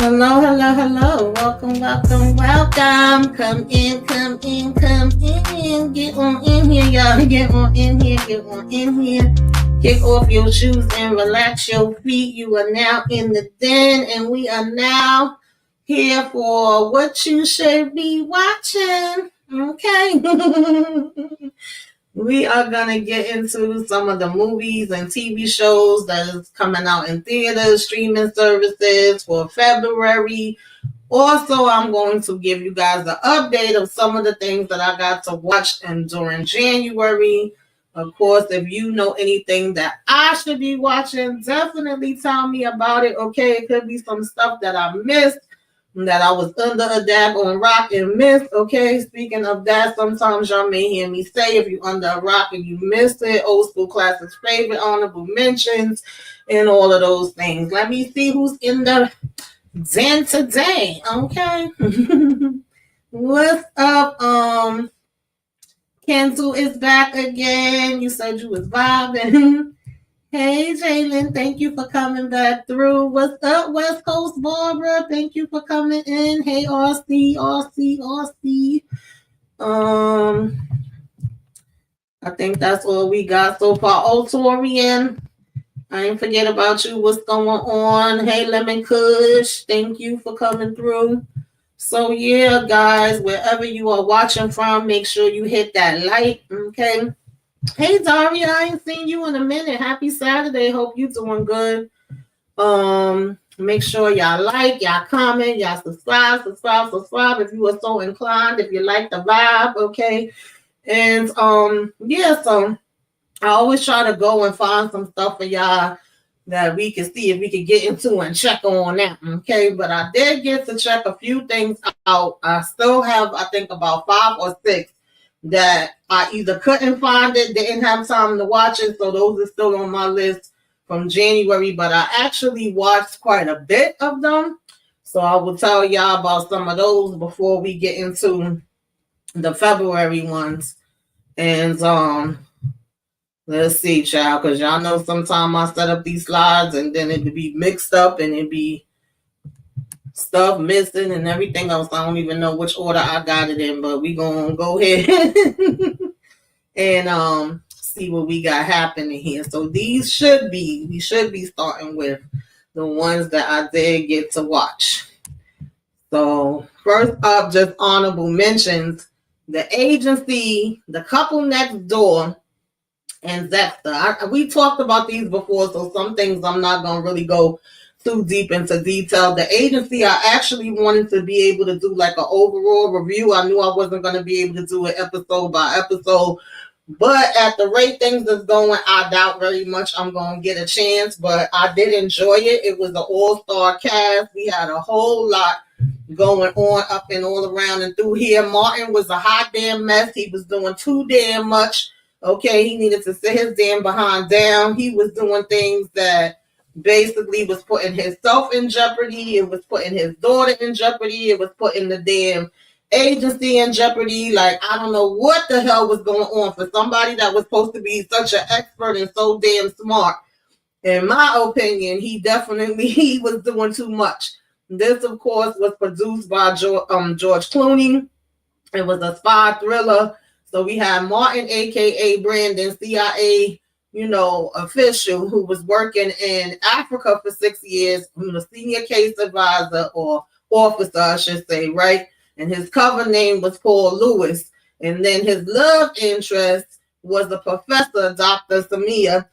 Hello, hello, hello. Welcome, welcome, welcome. Come in, come in, come in. Get on in here, y'all. Get on in here, get on in here. Kick off your shoes and relax your feet. You are now in the den, and we are now here for what you should be watching. Okay. We are gonna get into some of the movies and TV shows that is coming out in theaters, streaming services for February. Also, I'm going to give you guys an update of some of the things that I got to watch and during January. Of course, if you know anything that I should be watching, definitely tell me about it. Okay, it could be some stuff that I missed, that I was under a dab on rock and missed. Okay, speaking of that, sometimes y'all may hear me say if you under a rock and you missed it, old school classics favorite, honorable mentions, and all of those things. Let me see who's in the den today. Okay. What's up? Kenzel is back again. You said you was vibing. Hey, Jalen, thank you for coming back through. What's up, West Coast Barbara? Thank you for coming in. Hey, RC. Um, I think that's all we got so far. Oh, Torian, I ain't forget about you. What's going on? Hey, Lemon Kush, thank you for coming through. So, yeah, guys, wherever you are watching from, make sure you hit that like, okay? Hey Daria, I ain't seen you in a minute. Happy Saturday. Hope you doing good. Make sure y'all like, y'all comment, y'all subscribe if you are so inclined, if you like the vibe, okay. And yeah, so I always try to go and find some stuff for y'all that we can see if we can get into and check on that. Okay. But I did get to check a few things out. I still have, I think, about 5 or 6 that I either couldn't find it, didn't have time to watch it. So those are still on my list from January. But I actually watched quite a bit of them. So I will tell y'all about some of those before we get into the February ones. And let's see, child, because y'all know sometimes I set up these slides and then it could be mixed up and it be stuff missing and everything else. I don't even know which order I got it in, but we gonna go ahead and see what we got happening here. So we should be starting with the ones that I did get to watch. So first up, just honorable mentions: The Agency, The Couple Next Door, and Zephyr. We talked about these before, so some things I'm not going to really go too deep into detail. The Agency, I actually wanted to be able to do like an overall review. I knew I wasn't going to be able to do it episode by episode, but at the rate things is going, I doubt very much I'm going to get a chance, but I did enjoy it. It was an all-star cast. We had a whole lot going on up and all around and through here. Martin was a hot damn mess. He was doing too damn much. Okay, he needed to sit his damn behind down. He was doing things that basically was putting himself in jeopardy. It was putting his daughter in jeopardy. It was putting the damn agency in jeopardy. Like, I don't know what the hell was going on for somebody that was supposed to be such an expert and so damn smart. In my opinion, he was doing too much. This, of course, was produced by George Clooney. It was a spy thriller. So we had Martin, aka Brandon, CIA, official who was working in Africa for 6 years, who was a senior case advisor or officer, I should say, right? And his cover name was Paul Lewis. And then his love interest was the professor, Dr. Samia.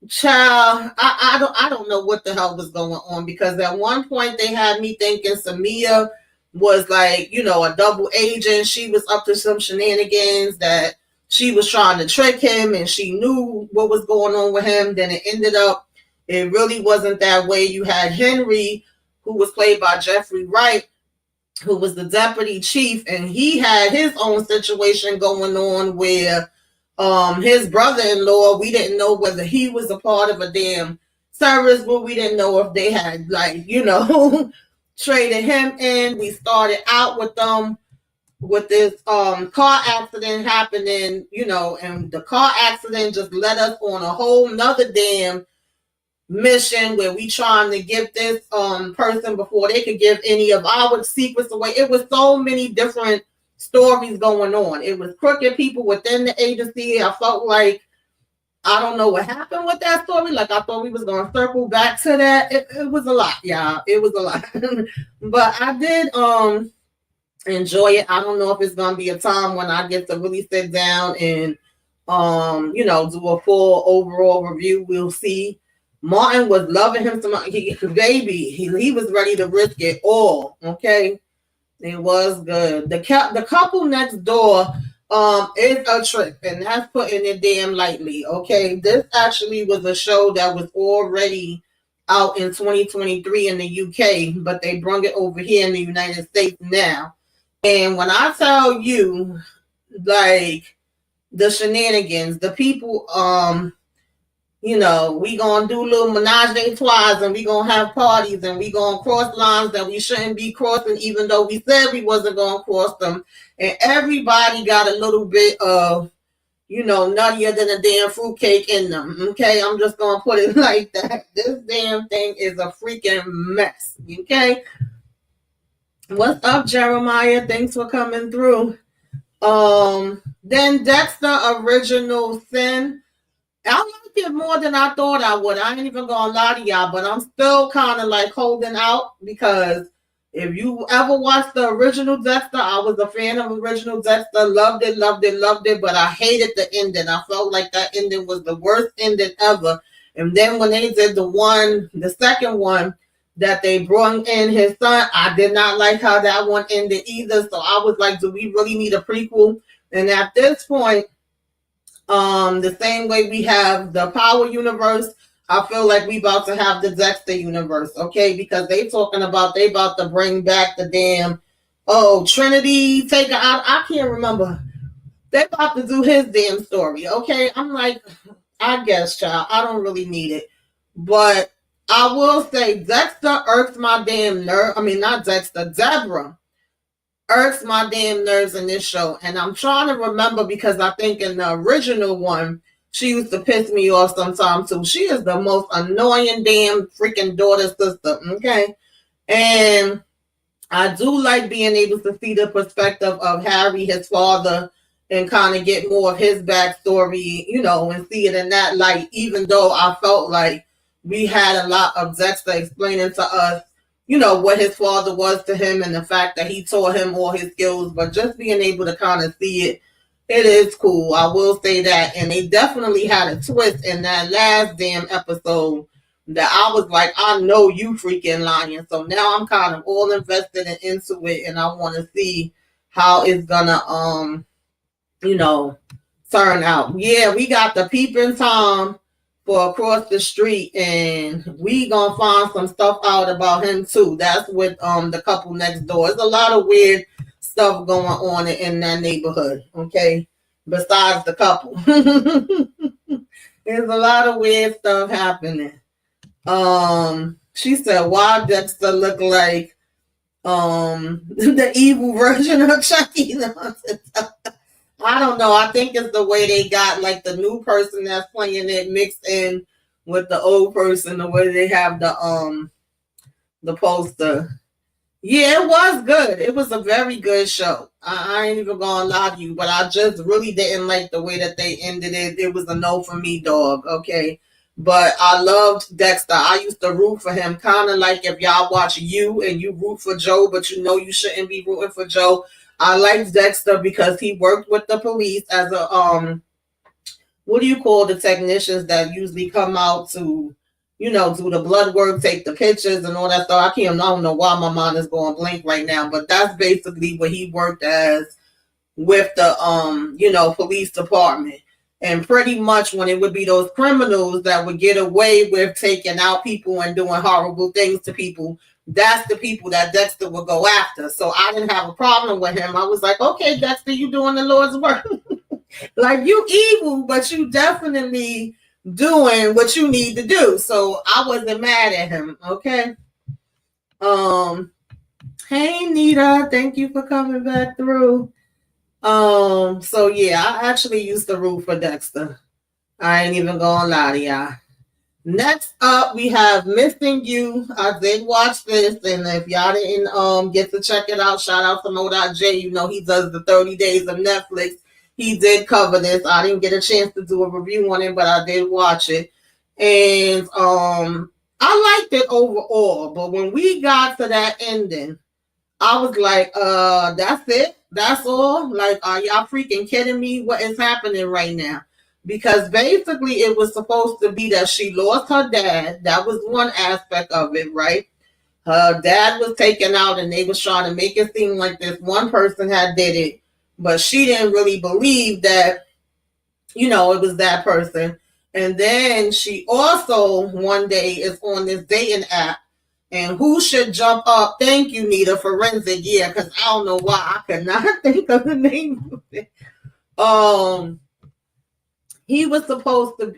Child, I don't know what the hell was going on, because at one point they had me thinking Samia was like, a double agent. She was up to some shenanigans, that she was trying to trick him and she knew what was going on with him. Then it ended up, it really wasn't that way. You had Henry, who was played by Jeffrey Wright, who was the deputy chief, and he had his own situation going on where his brother-in-law, we didn't know whether he was a part of a damn service, but we didn't know if they had traded him in. We started out with them with this car accident happening, and the car accident just led us on a whole nother damn mission where we trying to get this person before they could give any of our secrets away. It was so many different stories going on. It was crooked people within the agency. I felt like I don't know what happened with that story. Like I thought we was gonna circle back to that. It was a lot, y'all. It was a lot. But I did enjoy it. I don't know if it's gonna be a time when I get to really sit down and do a full overall review. We'll see. Martin was loving him some baby. He was ready to risk it all. Okay. It was good. The couple next door is a trip, and that's putting it damn lightly. Okay. This actually was a show that was already out in 2023 in the UK, but they brought it over here in the United States now. And when I tell you, like, the shenanigans, the people, we gonna do little menage a trois, and we gonna have parties, and we gonna cross lines that we shouldn't be crossing, even though we said we wasn't gonna cross them. And everybody got a little bit of, nuttier than a damn fruitcake in them. Okay, I'm just gonna put it like that. This damn thing is a freaking mess. Okay. What's up, Jeremiah? Thanks for coming through. Then Dexter Original Sin. I like it more than I thought I would. I ain't even gonna lie to y'all, but I'm still kind of like holding out because if you ever watched the original Dexter, I was a fan of original Dexter. Loved it, loved it, loved it, but I hated the ending. I felt like that ending was the worst ending ever. And then when they did the second one, that they brought in his son, I did not like how that one ended either. So I was like, do we really need a prequel? And at this point, the same way we have the Power universe, I feel like we about to have the Dexter universe, okay? Because they about to bring back the damn Trinity Taker. I can't remember. They about to do his damn story, okay? I'm like, I guess, child, I don't really need it, but I will say Dexter irks my damn nerve. I mean, not Dexter, Deborah irks my damn nerves in this show. And I'm trying to remember because I think in the original one, she used to piss me off sometimes too. She is the most annoying damn freaking daughter sister, okay? And I do like being able to see the perspective of Harry, his father, and kind of get more of his backstory, and see it in that light, even though I felt like we had a lot of Dexter explaining to us, what his father was to him and the fact that he taught him all his skills, but just being able to kind of see it, it is cool. I will say that. And they definitely had a twist in that last damn episode that I was like, I know you freaking lying. So now I'm kind of all invested and into it, and I want to see how it's gonna turn out. Yeah, we got the peeping Tom for across the street, and we gonna find some stuff out about him too. That's with the couple next door. There's a lot of weird stuff going on in that neighborhood, okay? Besides the couple. There's a lot of weird stuff happening. She said, why Dexter look like the evil version of Chucky? I don't know. I think it's the way they got like the new person that's playing it mixed in with the old person, the way they have the poster. Yeah, it was good. It was a very good show. I ain't even gonna lie to you, but I just really didn't like the way that they ended it. It was a no for me, dog. Okay. But I loved Dexter. I used to root for him, kind of like if y'all watch You and you root for Joe, but you know you shouldn't be rooting for Joe. I liked Dexter because he worked with the police as a what do you call the technicians that usually come out to, do the blood work, take the pictures and all that stuff. I don't know why my mind is going blank right now, but that's basically what he worked as with the police department. And pretty much when it would be those criminals that would get away with taking out people and doing horrible things to people, that's the people that Dexter would go after. So I didn't have a problem with him. I was like, okay, Dexter, you doing the Lord's work. Like, you evil, but you definitely doing what you need to do. So I wasn't mad at him. Okay. Hey Nita, thank you for coming back through. So yeah, I actually used to root for Dexter. I ain't even gonna lie to y'all. Next up, we have Missing You. I did watch this, and if y'all didn't get to check it out, shout out to Mo.J. You know he does the 30 days of Netflix. He did cover this. I didn't get a chance to do a review on it, but I did watch it. And I liked it overall. But when we got to that ending, I was like, that's it? That's all? Like, are y'all freaking kidding me? What is happening right now? Because basically it was supposed to be that she lost her dad. That was one aspect of it, right? Her dad was taken out and they was trying to make it seem like this one person had did it, but she didn't really believe that, it was that person. And then she also one day is on this dating app, and who should jump up? Thank you, Nita. Forensic, yeah, because I don't know why I could not think of the name of it. He was supposed to,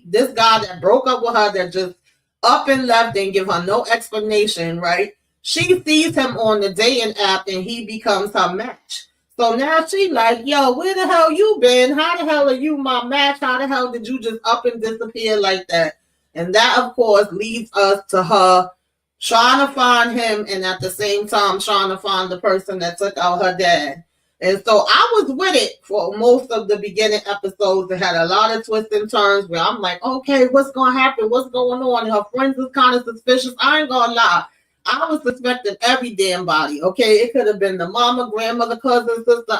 this guy that broke up with her, that just up and left and give her no explanation, right? She sees him on the dating app and he becomes her match. So now she like, yo, where the hell you been? How the hell are you my match? How the hell did you just up and disappear like that? And that, of course, leads us to her trying to find him and at the same time trying to find the person that took out her dad. And so I was with it for most of the beginning episodes. It had a lot of twists and turns where I'm like, okay, what's going to happen? What's going on? Her friends is kind of suspicious. I ain't going to lie. I was suspecting every damn body, okay? It could have been the mama, grandmother, cousin, sister,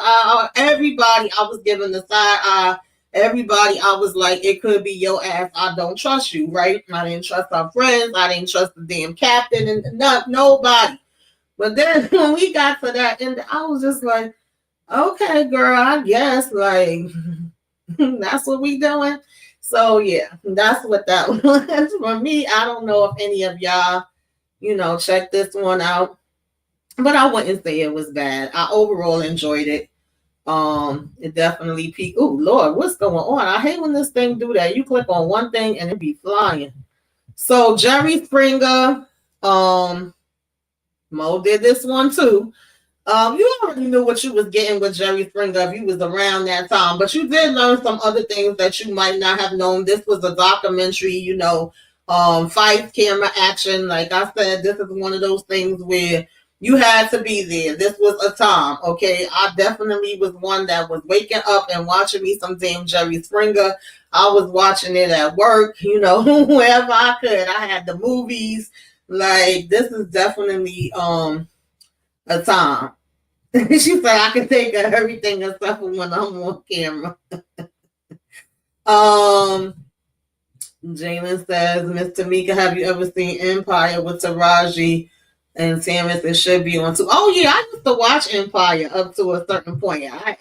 everybody. I was giving the side eye. Everybody, I was like, it could be your ass. I don't trust you, right? I didn't trust our friends. I didn't trust the damn captain and nobody. But then when we got to that end, I was just like, okay, girl, I guess like that's what we doing. So yeah, that's what that was for me. I don't know if any of y'all, check this one out, but I wouldn't say it was bad. I overall enjoyed it. It definitely peaked. Oh Lord, what's going on? I hate when this thing do that. You click on one thing and it be flying. So Jerry Springer, Mo did this one too. You already knew what you was getting with Jerry Springer if you was around that time, but you did learn some other things that you might not have known. This was a documentary, fight, camera, action. Like I said, this is one of those things where you had to be there. This was a time, okay? I definitely was one that was waking up and watching me some damn Jerry Springer. I was watching it at work, wherever I could. I had the movies. Like, this is definitely a time. She said I can take everything except for when I'm on camera. Jalen says, Miss Tamika, have you ever seen Empire with Taraji and Samus? It should be on too. Oh yeah, I used to watch Empire up to a certain point. I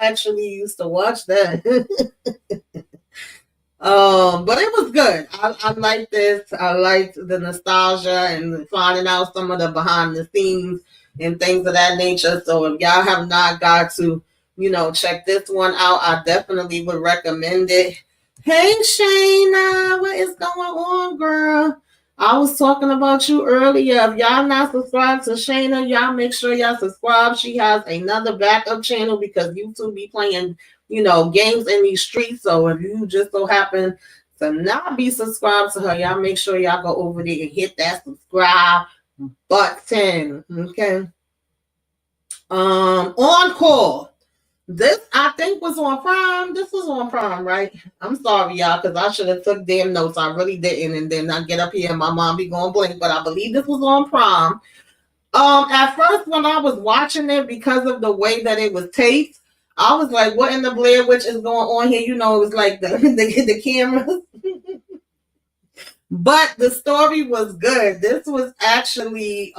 actually used to watch that. But it was good. I liked this. I liked the nostalgia and finding out some of the behind the scenes and things of that nature. So if y'all have not got to, check this one out, I definitely would recommend it. Hey Shayna, what is going on, girl? I was talking about you earlier. If y'all not subscribed to Shayna, y'all make sure y'all subscribe. She has another backup channel because YouTube be playing, games in these streets. So if you just so happen to not be subscribed to her, y'all make sure y'all go over there and hit that subscribe button. Okay. On call. This I think was on Prime. This was on Prime, right? I'm sorry, y'all, because I should have took damn notes. I really didn't, and then I get up here and my mom be going blink. But I believe this was on Prime. At first when I was watching it, because of the way that it was taped, I was like, "What in the Blair Witch is going on here?" It was like the cameras. But the story was good. This was actually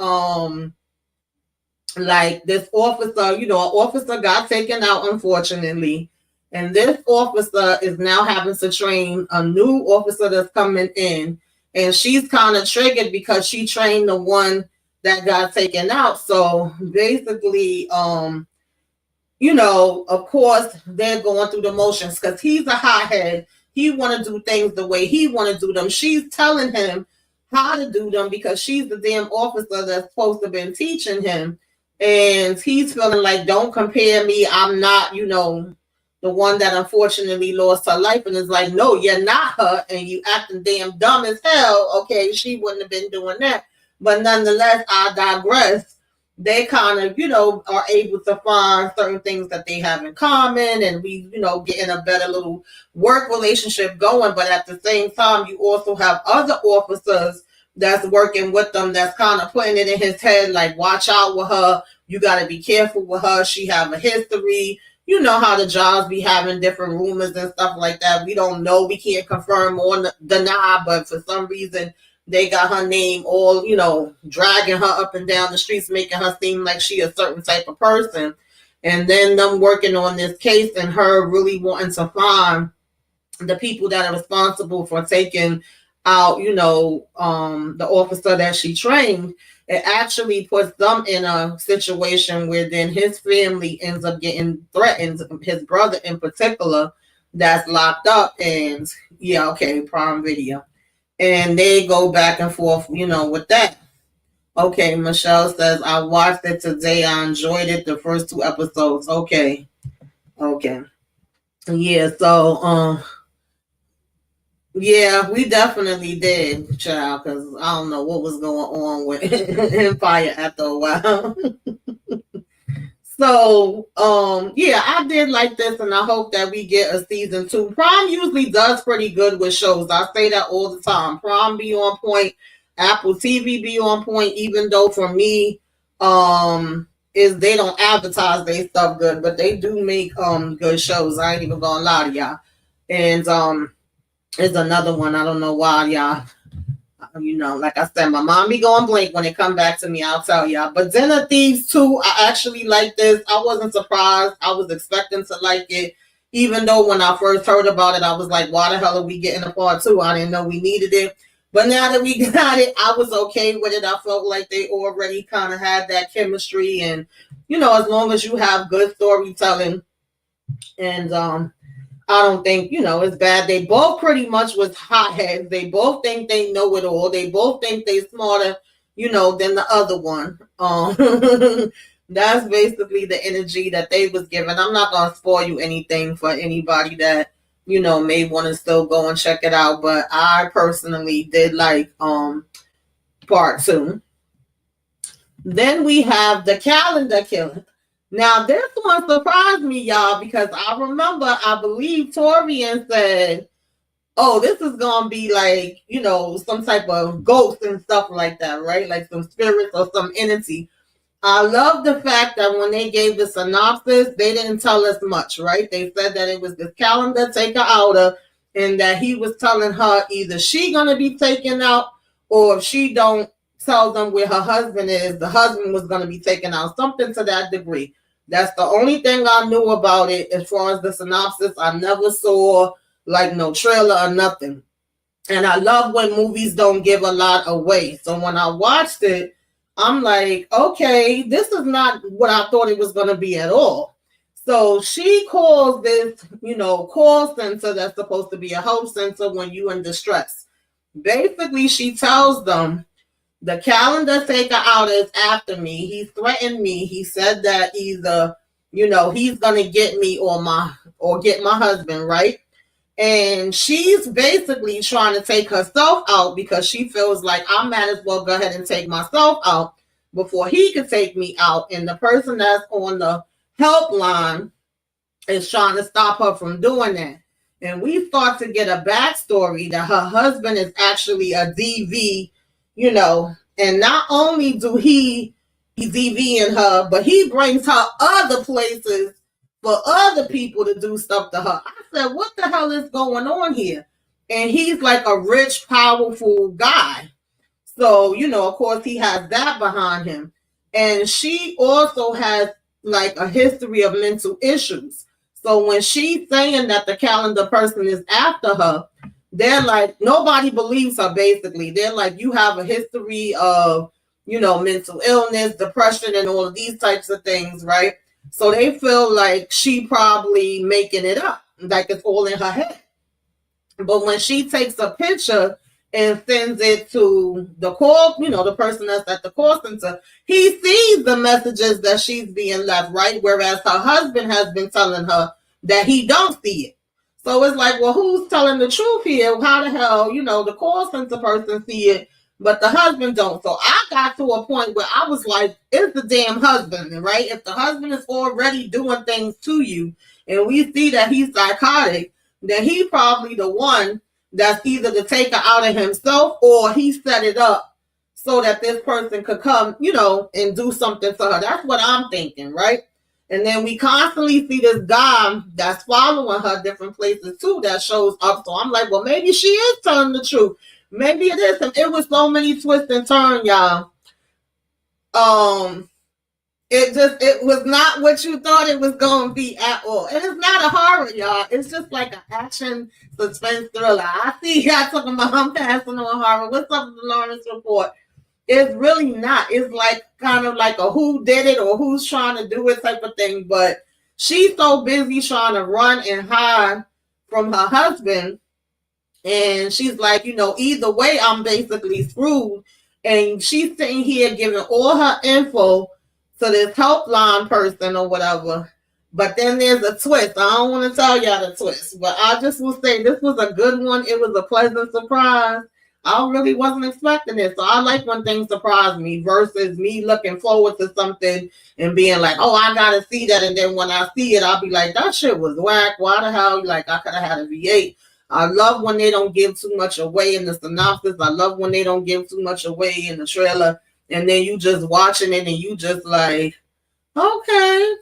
like this officer, an officer got taken out, unfortunately. And this officer is now having to train a new officer that's coming in. And she's kind of triggered because she trained the one that got taken out. So basically, of course, they're going through the motions because he's a hothead. He want to do things the way he want to do them. She's telling him how to do them because she's the damn officer that's supposed to been teaching him. And he's feeling like, don't compare me. I'm not, the one that unfortunately lost her life, and is like, no, you're not her, and you acting damn dumb as hell. Okay, she wouldn't have been doing that. But nonetheless, I digress. They kind of, are able to find certain things that they have in common, and we, getting a better little work relationship going. But at the same time, you also have other officers that's working with them, that's kind of putting it in his head, like, watch out with her. You got to be careful with her. She have a history. You know how the jobs be having different rumors and stuff like that. We don't know. We can't confirm or deny, but for some reason, they got her name all, dragging her up and down the streets, making her seem like she a certain type of person. And then them working on this case and her really wanting to find the people that are responsible for taking out, the officer that she trained. It actually puts them in a situation where then his family ends up getting threatened, his brother in particular, that's locked up. And yeah, okay, Prime Video. And they go back and forth, with that. Okay, Michelle says, I watched it today. I enjoyed it, the first 2 episodes. Okay. Yeah, so, yeah, we definitely did, child, because I don't know what was going on with Empire after a while. So, yeah, I did like this, and I hope that we get a season 2. Prime usually does pretty good with shows. I say that all the time. Prime be on point, Apple TV be on point, even though for me, is they don't advertise their stuff good, but they do make good shows. I ain't even gonna lie to y'all. And is another one. I don't know why y'all, like I said, my mom be going blank when it come back to me. I'll tell y'all. But Den of Thieves 2, I actually like this. I wasn't surprised. I was expecting to like it. Even though when I first heard about it, I was like, why the hell are we getting a part 2? I didn't know we needed it. But now that we got it, I was okay with it. I felt like they already kind of had that chemistry. And, as long as you have good storytelling and, I don't think, it's bad. They both pretty much was hotheads. They both think they know it all. They both think they smarter, than the other one. That's basically the energy that they was given. I'm not going to spoil you anything for anybody that, may want to still go and check it out. But I personally did like part 2. Then we have The Calendar Killer. Now, this one surprised me, y'all, because I remember, I believe Torian said, oh, this is going to be like, some type of ghost and stuff like that, right? Like some spirits or some entity. I love the fact that when they gave the synopsis, they didn't tell us much, right? They said that it was this calendar taker outer, and that he was telling her either she going to be taken out, or if she don't tell them where her husband is, the husband was going to be taken out, something to that degree. That's the only thing I knew about it as far as the synopsis. I never saw like no trailer or nothing. And I love when movies don't give a lot away. So when I watched it, I'm like, okay, this is not what I thought it was going to be at all. So she calls this, call center that's supposed to be a help center when you're in distress. Basically, she tells them, the calendar taker out is after me. He threatened me. He said that either, he's gonna get me or get my husband, right? And she's basically trying to take herself out because she feels like I might as well go ahead and take myself out before he could take me out. And the person that's on the helpline is trying to stop her from doing that. And we start to get a backstory that her husband is actually a DV, and not only do he's DVing her, but he brings her other places for other people to do stuff to her. I said, what the hell is going on here? And he's like a rich, powerful guy. So, of course, he has that behind him. And she also has like a history of mental issues. So when she's saying that the calendar person is after her, they're like, nobody believes her, basically. They're like, you have a history of, mental illness, depression, and all of these types of things, right? So they feel like she probably making it up, like it's all in her head. But when she takes a picture and sends it to the call, the person that's at the call center, he sees the messages that she's being left, right? Whereas her husband has been telling her, that he don't see it. So it's like, well, who's telling the truth here? How the hell, the call center person see it, but the husband don't. So I got to a point where I was like, it's the damn husband, right? If the husband is already doing things to you and we see that he's psychotic, then he probably the one that's either the taker out of himself or he set it up so that this person could come, and do something to her. That's what I'm thinking, right? And then we constantly see this guy that's following her different places too that shows up. So I'm like, well, maybe she is telling the truth. Maybe it is. And it was so many twists and turns, y'all. It was not what you thought it was going to be at all. And it's not a horror, y'all. It's just like an action suspense thriller. I see y'all talking about I'm passing on horror. What's up with the Lawrence Report? It's really not. It's like kind of like a who did it or who's trying to do it type of thing. But she's so busy trying to run and hide from her husband. And she's like, either way, I'm basically screwed. And she's sitting here giving all her info to this helpline person or whatever. But then there's a twist. I don't want to tell y'all the twist. But I just will say this was a good one. It was a pleasant surprise. I really wasn't expecting it. So I like when things surprise me versus me looking forward to something and being like, oh, I got to see that. And then when I see it, I'll be like, that shit was whack. Why the hell? Like, I could have had a V8. I love when they don't give too much away in the synopsis. I love when they don't give too much away in the trailer. And then you just watching it and you just like, okay.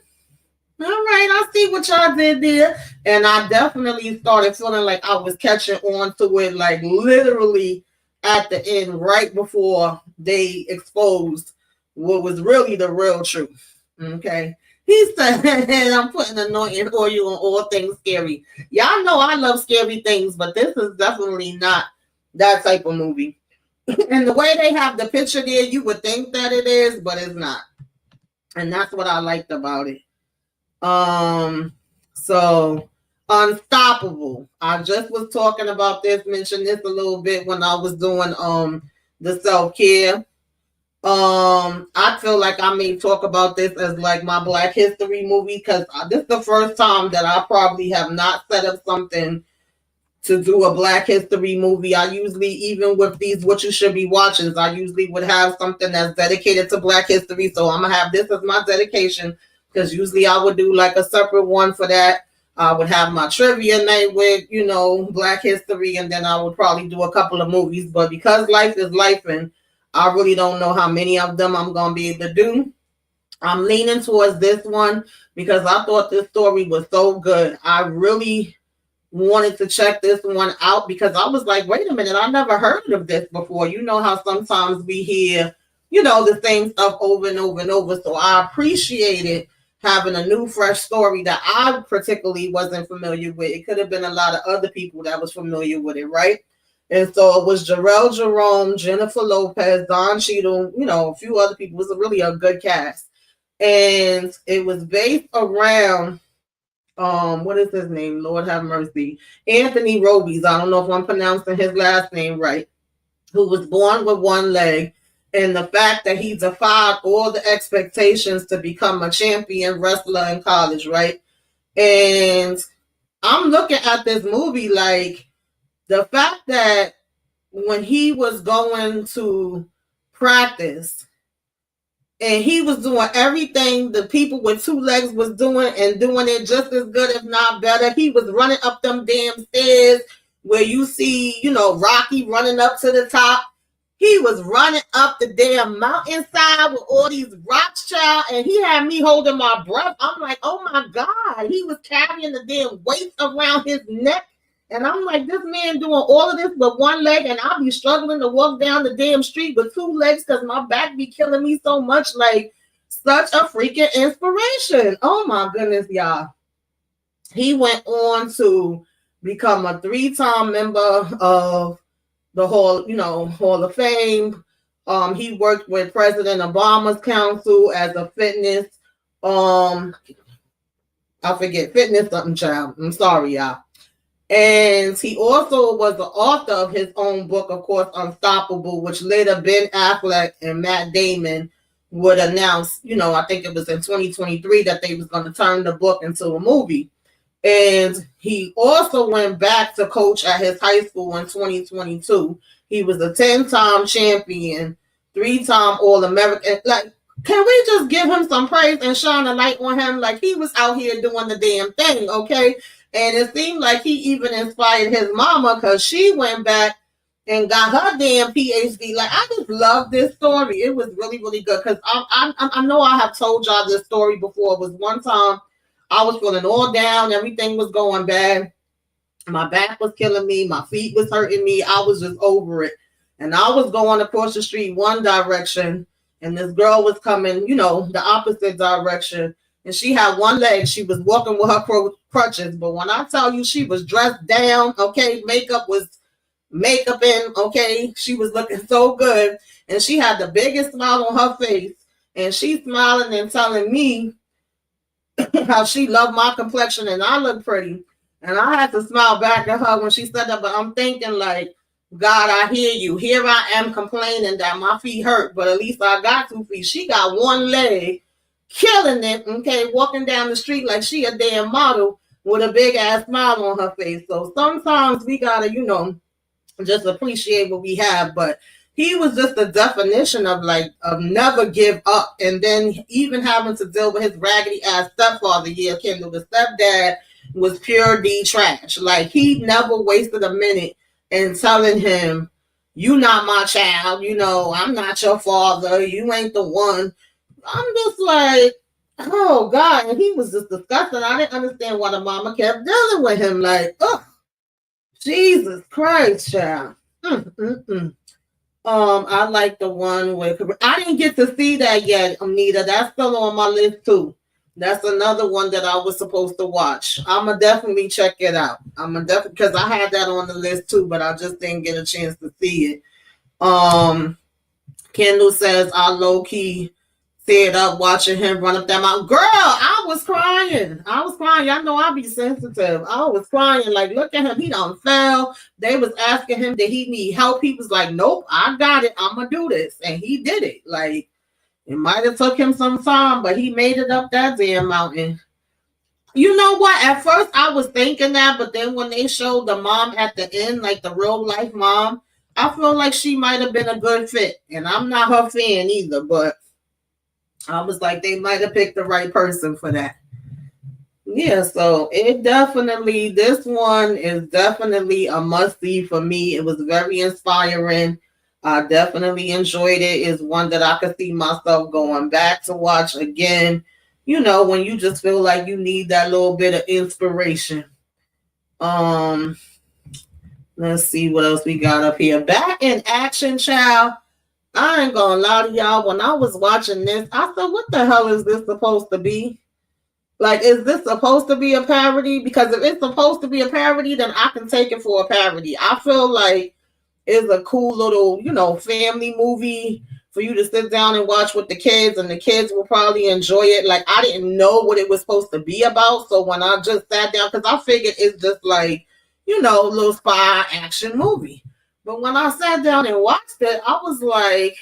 All right, I see what y'all did there. And I definitely started feeling like I was catching on to it, like literally at the end, right before they exposed what was really the real truth. Okay. He said, I'm putting anointing oil on all things scary. Y'all know I love scary things, but this is definitely not that type of movie. And the way they have the picture there, you would think that it is, but it's not. And that's what I liked about it. So Unstoppable. I just was talking about this, mentioned this a little bit when I was doing the self-care. I feel like I may talk about this as like my Black History movie because this is the first time that I probably have not set up something to do a Black History movie. I usually, even with these What You Should Be Watching, I usually would have something that's dedicated to Black History. So I'm gonna have this as my dedication because usually I would do like a separate one for that. I would have my trivia night with, Black History, and then I would probably do a couple of movies. But because life is life and I really don't know how many of them I'm going to be able to do, I'm leaning towards this one because I thought this story was so good. I really wanted to check this one out because I was like, wait a minute, I never heard of this before. You know how sometimes we hear, the same stuff over and over and over. So I appreciated having a new, fresh story that I particularly wasn't familiar with. It could have been a lot of other people that was familiar with it, right? And so it was Jarrell Jerome, Jennifer Lopez, Don Cheadle, a few other people. It was really a good cast. And it was based around, what is his name? Lord have mercy. Anthony Robies. I don't know if I'm pronouncing his last name right. Who was born with one leg. And the fact that he defied all the expectations to become a champion wrestler in college, right? And I'm looking at this movie like the fact that when he was going to practice and he was doing everything the people with two legs was doing and doing it just as good, if not better. He was running up them damn stairs where you see, Rocky running up to the top. He was running up the damn mountainside with all these rocks, child, and he had me holding my breath. I'm like, oh my God. He was carrying the damn weight around his neck. And I'm like, this man doing all of this with one leg, and I'll be struggling to walk down the damn street with two legs because my back be killing me so much. Like, such a freaking inspiration. Oh my goodness, y'all. He went on to become a 3-time member of the Hall of Fame. He worked with President Obama's council as a fitness, I forget, fitness something child. I'm sorry, y'all. And he also was the author of his own book, of course, Unstoppable, which later Ben Affleck and Matt Damon would announce, I think it was in 2023 that they was going to turn the book into a movie. And he also went back to coach at his high school in 2022. He was a 10-time champion, 3-time All-American. Like, can we just give him some praise and shine a light on him? Like, he was out here doing the damn thing, okay? And it seemed like he even inspired his mama, because she went back and got her damn PhD. Like, I just love this story. It was really, really good, because I know I have told y'all this story before. It was one time I was feeling all down. Everything was going bad. My back was killing me. My feet was hurting me. I was just over it. And I was going across the street one direction, and this girl was coming, the opposite direction. And she had one leg. She was walking with her crutches. But when I tell you she was dressed down, okay, makeup in, okay, she was looking so good. And she had the biggest smile on her face. And she's smiling and telling me how she loved my complexion and I look pretty. And I had to smile back at her when she said that, but I'm thinking like, God, I hear you. Here I am complaining that my feet hurt, but at least I got 2 feet. She got one leg, killing it, okay, walking down the street like she a damn model with a big ass smile on her face. So sometimes we gotta, just appreciate what we have. But he was just the definition of never give up. And then even having to deal with his raggedy ass stepfather, Kendall, the stepdad was pure D trash. Like, he never wasted a minute in telling him, you not my child, I'm not your father, you ain't the one. I'm just like, oh God. And he was just disgusting. I didn't understand why the mama kept dealing with him. Like, oh, Jesus Christ, child. I like the one with, I didn't get to see that yet, Anita. That's still on my list too. That's another one that I was supposed to watch. I'ma definitely check it out. Because I had that on the list too, but I just didn't get a chance to see it. Kendall says I low key stayed up watching him run up that mountain. Girl, I was crying. Y'all know I be sensitive. I was crying. Like, look at him. He done fell. They was asking him, did he need help? He was like, nope, I got it. I'm going to do this. And he did it. Like, it might have took him some time, but he made it up that damn mountain. You know what? At first, I was thinking that, but then when they showed the mom at the end, like the real life mom, I feel like she might have been a good fit. And I'm not her fan either, but I was like, they might have picked the right person for that. Yeah, so this one is definitely a must-see for me. It was very inspiring. I definitely enjoyed it. It's one that I could see myself going back to watch again. When you just feel like you need that little bit of inspiration. Let's see what else we got up here. Back in action, child. I ain't gonna lie to y'all. When I was watching this, I said, what the hell is this supposed to be? Like, is this supposed to be a parody? Because if it's supposed to be a parody, then I can take it for a parody. I feel like it's a cool little, family movie for you to sit down and watch with the kids, and the kids will probably enjoy it. Like, I didn't know what it was supposed to be about. So when I just sat down, because I figured it's just like, a little spy action movie. But when I sat down and watched it, I was like,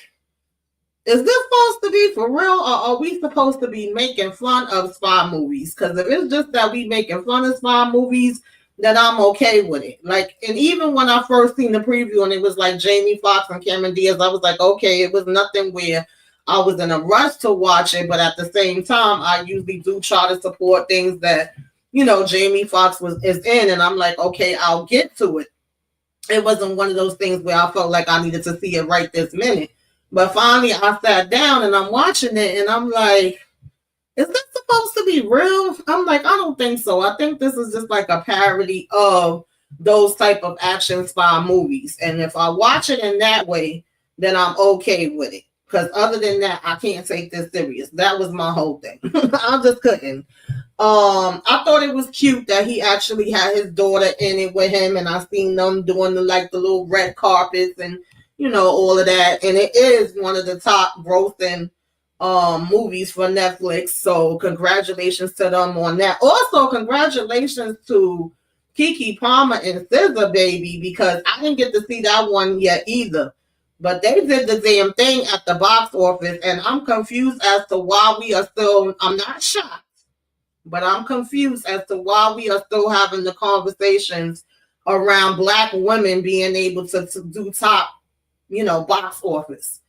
is this supposed to be for real, or are we supposed to be making fun of spy movies? Because if it's just that we making fun of spy movies, then I'm okay with it. Like, and even when I first seen the preview and it was like Jamie Foxx and Cameron Diaz, I was like, okay, it was nothing where I was in a rush to watch it, but at the same time, I usually do try to support things that, Jamie Foxx is in, and I'm like, okay, I'll get to it. It wasn't one of those things where I felt like I needed to see it right this minute. But finally, I sat down and I'm watching it, and I'm like, is this supposed to be real? I'm like, I don't think so. I think this is just like a parody of those type of action spy movies. And if I watch it in that way, then I'm okay with it. Because other than that, I can't take this serious. That was my whole thing. I just couldn't. I thought it was cute that he actually had his daughter in it with him, and I seen them doing the little red carpets and all of that. And it is one of the top grossing movies for Netflix. So congratulations to them on that. Also, congratulations to Keke Palmer and SZA Baby, because I didn't get to see that one yet either. But they did the damn thing at the box office, and I'm confused as to why we are still, I'm not shocked. But I'm confused as to why we are still having the conversations around black women being able to do top, box office.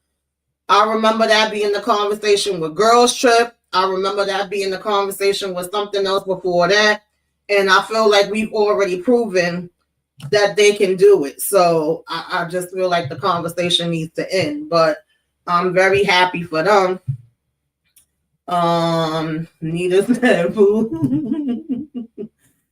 I remember that being the conversation with Girls Trip. I remember that being the conversation with something else before that. And I feel like we've already proven that they can do it. So I just feel like the conversation needs to end. But I'm very happy for them. Nita said, boo.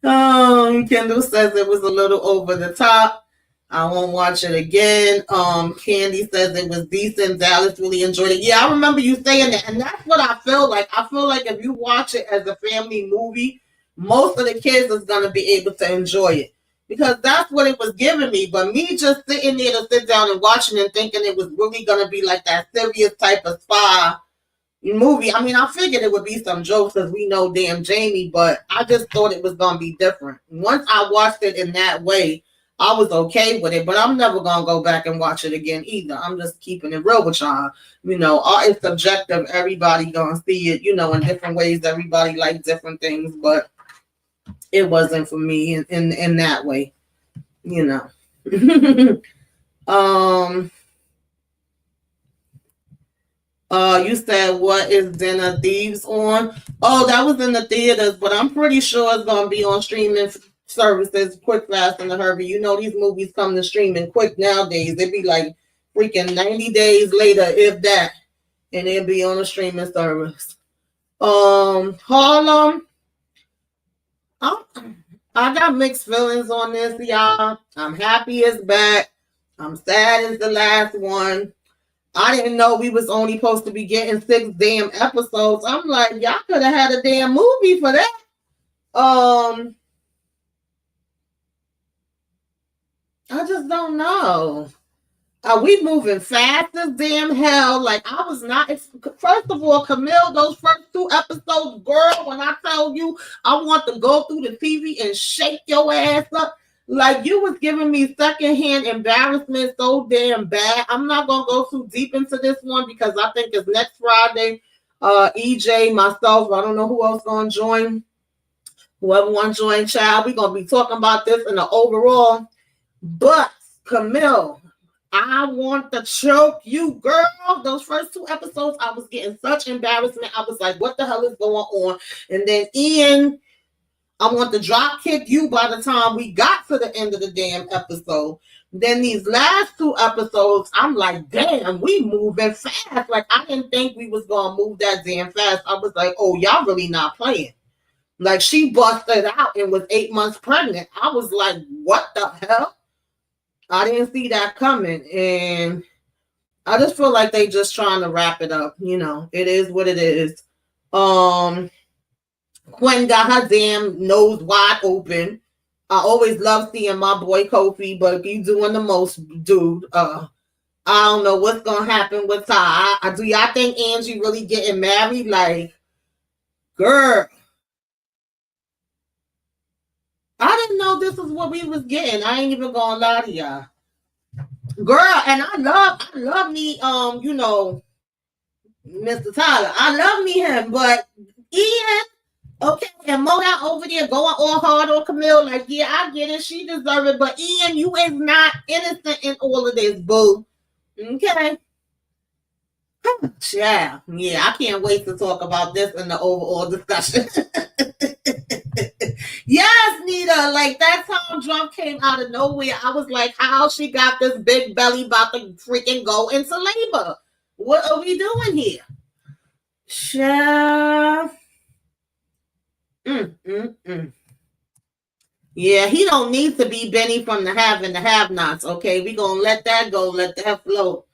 Kendall says it was a little over the top. I won't watch it again. Candy says it was decent. Dallas really enjoyed it. Yeah, I remember you saying that, and that's what I feel like. I feel like if you watch it as a family movie, most of the kids is gonna be able to enjoy it because that's what it was giving me. But me just sitting there to sit down and watching and thinking it was really gonna be like that serious type of spy movie. I mean, I figured it would be some jokes because we know damn Jamie, but I just thought it was gonna be different. Once I watched it in that way, I was okay with it, but I'm never gonna go back and watch it again either. I'm just keeping it real with y'all. Art is subjective. Everybody gonna see it, in different ways. Everybody likes different things, but it wasn't for me in that way, um. You said what is Dinner Thieves on? Oh, that was in the theaters, but I'm pretty sure it's gonna be on streaming services quick, fast, and a hurry. These movies come to streaming quick nowadays. It'd be like freaking 90 days later, if that, and it'd be on a streaming service. Harlem. I got mixed feelings on this, y'all. I'm happy it's back. I'm sad it's the last one. I didn't know we was only supposed to be getting 6 damn episodes. I'm like, y'all could have had a damn movie for that. I just don't know. Are we moving fast as damn hell? Like, I was not. First of all, Camille, those first 2 episodes, girl, when I tell you I want to go through the TV and shake your ass up, like you was giving me secondhand embarrassment so damn bad. I'm not going to go too deep into this one because I think it's next Friday. EJ, myself, I don't know who else going to join. Whoever want to join, child, we're going to be talking about this in the overall. But, Camille, I want to choke you, girl. Those first 2 episodes, I was getting such embarrassment. I was like, what the hell is going on? And then Ian, I want to drop kick you by the time we got to the end of the damn episode. Then these last 2 episodes, I'm like, damn, we moving fast. Like, I didn't think we was going to move that damn fast. I was like, oh, y'all really not playing. Like, she busted out and was 8 months pregnant. I was like, what the hell? I didn't see that coming, and I just feel like they just trying to wrap it up. It is what it is. Quinn got her damn nose wide open. I always love seeing my boy Kofi, but if you doing the most, dude, I don't know what's gonna happen with Ty. Do y'all think Angie really getting married? Like, girl, I didn't know this is what we was getting. I ain't even gonna lie to y'all. Girl, and I love me, Mr. Tyler. I love me him, but Ian, okay, and Mona over there going all hard on Camille, like, yeah, I get it, she deserve it, but Ian, you is not innocent in all of this, boo. Okay. Yeah, I can't wait to talk about this in the overall discussion. Yes, Nita, like that Tom Trump came out of nowhere. I was like, how she got this big belly about to freaking go into labor? What are we doing here? Chef. Yeah, he don't need to be Benny from the have and the have-nots, okay? We gonna let that go, let that flow.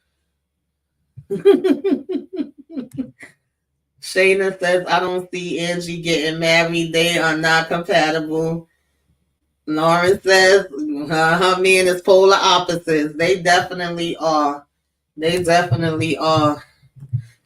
Shayna says, I don't see Angie getting married. They are not compatible. Lauren says, her man is polar opposites. They definitely are.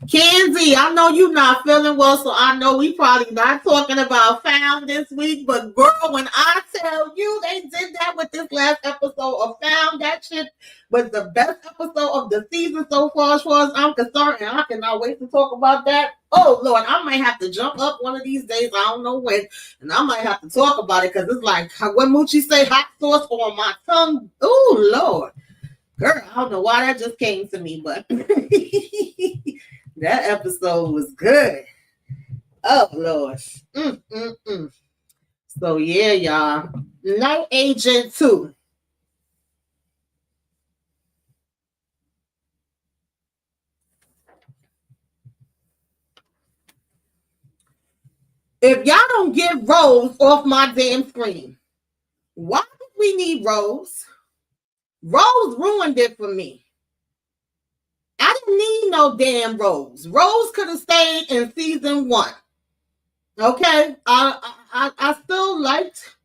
Kenzie, I know you're not feeling well, so I know we probably not talking about Found this week. But girl, when I tell you they did that with this last episode of Found, that shit was the best episode of the season so far, as I'm concerned, and I cannot wait to talk about that. Oh Lord, I might have to jump up one of these days. I don't know when, and I might have to talk about it because it's like what Moochie say, hot sauce on my tongue. Oh Lord, girl, I don't know why that just came to me, but. That episode was good. Oh Lord. So yeah, y'all. Night Agent 2. If y'all don't get Rose off my damn screen, why do we need Rose? Rose ruined it for me. I didn't need no damn Rose. Rose could have stayed in season 1. Okay, I still liked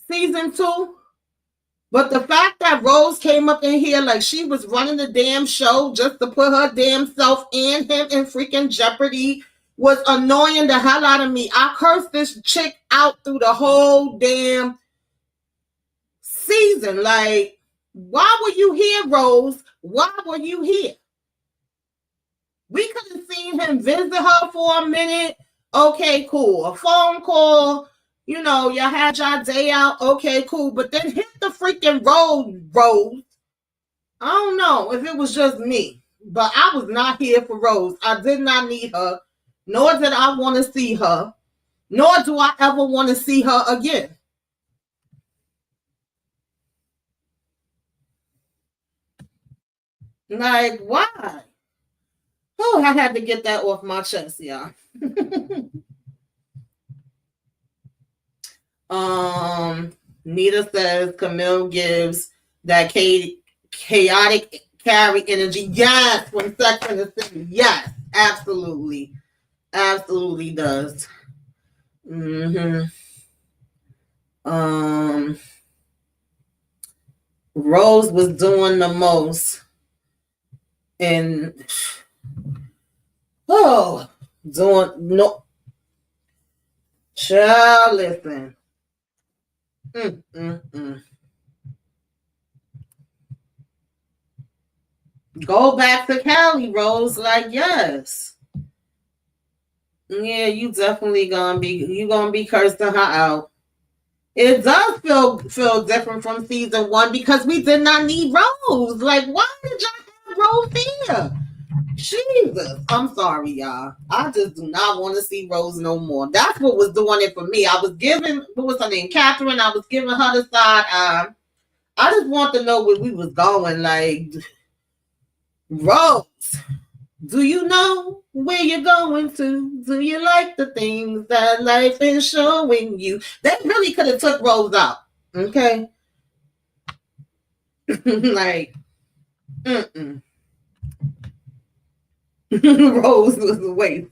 season 2, but the fact that Rose came up in here like she was running the damn show just to put her damn self and him in freaking jeopardy was annoying the hell out of me. I cursed this chick out through the whole damn season. Like, why were you here, Rose? Why were you here? We could have seen him visit her for a minute. Okay, cool. A phone call. You know, you had your day out. Okay, cool. But then hit the freaking road, Rose. I don't know if it was just me, but I was not here for Rose. I did not need her, nor did I want to see her, nor do I ever want to see her again. Like, why? Oh, I had to get that off my chest, y'all. Nita says Camille gives that chaotic carry energy. Yes, when Sex in the City. Yes, absolutely. Absolutely does. Rose was doing the most. And doing no. Child, listen. Go back to Cali, Rose. Like, yes. Yeah, you definitely gonna be cursing her out. It does feel different from season 1 because we did not need Rose. Like, why did y'all have Rose here? Jesus, I'm sorry, y'all. I just do not want to see Rose no more. That's what was doing it for me. I was giving, what was her name, Catherine. I was giving her the side eye. I just want to know where we was going. Like, Rose, do you know where you're going to? Do you like the things that life is showing you? They really could have took Rose out. Okay. Like, Rose was a waste.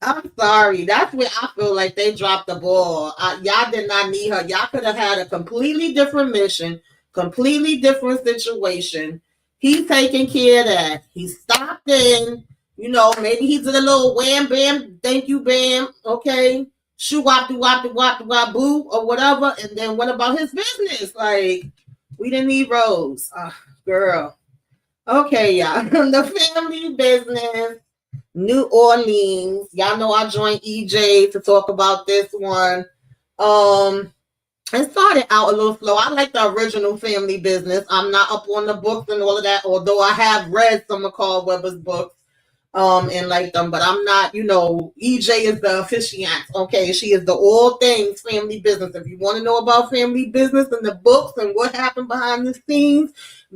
I'm sorry. That's where I feel like they dropped the ball. Y'all did not need her. Y'all could have had a completely different mission, completely different situation. He's taking care of that. He stopped in. You know, maybe he did a little wham bam, thank you, bam, okay, shoo wop de wop de wop de wop boo or whatever, and then what about his business? Like, we didn't need Rose, girl. Okay, y'all. The family business. New Orleans. Y'all know I joined EJ to talk about this one. It started out a little slow. I like the original family business. I'm not up on the books and all of that, although I have read some of Carl Weber's books and like them, but I'm not, EJ is the officiant. Okay, she is the all things family business. If you want to know about family business and the books and what happened behind the scenes,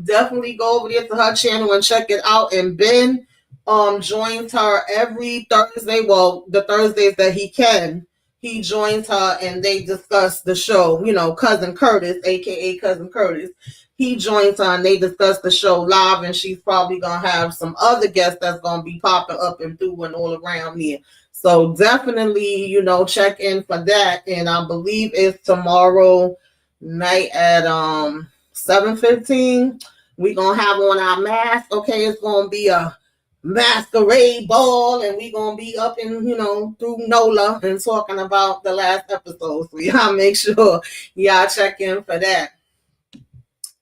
definitely go over there to her channel and check it out. And Ben joins her every Thursday. Well, the Thursdays that he can, he joins her and they discuss the show. Cousin Curtis, aka Cousin Curtis. He joins her and they discuss the show live, and she's probably gonna have some other guests that's gonna be popping up and through and all around here. So definitely, check in for that. And I believe it's tomorrow night at 7:15. We're gonna have on our mask. Okay, it's gonna be a masquerade ball, and we gonna be up in, through NOLA and talking about the last episode. So y'all make sure y'all check in for that.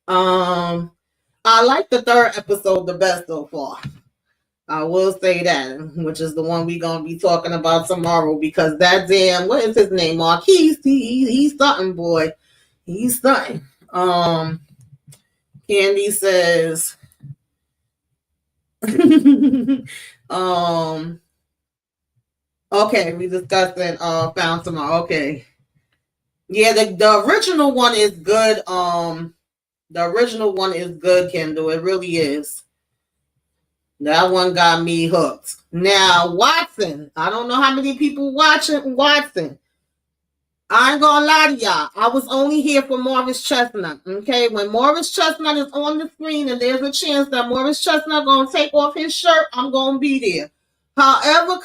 I like the third episode the best so far. I will say that, which is the one we gonna be talking about tomorrow, because that damn, what is his name? Marquise, he's something, boy. He's something. Candy says, okay, we discussing Found Tomorrow. Okay. Yeah, the original one is good. The original one is good, Kendall. It really is. That one got me hooked. Now, Watson. I don't know how many people watching Watson. I ain't gonna lie to y'all. I was only here for Morris Chestnut. Okay, when Morris Chestnut is on the screen and there's a chance that Morris Chestnut gonna take off his shirt, I'm gonna be there. However,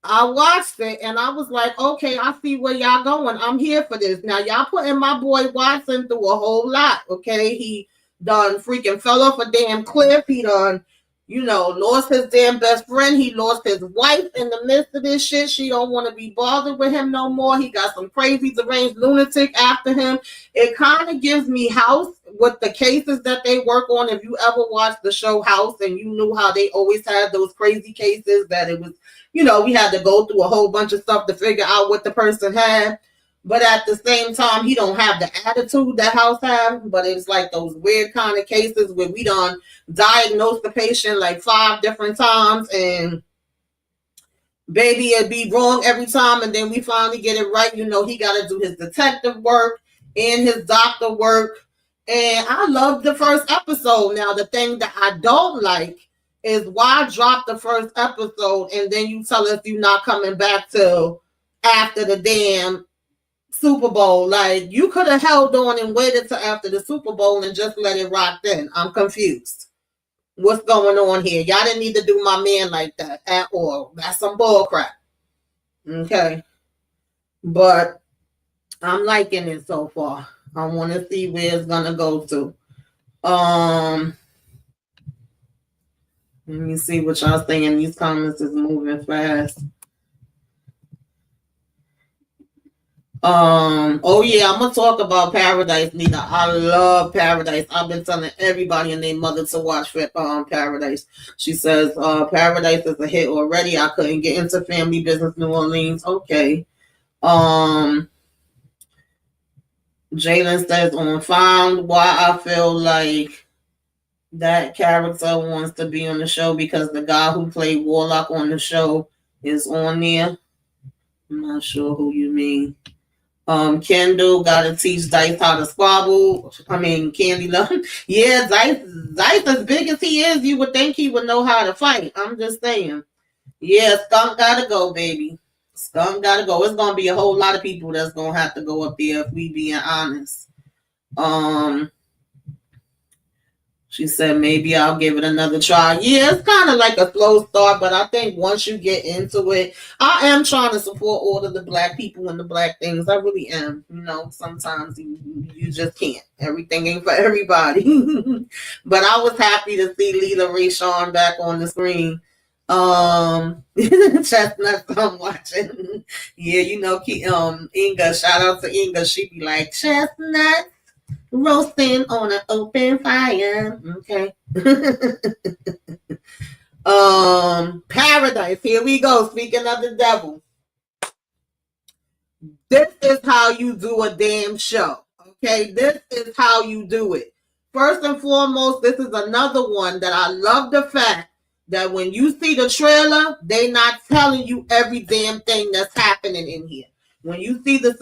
I watched it and I was like, okay, I see where y'all going. I'm here for this. Now, y'all putting my boy Watson through a whole lot. Okay, he done freaking fell off a damn cliff. He done, lost his damn best friend. He lost his wife in the midst of this shit. She don't want to be bothered with him no more. He got some crazy deranged lunatic after him. It kind of gives me House with the cases that they work on. If you ever watched the show House and you knew how they always had those crazy cases that it was, we had to go through a whole bunch of stuff to figure out what the person had. But at the same time, he don't have the attitude that House have. But it's like those weird kind of cases where we done diagnosed the patient like 5 different times, and baby, it'd be wrong every time, and then we finally get it right. He got to do his detective work and his doctor work. And I love the first episode. Now, the thing that I don't like is why drop the first episode and then you tell us you're not coming back till after the damn Super Bowl. Like, you could have held on and waited till after the Super Bowl and just let it rock then. I'm confused. What's going on here? Y'all didn't need to do my man like that at all. That's some bull crap. Okay. But I'm liking it so far. I want to see where it's going to go to. Let me see what y'all saying. These comments is moving fast. Oh yeah, I'm gonna talk about Paradise, Nina. I love Paradise. I've been telling everybody and their mother to watch Paradise. She says Paradise is a hit already. I couldn't get into Family Business New Orleans. Okay. Jalen says on Found why I feel like that character wants to be on the show because the guy who played Warlock on the show is on there. I'm not sure who you mean. Kendall gotta teach Dice how to squabble. Candy love. Yeah, Dice as big as he is, you would think he would know how to fight. I'm just saying. Yeah, Skunk gotta go, baby. Skunk gotta go. It's gonna be a whole lot of people that's gonna have to go up there if we being honest. She said maybe I'll give it another try. Yeah, it's kind of like a slow start, but I think once you get into it, I am trying to support all of the Black people and the Black things. I really am. Sometimes you just can't. Everything ain't for everybody. But I was happy to see Lila Rayshawn back on the screen. Chestnuts I'm watching. Yeah, Inga, shout out to Inga. She be like, Chestnuts roasting on an open fire. Okay. Paradise. Here we go. Speaking of the devil. This is how you do a damn show. Okay. This is how you do it. First and foremost, this is another one that I love the fact that when you see the trailer, they not telling you every damn thing that's happening in here. When you see the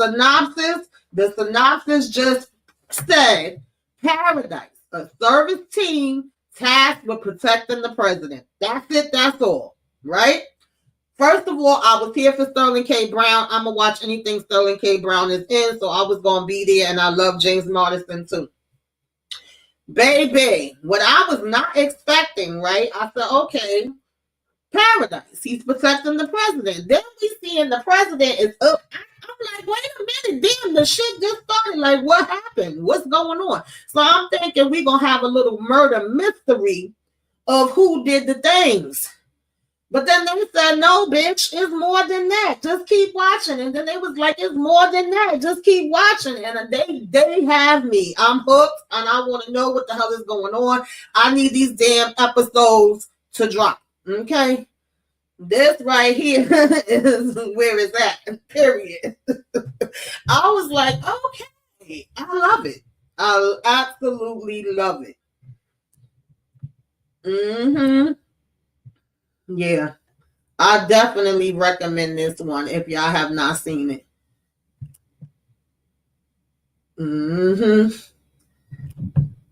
synopsis just said Paradise, a service team tasked with protecting the president. That's it. That's all. Right? First of all, I was here for Sterling K. Brown. I'm going to watch anything Sterling K. Brown is in, so I was going to be there, and I love James Madison too. Baby, what I was not expecting, right? I said, okay, Paradise. He's protecting the president. Then we seeing the president is up. I'm like, wait a minute, damn, the shit just started. Like, what happened? What's going on? So I'm thinking we're going to have a little murder mystery of who did the things. But then they said, no, bitch, it's more than that. Just keep watching. And then they was like, it's more than that. Just keep watching. And they have me. I'm hooked and I want to know what the hell is going on. I need these damn episodes to drop. Okay? This right here is where it's at. Period. I was like, okay, I love it. I absolutely love it. Mm-hmm. Yeah. I definitely recommend this one if y'all have not seen it. Mm-hmm.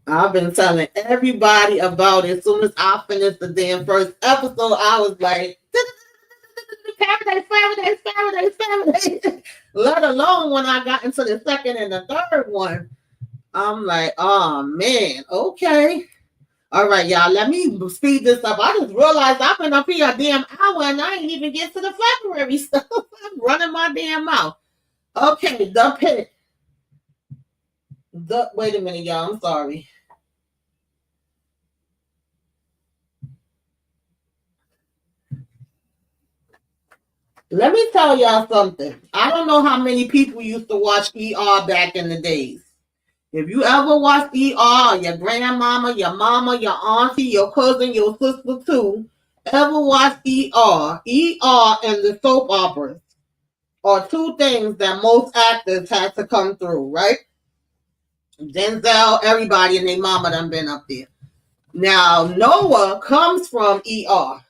I've been telling everybody about it. As soon as I finished the damn first episode, I was like, paradise. Let alone when I got into the second and the third one. I'm like, oh man, okay. All right, y'all, let me speed this up. I just realized I've been up here a damn hour and I ain't even get to the February stuff. I'm running my damn mouth. Okay, the pit. Wait a minute, y'all. I'm sorry. Let me tell y'all something. I don't know how many people used to watch ER back in the days. If you ever watched ER, your grandmama, your mama, your auntie, your cousin, your sister too, ever watched ER, ER and the soap operas are two things that most actors had to come through, right? Denzel, everybody and their mama done been up there. Now, Noah comes from ER.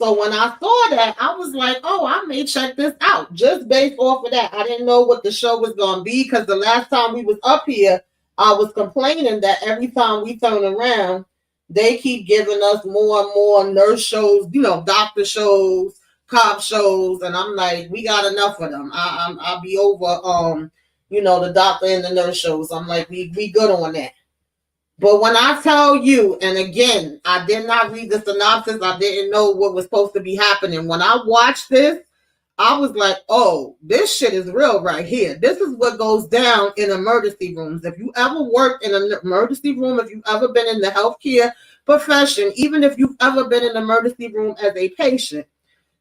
So when I saw that, I was like, oh, I may check this out. Just based off of that. I didn't know what the show was going to be because the last time we was up here, I was complaining that every time we turn around, they keep giving us more and more nurse shows, doctor shows, cop shows. And I'm like, we got enough of them. I'll be over, the doctor and the nurse shows. I'm like, we good on that. But when I tell you, and again, I did not read the synopsis, I didn't know what was supposed to be happening. When I watched this, I was like, oh, this shit is real right here. This is what goes down in emergency rooms. If you ever worked in an emergency room, if you've ever been in the healthcare profession, even if you've ever been in an emergency room as a patient,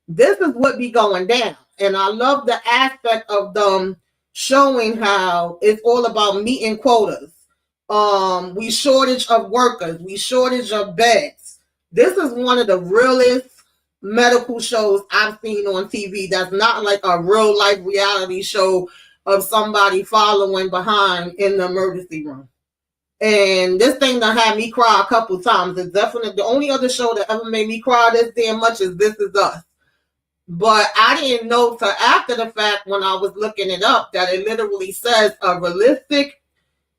this is what be going down. And I love the aspect of them showing how it's all about meeting quotas. We shortage of workers, we shortage of beds. This is one of the realest medical shows I've seen on TV. That's not like a real life reality show of somebody following behind in the emergency room. And this thing that had me cry a couple times. It's definitely the only other show that ever made me cry this damn much is This Is Us. But I didn't know till after the fact when I was looking it up that it literally says a realistic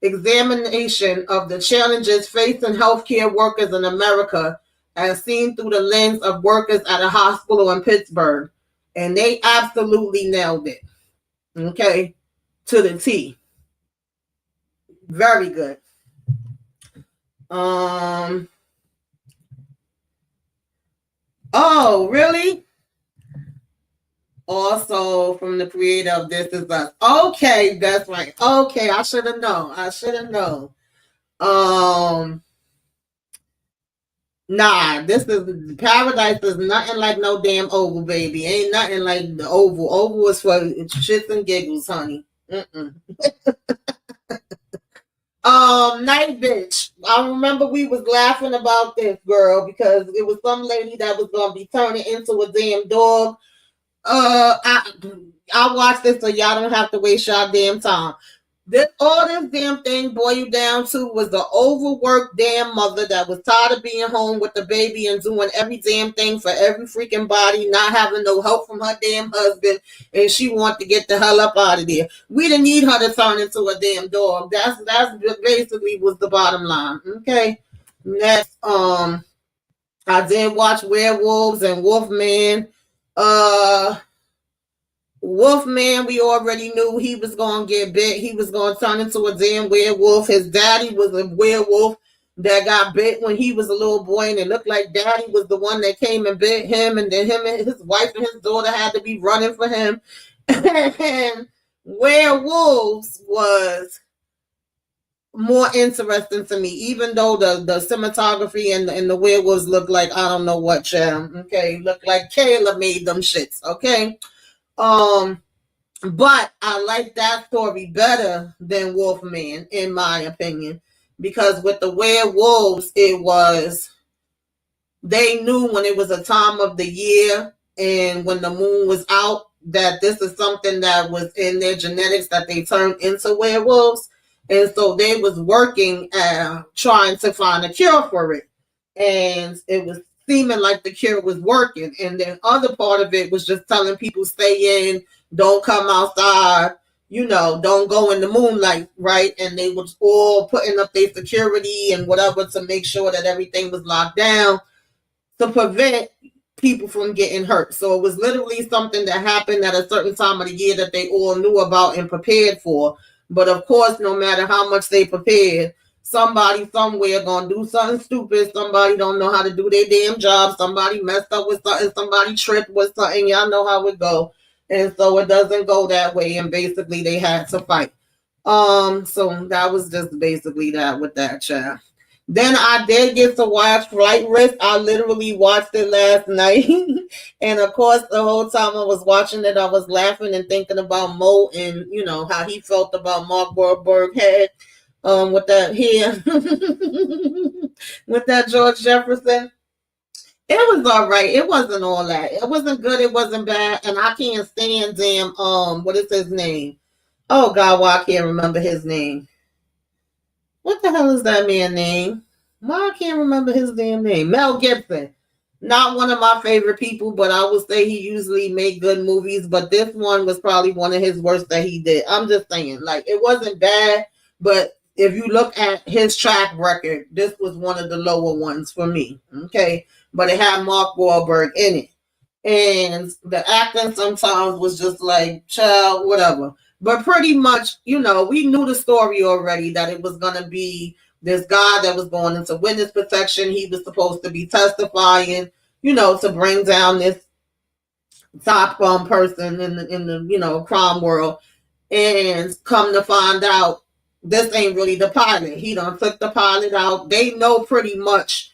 examination of the challenges facing healthcare workers in America as seen through the lens of workers at a hospital in Pittsburgh. And they absolutely nailed it. Okay? To the T. Very good. Oh, really? Also from the creator of This Is Us. Okay, that's right. Okay, I should have known. Nah, this is Paradise is nothing like no damn Oval, baby. Ain't nothing like the Oval. Oval is for shits and giggles, honey. Night Bitch. I remember we was laughing about this girl because it was some lady that was gonna be turning into a damn dog. I watched this so y'all don't have to waste y'all damn time. All this damn thing boiled down to was the overworked damn mother that was tired of being home with the baby and doing every damn thing for every freaking body, not having no help from her damn husband, and she wanted to get the hell up out of there. We didn't need her to turn into a damn dog. That's basically was the bottom line. Okay. Next, I did watch Werewolves and Wolfman. Wolfman, we already knew he was going to get bit. He was going to turn into a damn werewolf. His daddy was a werewolf that got bit when he was a little boy, and it looked like daddy was the one that came and bit him, and then him and his wife and his daughter had to be running for him. And Werewolves was more interesting to me, even though the cinematography and the werewolves look like I don't know what, okay, look like Kayla made them shits, okay. But I like that story better than Wolfman, in my opinion, because with the werewolves, it was they knew when it was a time of the year and when the moon was out that this is something that was in their genetics that they turned into werewolves, and so they was working trying to find a cure for it, and it was seeming like the cure was working, and then other part of it was just telling people stay in, don't come outside, don't go in the moonlight, right? And they was all putting up their security and whatever to make sure that everything was locked down to prevent people from getting hurt. So it was literally something that happened at a certain time of the year that they all knew about and prepared for. But of course, no matter how much they prepared, somebody somewhere gonna do something stupid. Somebody don't know how to do their damn job. Somebody messed up with something. Somebody tripped with something. Y'all know how it go. And so it doesn't go that way. And basically they had to fight. So that was just basically that with that, child. Then I did get to watch Flight Risk. I literally watched it last night. And of course, the whole time I was watching it, I was laughing and thinking about Mo and, how he felt about Mark Wahlberg head with that hair, with that George Jefferson. It was all right. It wasn't all that. It wasn't good. It wasn't bad. And I can't stand damn, what is his name? Oh, God, why I can't remember his name. What the hell is that man's name? Why I can't remember his damn name. Mel Gibson. Not one of my favorite people, but I would say he usually made good movies. But this one was probably one of his worst that he did. I'm just saying, like, it wasn't bad, but if you look at his track record, this was one of the lower ones for me. Okay. But it had Mark Wahlberg in it. And the acting sometimes was just like, child, whatever. But pretty much, we knew the story already that it was going to be this guy that was going into witness protection. He was supposed to be testifying, to bring down this top person in the crime world. And come to find out, this ain't really the pilot. He done took the pilot out. They know pretty much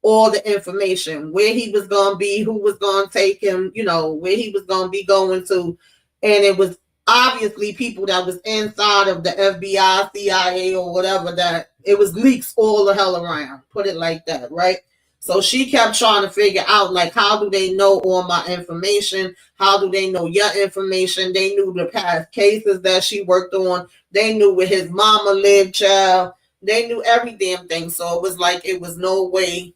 all the information, where he was going to be, who was going to take him, where he was going to be going to. And it was obviously people that was inside of the FBI, CIA, or whatever, that it was leaks all the hell around. Put it like that, right? So she kept trying to figure out, like, how do they know all my information? How do they know your information? They knew the past cases that she worked on. They knew where his mama lived, child. They knew every damn thing. So it was like it was no way,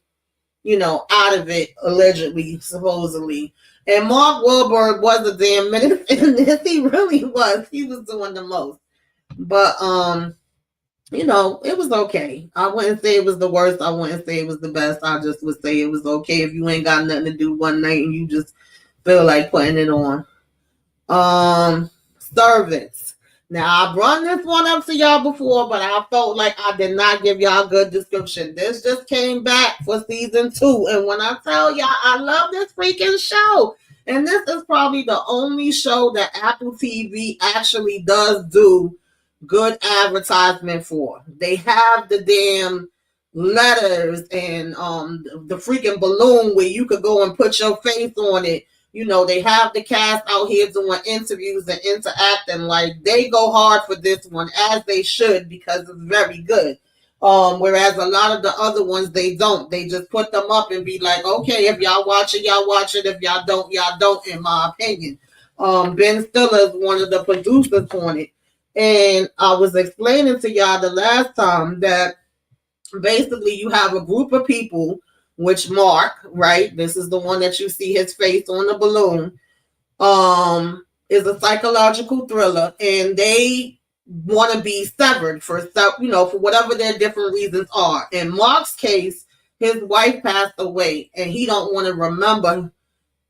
out of it, allegedly, supposedly. And Mark Wahlberg was a damn menace in this. He really was. He was doing the most. But, it was okay. I wouldn't say it was the worst. I wouldn't say it was the best. I just would say it was okay if you ain't got nothing to do one night and you just feel like putting it on. Servants. Now, I brought this one up to y'all before, but I felt like I did not give y'all a good description. This just came back for season 2. And when I tell y'all, I love this freaking show. And this is probably the only show that Apple TV actually does do good advertisement for. They have the damn letters and the freaking balloon where you could go and put your face on it. They have the cast out here doing interviews and interacting. Like, they go hard for this one, as they should, because it's very good. Whereas a lot of the other ones, they don't. They just put them up and be like, okay, if y'all watch it, y'all watch it. If y'all don't, in my opinion. Ben Stiller is one of the producers on it. And I was explaining to y'all the last time that basically you have a group of people, which Mark, right? This is the one that you see his face on the balloon, is a psychological thriller, and they want to be severed for whatever their different reasons are. In Mark's case, his wife passed away, and he don't want to remember,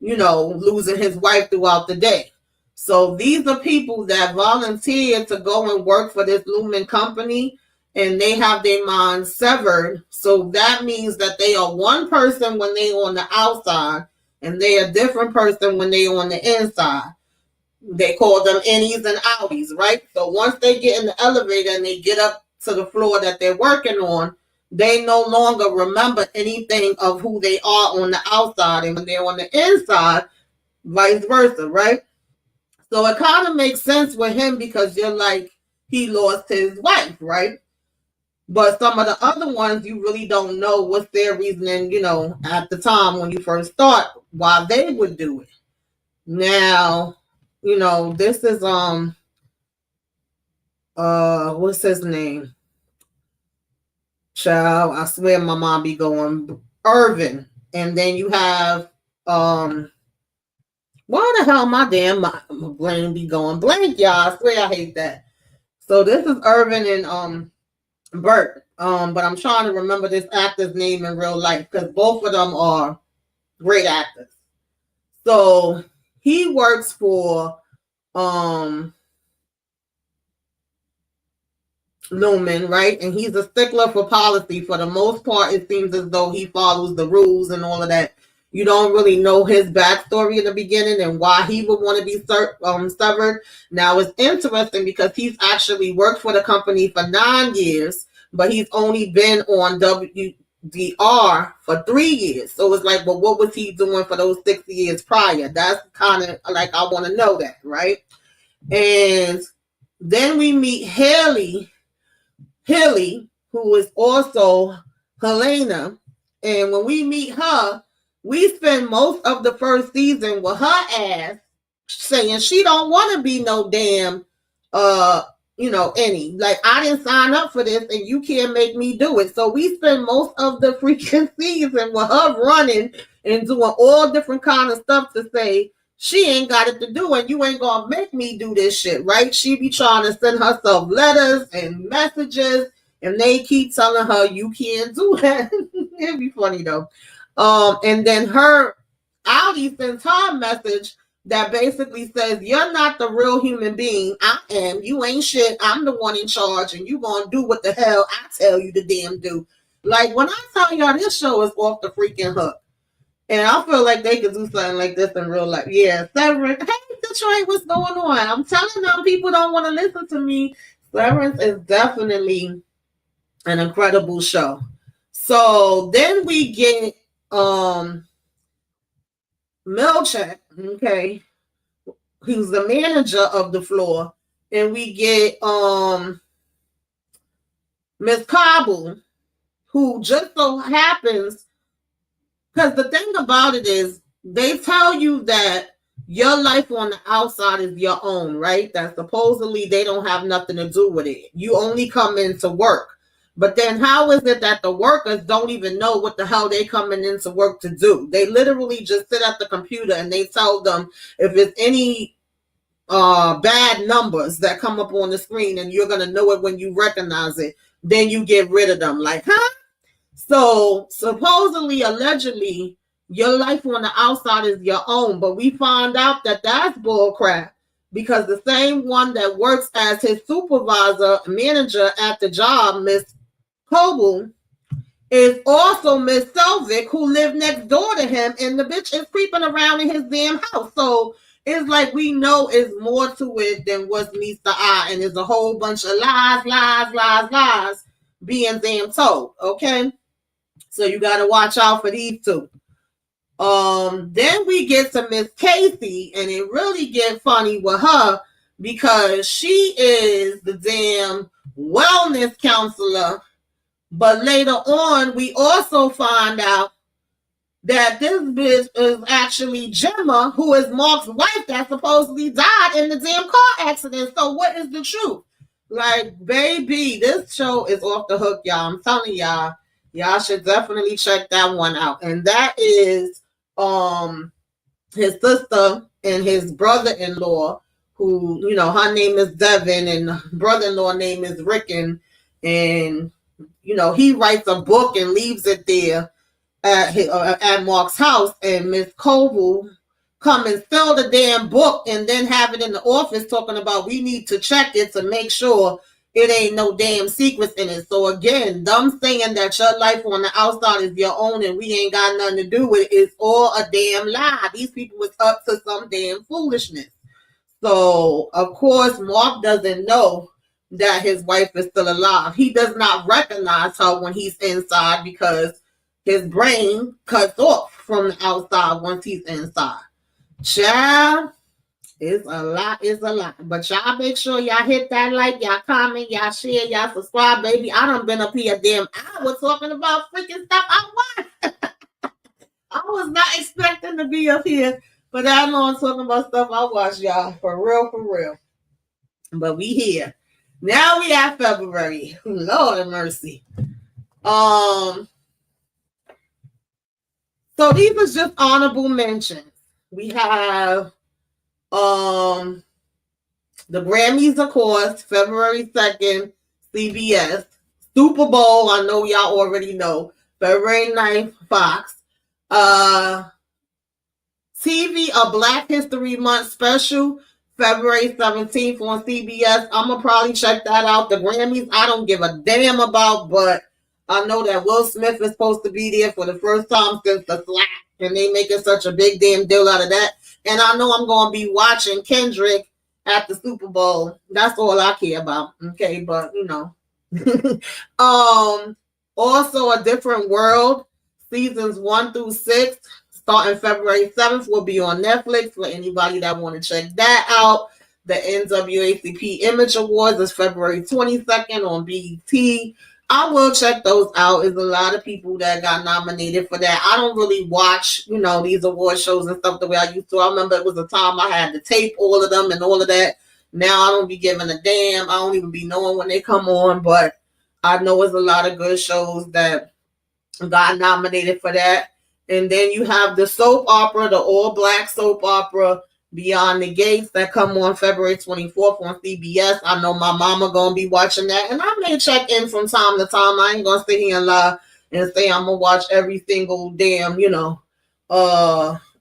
losing his wife throughout the day. So these are people that volunteer to go and work for this Lumen company, and they have their minds severed. So that means that they are one person when they on the outside, and they are a different person when they on the inside. They call them innies and outies, right? So once they get in the elevator and they get up to the floor that they're working on, they no longer remember anything of who they are on the outside. And when they're on the inside, vice versa, right? So it kind of makes sense with him because you're like, he lost his wife, right? But some of the other ones, you really don't know what's their reasoning, at the time when you first start, why they would do it. Now, this is, what's his name? Child, I swear my mom be going, Irvin. And then you have, why the hell my brain be going blank, y'all? I swear I hate that. So this is Irvin and, Bert. But I'm trying to remember this actor's name in real life because both of them are great actors. So he works for Lumen, right? And he's a stickler for policy. For the most part, it seems as though he follows the rules and all of that. You don't really know his backstory in the beginning and why he would want to be severed. Now, it's interesting because he's actually worked for the company for 9 years, but he's only been on WDR for 3 years. So it's like, well, what was he doing for those 6 years prior? That's kind of like, I want to know that, right? And then we meet Hilly, who is also Helena. And when we meet her, we spend most of the first season with her ass saying she don't want to be no damn, any. Like, I didn't sign up for this and you can't make me do it. So we spend most of the freaking season with her running and doing all different kind of stuff to say, she ain't got it to do and you ain't gonna make me do this shit, right? She be trying to send herself letters and messages and they keep telling her you can't do that. It'd be funny though. And then Audi sends her a message that basically says, you're not the real human being. I am. You ain't shit. I'm the one in charge and you gonna do what the hell I tell you to damn do. Like, when I tell y'all, this show is off the freaking hook. And I feel like they could do something like this in real life. Yeah, Severance. Hey, Detroit, what's going on? I'm telling them people don't want to listen to me. Severance is definitely an incredible show. So then we get Milchek, okay, who's the manager of the floor, and we get Miss Cobble, who just so happens, because the thing about it is they tell you that your life on the outside is your own, right? That supposedly they don't have nothing to do with it. You only come in to work. But then how is it that the workers don't even know what the hell they coming into work to do? They literally just sit at the computer and they tell them if it's any bad numbers that come up on the screen and you're going to know it when you recognize it, then you get rid of them. Like, huh? So supposedly, allegedly, your life on the outside is your own. But we find out that that's bullcrap because the same one that works as his supervisor, manager at the job, Miss Coble, is also Miss Selvig, who lived next door to him, and the bitch is creeping around in his damn house. So it's like we know it's more to it than what meets the eye, and there's a whole bunch of lies being damn told. Okay, so you got to watch out for these two. Then we get to Miss Casey, and it really get funny with her because she is the damn wellness counselor. But later on, we also find out that this bitch is actually Gemma, who is Mark's wife that supposedly died in the damn car accident. So what is the truth? Like, baby, this show is off the hook, y'all. I'm telling y'all, y'all should definitely check that one out. And that is his sister and his brother-in-law, who, her name is Devin and brother-in-law name is Rickon, and he writes a book and leaves it there at Mark's house, and Miss Coble come and sell the damn book and then have it in the office talking about we need to check it to make sure it ain't no damn secrets in it. So again, them saying that your life on the outside is your own and we ain't got nothing to do with it is all a damn lie. These people was up to some damn foolishness. So of course Mark doesn't know that his wife is still alive. He does not recognize her when he's inside because his brain cuts off from the outside once he's inside. Child, it's a lot, it's a lot. But y'all make sure y'all hit that like, y'all comment, y'all share, y'all subscribe, baby. I done been up here a damn hour talking about freaking stuff I watched. I was not expecting to be up here, but I know I'm talking about stuff I watched, y'all. For real, for real. But we here. Now we have February. Lord have mercy. So these are just honorable mentions. We have the Grammys, of course, February 2nd, CBS. Super Bowl, I know y'all already know. February 9th, Fox. TV, a Black History Month special, February 17th on CBS. I'm going to probably check that out. The Grammys, I don't give a damn about, but I know that Will Smith is supposed to be there for the first time since the slap, and they making such a big damn deal out of that. And I know I'm going to be watching Kendrick at the Super Bowl. That's all I care about. Okay, but you know. Also, A Different World, seasons 1 through 6. Starting February 7th will be on Netflix for anybody that want to check that out. The NAACP Image Awards is February 22nd on BET. I will check those out. There's a lot of people that got nominated for that. I don't really watch, these award shows and stuff the way I used to. I remember it was a time I had to tape all of them and all of that. Now I don't be giving a damn. I don't even be knowing when they come on, but I know it's a lot of good shows that got nominated for that. And then you have the soap opera, the all-black soap opera, Beyond the Gates, that come on February 24th on CBS. I know my mama going to be watching that. And I may check in from time to time. I ain't going to sit here and lie and say I'm going to watch every single damn,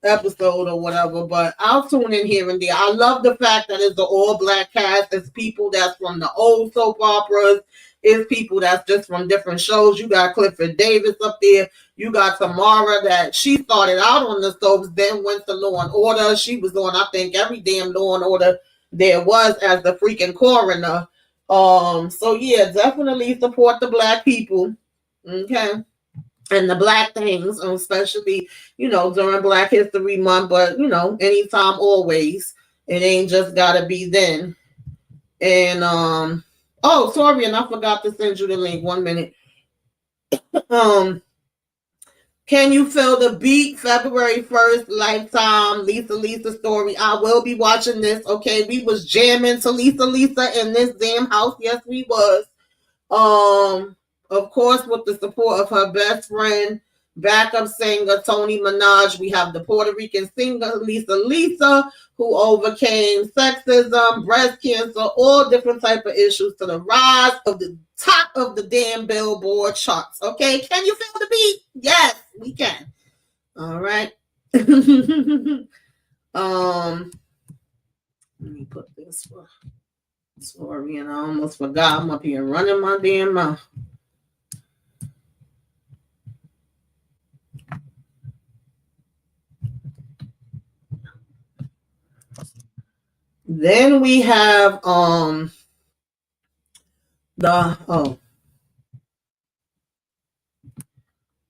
episode or whatever. But I'll tune in here and there. I love the fact that it's the all-black cast. It's people that's from the old soap operas. It's people that's just from different shows. You got Clifford Davis up there. You got Tamara that she started out on the soaps, then went to Law and Order. She was on, I think, every damn Law and Order there was as the freaking coroner. So yeah, definitely support the black people. Okay. And the black things, especially, during Black History Month, but anytime, always. It ain't just gotta be then. And oh, sorry, and I forgot to send you the link. 1 minute. Can You Feel the Beat? February 1st, Lifetime, Lisa story. I will be watching this. Okay, we was jamming to Lisa in this damn house. Yes, we was. Of course, with the support of her best friend, backup singer Tony Minaj. We have the Puerto Rican singer Lisa, who overcame sexism, breast cancer, all different type of issues to the rise of the top of the damn Billboard charts. Okay, can you feel the beat? Yes, we can. All right. Let me put this one. Sorry, and I almost forgot. I'm up here running my damn mouth. Then we have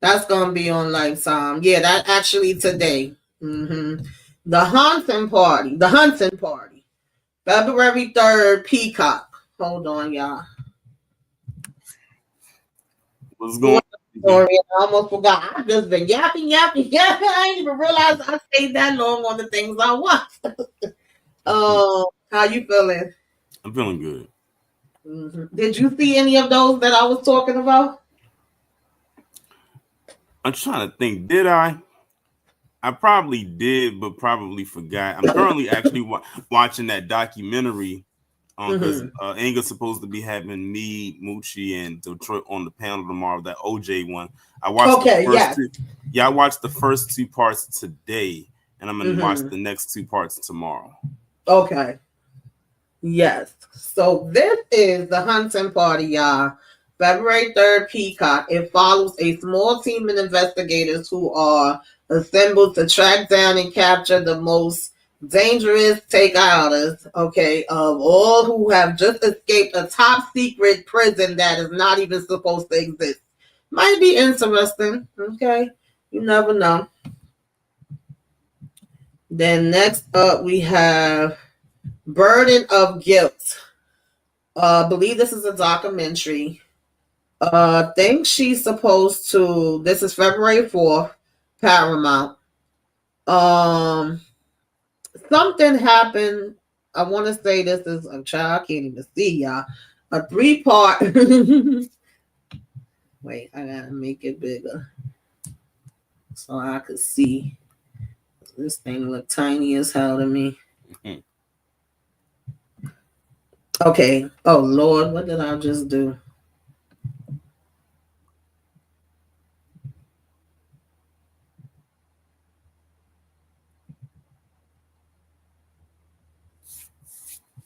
that's gonna be on Lifetime. Yeah, that actually today. The Hunting Party. February 3rd, Peacock. Hold on, y'all. What's going on? Sorry, I almost forgot. I've just been yapping. I didn't even realize I stayed that long on the things I watched. How you feeling? I'm feeling good. Did you see any of those that I was talking about? I'm trying to think. Did I? I probably did, but probably forgot. I'm currently actually watching that documentary because Inga's supposed to be having me, Moochie, and Detroit on the panel tomorrow. That OJ one. I watched the first two. Yeah, I watched the first 2 parts today, and I'm gonna watch the next 2 parts tomorrow. Okay. Yes. So this is the Hunting Party, y'all. February 3rd, Peacock. It follows a small team of investigators who are assembled to track down and capture the most dangerous take outers, okay, of all who have just escaped a top secret prison that is not even supposed to exist. Might be interesting, okay? You never know. Then next up we have Burden of Guilt. I believe this is a documentary. Think she's supposed to. This is February 4th, Paramount. Um, Something happened. I want to say this is a child. I can't even see y'all. A 3-part. Wait, I gotta make it bigger so I could see. This thing look tiny as hell to me. Okay. Oh Lord, what did I just do?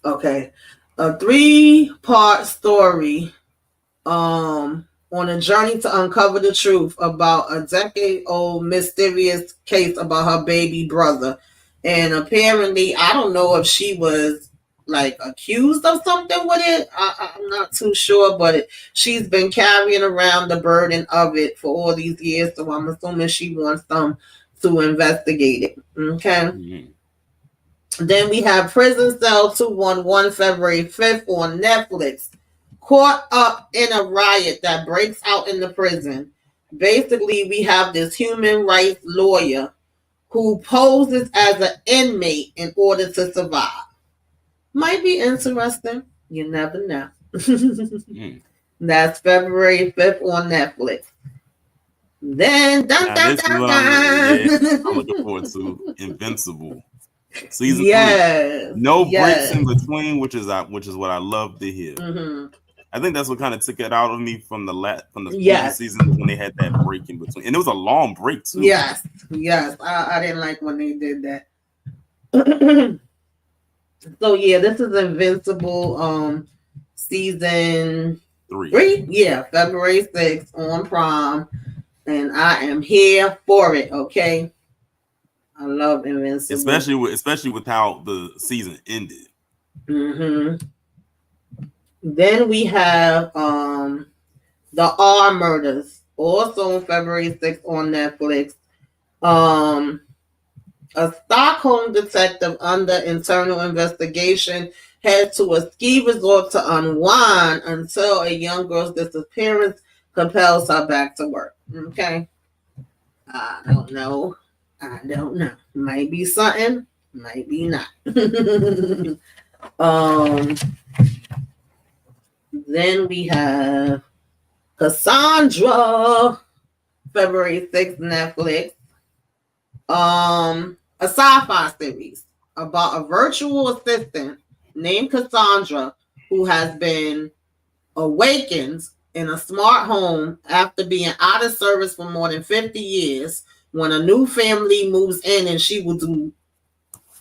Okay. A 3-part story on a journey to uncover the truth about a decade-old mysterious case about her baby brother. And apparently, I don't know if she was like accused of something with it. I'm not too sure, but she's been carrying around the burden of it for all these years. So I'm assuming she wants them to investigate it. Okay. Mm-hmm. Then we have Prison Cell 211, February 5th on Netflix. Caught up in a riot that breaks out in the prison. Basically, we have this human rights lawyer who poses as an inmate in order to survive. Might be interesting. You never know. That's February 5th on Netflix. Then, I'm looking forward to. Invincible. Season 3. No breaks in between, which is what I love to hear. Mm-hmm. I think that's what kind of took it out of me from the previous season when they had that break in between, and it was a long break too. Yes, I didn't like when they did that. So yeah, this is Invincible, season 3. Yeah, February 6th on Prime, and I am here for it. Okay. I love Invincible, especially with how the season ended. Mm-hmm. Then we have the R Murders, also on February 6th on Netflix. A Stockholm detective under internal investigation heads to a ski resort to unwind until a young girl's disappearance compels her back to work. Okay. I don't know. Might be something, might be not. Then we have Cassandra, February 6th, Netflix. A sci-fi series about a virtual assistant named Cassandra who has been awakened in a smart home after being out of service for more than 50 years when a new family moves in, and she will do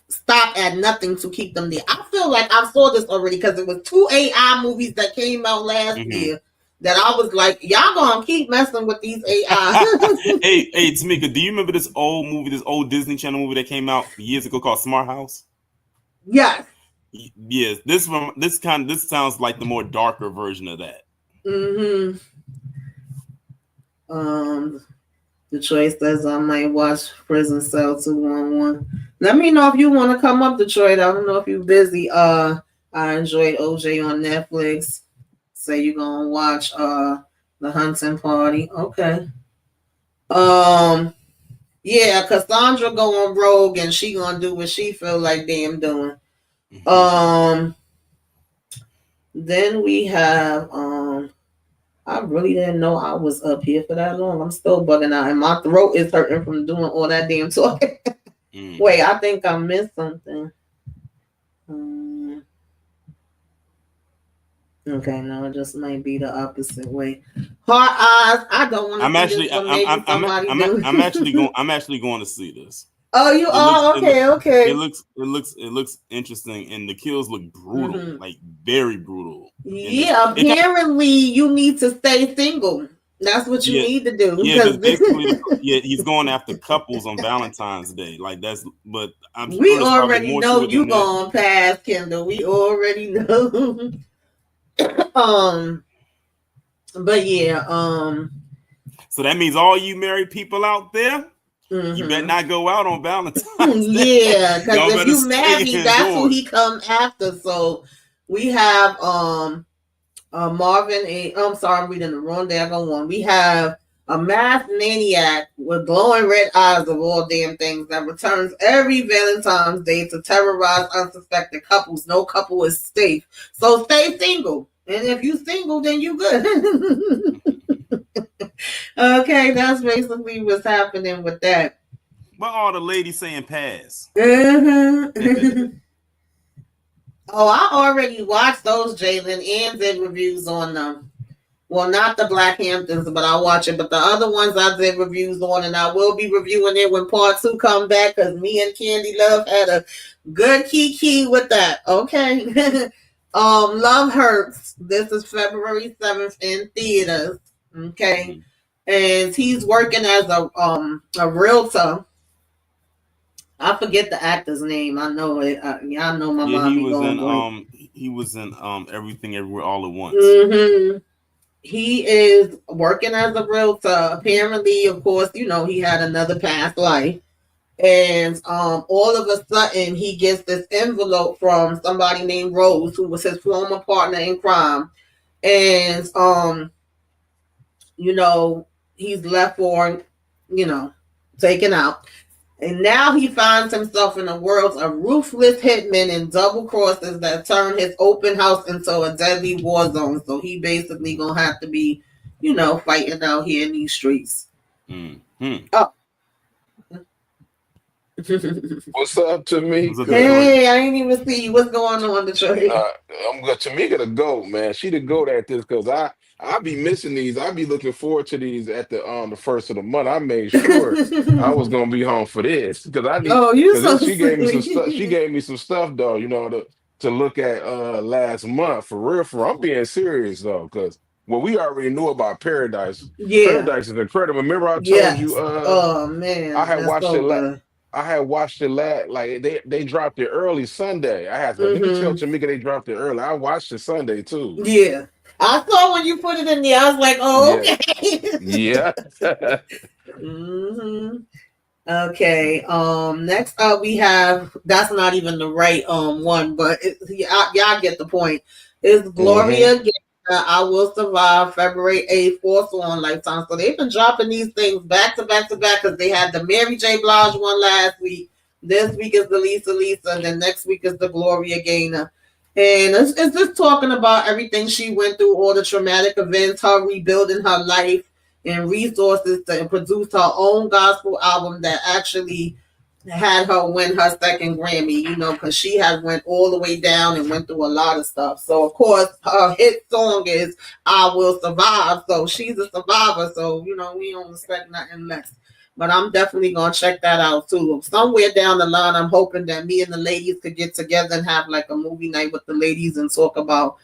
stop at nothing to keep them there. I feel like I saw this already because it was 2 AI movies that came out last year that I was like, y'all gonna keep messing with these AI. hey, Tamika, do you remember this old Disney Channel movie that came out years ago called Smart House? Yes. Yes, this sounds like the more darker version of that. Mm-hmm. Detroit says I might watch Prison Cell 211. Let me know if you want to come up, Detroit. I don't know if you're busy. I enjoyed OJ on Netflix. Say you're gonna watch The Hunting Party. Okay. Yeah, Cassandra going rogue and she gonna do what she feel like damn doing. Then we have I really didn't know I was up here for that long. I'm still bugging out, and my throat is hurting from doing all that damn talking. Wait, I think I missed something. Okay, no, it just might be the opposite way. Heart Eyes. I don't want to see this. I'm actually going to see this. Oh, you are okay. It looks interesting, and the kills look brutal, like very brutal. Yeah, apparently you need to stay single. That's what you Yeah, need to do yeah. because That's basically yeah. He's going after couples on Valentine's Day. Like that's, but I'm sure we there's probably already more know to it you than that. going past Kendall. We already know. um, but yeah, So that means all you married people out there, you better mm-hmm. not go out on Valentine's Day. Yeah, because Y'all if better you stay married, that's who indoors. he come after. So we have Marvin. I'm sorry, I'm reading the wrong daggone one. We have a math maniac with glowing red eyes of all damn things that returns every Valentine's Day to terrorize unsuspecting couples. No couple is safe, so stay single. And if you single, then you good. Okay, that's basically what's happening with that. What all the ladies saying pass? Uh-huh. Oh, I already watched those Jalen and did reviews on them. Well, not the Black Hamptons, but I watch it. But the other ones I did reviews on, and I will be reviewing it when part two come back because me and Candy Love had a good kiki with that. Okay. Love Hurts. This is February 7th in theaters. Okay. Mm-hmm. And he's working as a realtor. I forget the actor's name. I know it. Y'all know my Yeah, mind be going blank. he was in Everything Everywhere All at Once. Mm-hmm. He is working as a realtor. Apparently, of course, he had another past life. And all of a sudden, he gets this envelope from somebody named Rose, who was his former partner in crime. And, you know, he's left for, taken out. And now he finds himself in a world of ruthless hitmen and double crosses that turn his open house into a deadly war zone. So he basically gonna have to be, fighting out here in these streets. Mm-hmm. Oh. What's up, What's up, Detroit? Tamika? Hey, I ain't even see you. What's going on, Detroit? Uh, I'm good. Tamika the goat, man. She the goat at this because I be missing these. I be looking forward to these at the first of the month. I made sure I was gonna be home for this because I need Oh, you because so this she gave me some stuff. She sweet. gave me some stuff though, to look at last month for real. For I'm being serious though, because what we already knew about Paradise. Yeah. Paradise is incredible. Remember I told you Yes. Oh I man, had that's watched so it. good. I had watched it like they dropped it early Sunday. I had to let me tell Mm-hmm. Tamika they dropped it early. I watched it Sunday too. Yeah. I saw when you put it in there. I was like, oh, Yeah, okay. yeah. Mm-hmm. Okay. Next up we have that's not even the right one, but y'all get the point. It's hmm Gloria Gaynor, I Will Survive, February 8th, also on Lifetime. So they've been dropping these things back to back to back because they had the Mary J. Blige one last week. This week is the Lisa, and then next week is the Gloria Gaynor. And it's just talking about everything she went through, all the traumatic events, her rebuilding her life, and resources to produce her own gospel album that actually had her win her second Grammy, because she had went all the way down and went through a lot of stuff. So of course her hit song is I Will Survive. So she's a survivor. So, we don't expect nothing less. But I'm definitely gonna check that out too. Somewhere down the line, I'm hoping that me and the ladies could get together and have like a movie night with the ladies and talk about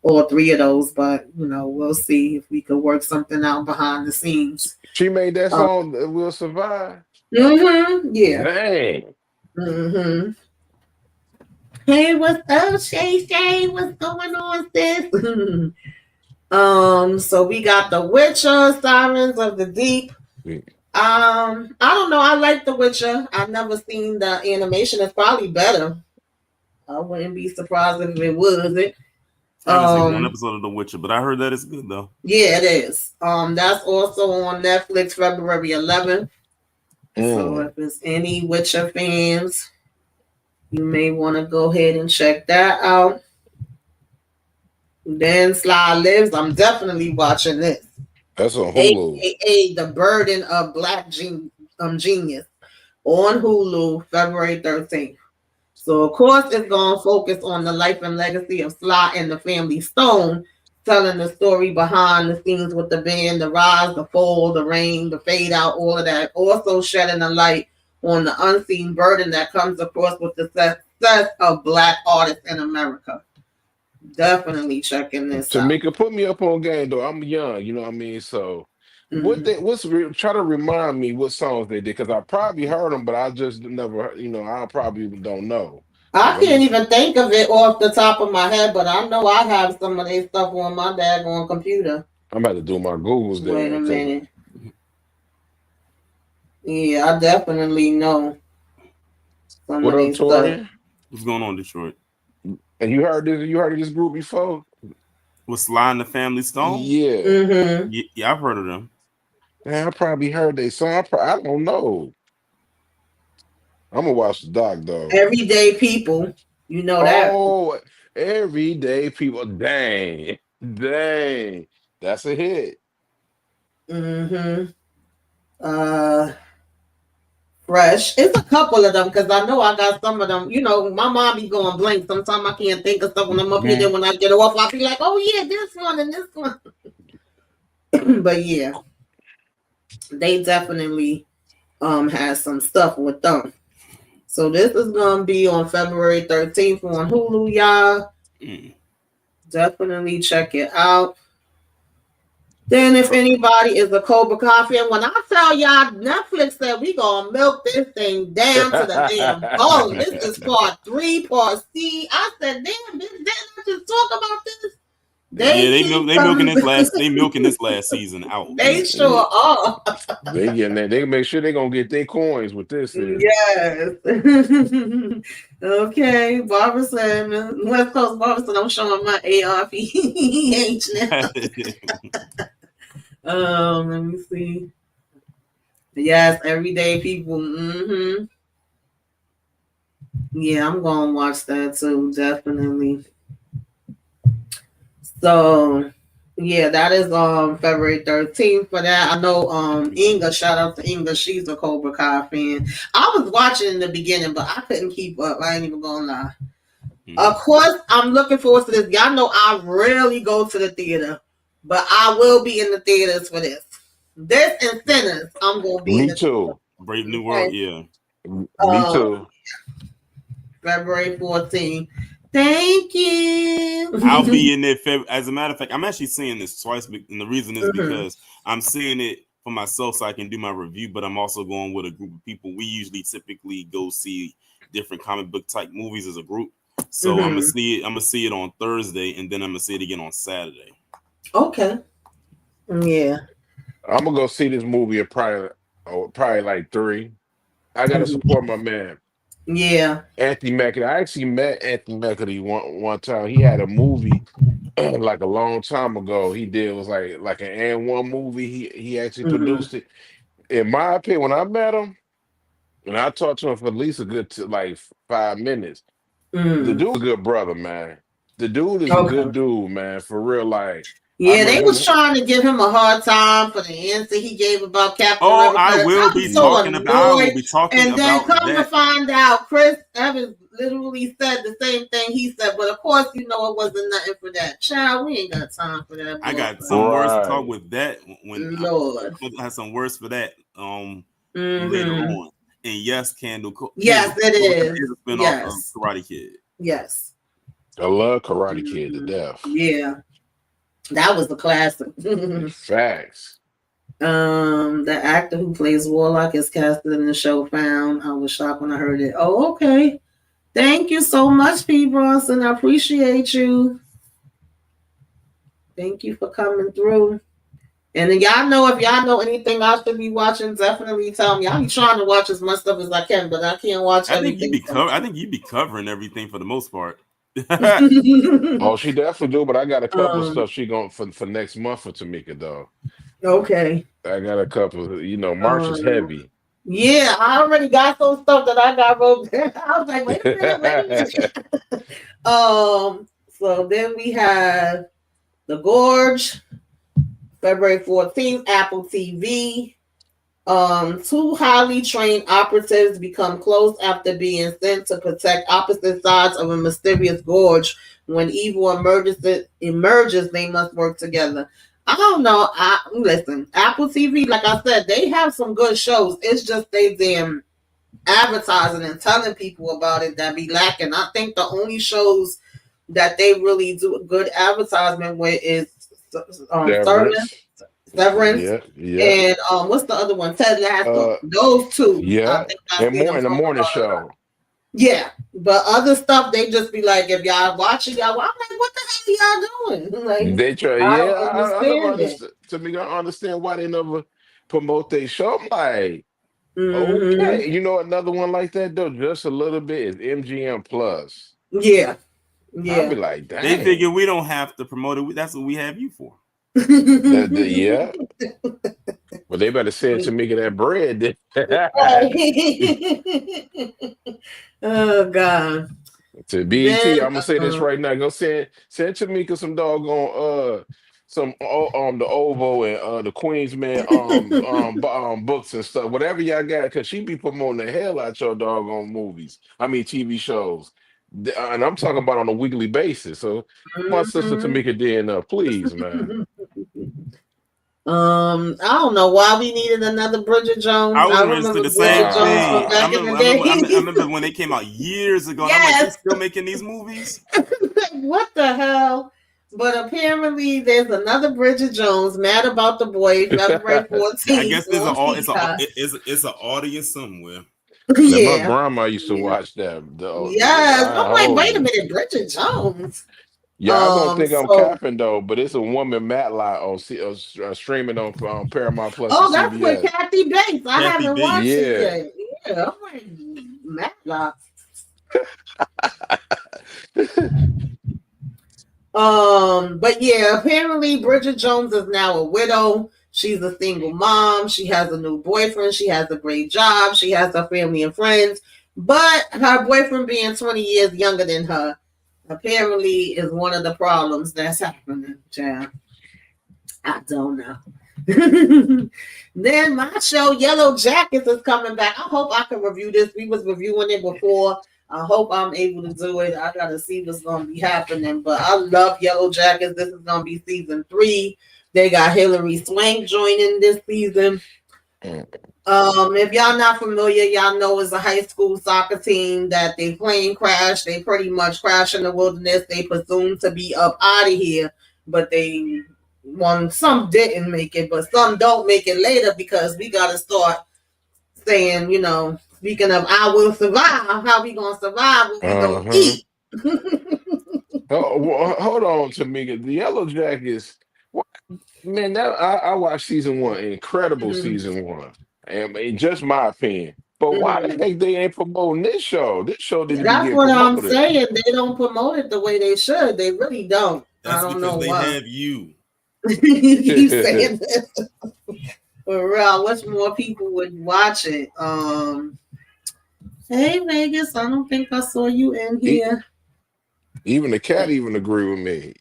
all three of those, but we'll see if we could work something out behind the scenes. She made that Uh, song "Will Survive." yeah. Dang. Mm-hmm. Hey, what's up, Shay Shay? What's going on, sis? So we got The Witcher, Sirens of the Deep. I don't know. I like The Witcher. I've never seen the animation. It's probably better. I wouldn't be surprised if it was it. I haven't seen one Um, episode of The Witcher, but I heard that it's good though. yeah, it is. That's also on Netflix February 11th. So Mm. if it's any Witcher fans, you may want to go ahead and check that out. Then Sly Lives. I'm definitely watching this. That's on Hulu. AKA The Burden of Black Genius on Hulu February 13th. So, of course, it's going to focus on the life and legacy of Sly and the Family Stone, telling the story behind the scenes with the band, the rise, the fall, the rain, the fade out, all of that. Also shedding a light on the unseen burden that comes across with the success of Black artists in America. Definitely checking this out. Tamika, put me up on game though. I'm young, you know what I mean. So Try to remind me what songs they did because I probably heard them, but I just never, I probably don't know I because I'm can't just. even think of it off the top of my head, but I know I have some of their stuff on my daggone computer. I'm about to do my Googles Wait then a because minute. Yeah, I definitely know some what of up, their stuff. Torian? What's going on, Detroit? And you heard this? You heard of this group before? With Sly and the Family Stone? Yeah, Mm-hmm. Yeah, I've heard of them. man, I probably heard they song. I don't know. I'm gonna watch the doc though. Everyday people. You know that. Oh, everyday people. Dang, dang, that's a hit. Mm-hmm. Uh Fresh. It's a couple of them because I know I got some of them. You know, my mom be going blank. Sometimes I can't think of stuff when I'm up here. Then Mhm. when I get off, I'll be like, oh yeah, this one and this one. But yeah, they definitely has some stuff with them. So this is gonna be on February 13th on Hulu, y'all. Mm. Definitely check it out. Then if anybody is a Cobra Kai fan, when I tell y'all Netflix said we gonna milk this thing down to the damn bone. This is part 3, part C. I said, damn, didn't I just talk about this? Yeah, They keep they milking coming. this last season out. They sure are. They getting that. They make sure they gonna get their coins with this here. Yes. Okay, Barbara said, West Coast Barbara said, I'm showing my ARPH now. Let me see. Yes, everyday people. Mm-hmm. Yeah, I'm gonna watch that too, definitely. So yeah, that is February 13th for that. I know Inga, shout out to Inga, she's a Cobra Kai fan. I was watching in the beginning, but I couldn't keep up. I ain't even gonna lie. Of course, I'm looking forward to this. Y'all know I rarely go to the theater, but I will be in the theaters for this. This and Sinners, I'm gonna be in Me the theater. too. Brave New World, Okay. yeah. Me Um, too. February 14th. Thank you. I'll be in there. As a matter of fact, I'm actually seeing this twice, and the reason is Mhm. because I'm seeing it for myself so I can do my review, but I'm also going with a group of people. We usually typically go see different comic book type movies as a group. So I'm Mhm. gonna see it on Thursday, and then I'm gonna see it again on Saturday. Okay. Yeah. I'm gonna go see this movie at probably like 3. I gotta Mhm. support my man Yeah. Anthony Mackie. I actually met Anthony Mackie one time. He had a movie like a long time ago. He did was like an and one movie. He actually Mhm. produced it. In my opinion, when I met him and I talked to him for at least a good like 5 minutes, the Mhm. dude's a good brother, man. The dude is a good Okay. dude, man. For real, like I Yeah, they remember was trying to give him a hard time for the answer he gave about Captain Oh, America. I was so I will annoyed. be talking And then about come to that. find out, Chris Evans literally said the same thing he said. But of course, you know it wasn't nothing for that. Child, we ain't got time for that I got bullcrap. some words to talk right. with that when Lord. I have some words for that later Mm-hmm. on. And yes, Candle Yes, it is is. a spinoff of Yes. Karate Kid. Yes. I love Karate Kid to Mm-hmm. death. Yeah. That was a classic. Facts. The actor who plays Warlock is casted in the show Found. I was shocked when I heard it. Oh, okay. Thank you so much, P. Bronson. I appreciate you. Thank you for coming through. And then y'all know if y'all know anything I should be watching, definitely tell me. I'll be trying to watch as much stuff as I can, but I can't watch everything I sometimes. think you'd be covering everything for the most part. Oh, she definitely do, but I got a couple of um, stuff she going for next month for Tamika though. okay. I got a couple. March is Um, heavy. yeah, I already got some stuff that I got wrote down. I was like, wait a minute. So then we have The Gorge, February 14th, Apple TV. Two highly trained operatives become close after being sent to protect opposite sides of a mysterious gorge. When evil emerges, they must work together. I don't know. Listen, Apple TV, like I said, they have some good shows. It's just they damn advertising and telling people about it that be lacking. I think the only shows that they really do good advertisement with is Sermon, Severance. Severance, Yeah, yeah. and what's the other one? Ted Lasso. Uh, Those two, I yeah. think I And see more them in the talk morning about a lot. show. Yeah, but other stuff they just be like, if y'all watching y'all, I'm like, what the hell y'all doing? Like, They try, I yeah. don't I never understand it. understood. To me, I don't understand why they never promote their show. I'm like, Hmm. okay, you know, another one like that though, just a little bit is MGM Plus. Yeah, I'll be yeah. like, They figure dang, we don't have to promote it. That's what we have you for. yeah. Well, they better send Tamika that bread. Oh God. To Then BET, I'm gonna say this uh, right now. Go send Tamika some doggone some the Ovo and the Queens man books and stuff. Whatever y'all got, cause she be promoting the hell out your doggone movies. I mean TV shows. And I'm talking about on a weekly basis. So my sister mhm. Tamika did please, man. I don't know why we needed another Bridget I Jones. was I going to say remember the Bridget same Jones from thing. I back in remember, the I remember, I remember, I day. remember when they came out years ago, and I'm like, they Yes. still making these movies? What the hell? But apparently, there's another Bridget Jones mad about the boy, February I 14th guess there's on a Peacock. it's an audience somewhere. Now my Yeah. grandma used to Yeah. watch that. Yes. I I'm like, hold wait a you. minute, Bridget Jones. Yeah, I don't think I'm So, capping though, but it's a woman Matlock on streaming on Paramount Plus and oh, that's with CBS. Kathy Bates. I Kathy haven't watched Bates. it Yeah. yet. Yeah, I'm like, Matlock. But yeah, apparently Bridget Jones is now a widow. She's a single mom. She has a new boyfriend. She has a great job. She has her family and friends. But her boyfriend, being 20 years younger than her, apparently is one of the problems that's happening, child. I don't know. Then my show Yellow Jackets is coming back. I hope I can review this. We was reviewing it before. I hope I'm able to do it. I gotta see what's gonna be happening. But I love Yellow Jackets. This is gonna be season 3. They got Hilary Swank joining this season. If y'all not familiar, y'all know it's a high school soccer team that they plane crash. They pretty much crash in the wilderness. They presume to be up out of here, but they some didn't make it, but some don't make it later because we gotta start saying, speaking of I will survive, how we gonna survive when we don't Uh-huh. eat? Oh, well, hold on, Tamika. The Yellow Jackets. What, man, I watched season 1, incredible Mhm. season 1. And just my opinion. But why the Mhm. heck they ain't promoting this show? This show need to be That's getting what I'm promoted. saying. They don't promote it the way they should. They really don't. I That's don't because know they why. have you. You keep saying this. For real, wish more people would watch it. Hey Vegas, I don't think I saw you in E- here. Even the cat even agree with me.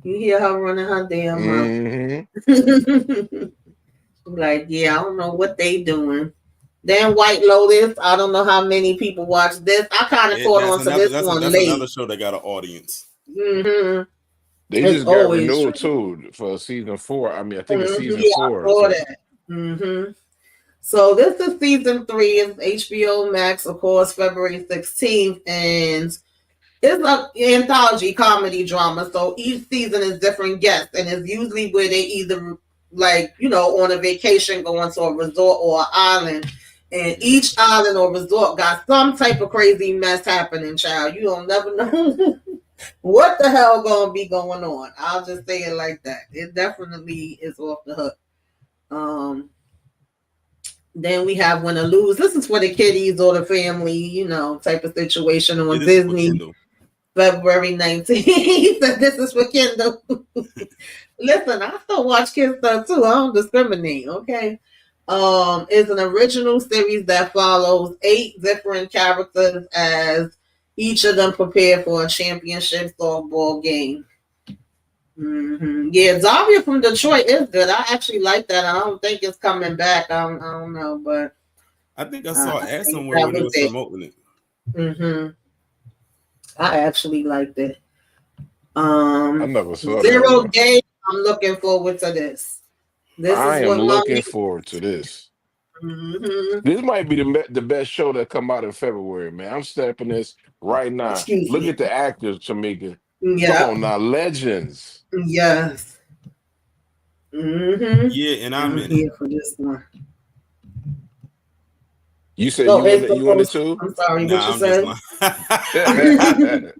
You hear her running her damn mouth. Hmm. Like, yeah, I don't know what they doing. Then White Lotus, I don't know how many people watch this. I kind of caught That's on to another this one that's another late. show that got an audience. Hmm. They It's just got always renewed true. too for season 4. I mean, I think it's Mhm. season Yeah, I 4. saw So that. Hmm. So this is season 3. It's HBO Max, of course, February 16th, and it's an anthology comedy drama. So each season is different guests, and it's usually where they either on a vacation going to a resort or an island. And each island or resort got some type of crazy mess happening, child. You don't never know what the hell gonna be going on. I'll just say it like that. It definitely is off the hook. Um, then we have Win or Lose. This is for the kiddies or the family, type of situation Yeah, on this is for Disney. Kindle. February 19th. This is for Kindle. Listen, I still watch kids stuff too. I don't discriminate, okay? It's an original series that follows 8 different characters as each of them prepare for a championship softball game. Yeah, Zaria from Detroit is good. I actually like that. I don't think it's coming back. I don't know, but I think I I saw an ad think somewhere that when they was was it. promoting it. I actually liked it. I never saw that Zero one. Day. I'm looking forward to this. This I is am what looking mommy. forward to this. Mm-hmm. This might be the best show that come out in February, man. I'm stepping this right now. Excuse Look me. at the actors, Tamika. Come Yeah. on now, legends. Yes. Mm-hmm. Yeah, and I'm I'm in it. here for this one. You said So it's you in it supposed. too? I'm sorry, what Nah, you I'm just said? lying.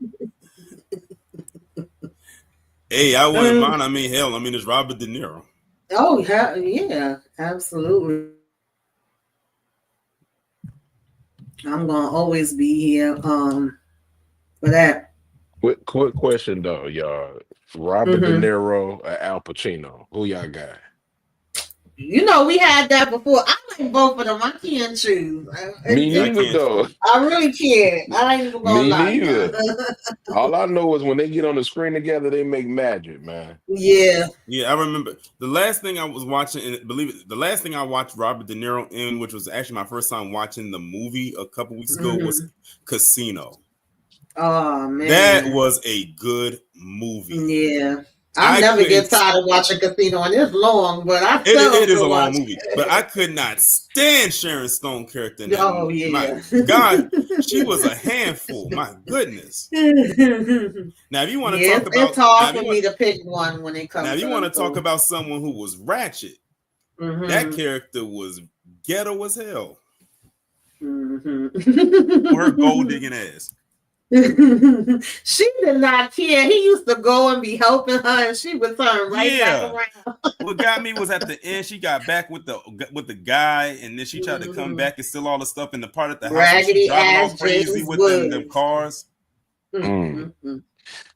Hey, I wouldn't Mm. mind. I mean, hell, I mean, it's Robert De Niro. Oh yeah, yeah, absolutely. I'm gonna always be here. For that. Quick question though, y'all. Robert De Hmm. Niro or Al Pacino? Who y'all got? You know, we had that before. I like both of them. I can't choose. Me Yeah, I neither can't. though. I really can't. I ain't even gonna Me lie, y'all. neither. All I know is when they get on the screen together, they make magic, man. Yeah. Yeah, I remember the last thing I was watching, and believe it, the last thing I watched Robert De Niro in, which was actually my first time watching the movie a couple weeks ago, was Hmm. Casino. Oh That man. was a good movie. Yeah. I I never couldn't. get tired of watching Casino, and it's long, but I still It is a still long watch movie, but I could not stand Sharon Stone character in it. that Oh movie. My yeah. God, she was a handful. My goodness. Now, if you want to Yeah, talk it's about hard for me to pick one when it now, comes if to you want them to talk two. about someone who was ratchet, that Hmm. character was ghetto as hell. Her gold Hmm. digging ass. She did not care. He used to go and be helping her, and she would turn right back Yeah. around. What got me was at the end, she got back with the guy, and then she tried to come Hmm. back and steal all the stuff in the part at the house where she Raggedy driving all ass crazy James with them Woods. cars. Mm. Mm-hmm.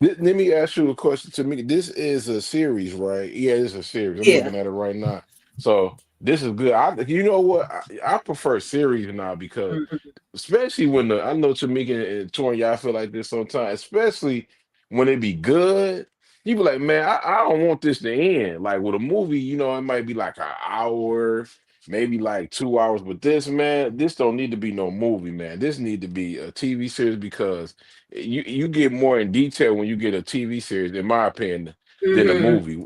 Let me ask you a question. To me, this is a series, right? Yeah, it's a series. I'm Yeah. looking at it right now. So this is good. You know what? I prefer series now because, Hmm. especially when I know Tamika and Tori, y'all feel like this sometimes, especially when it be good. You be like, man, I don't want this to end. Like with a movie, it might be like an hour, maybe like 2 hours. But this, man, this don't need to be no movie, man. This need to be a TV series because you get more in detail when you get a TV series, in my opinion, than a Hmm. movie.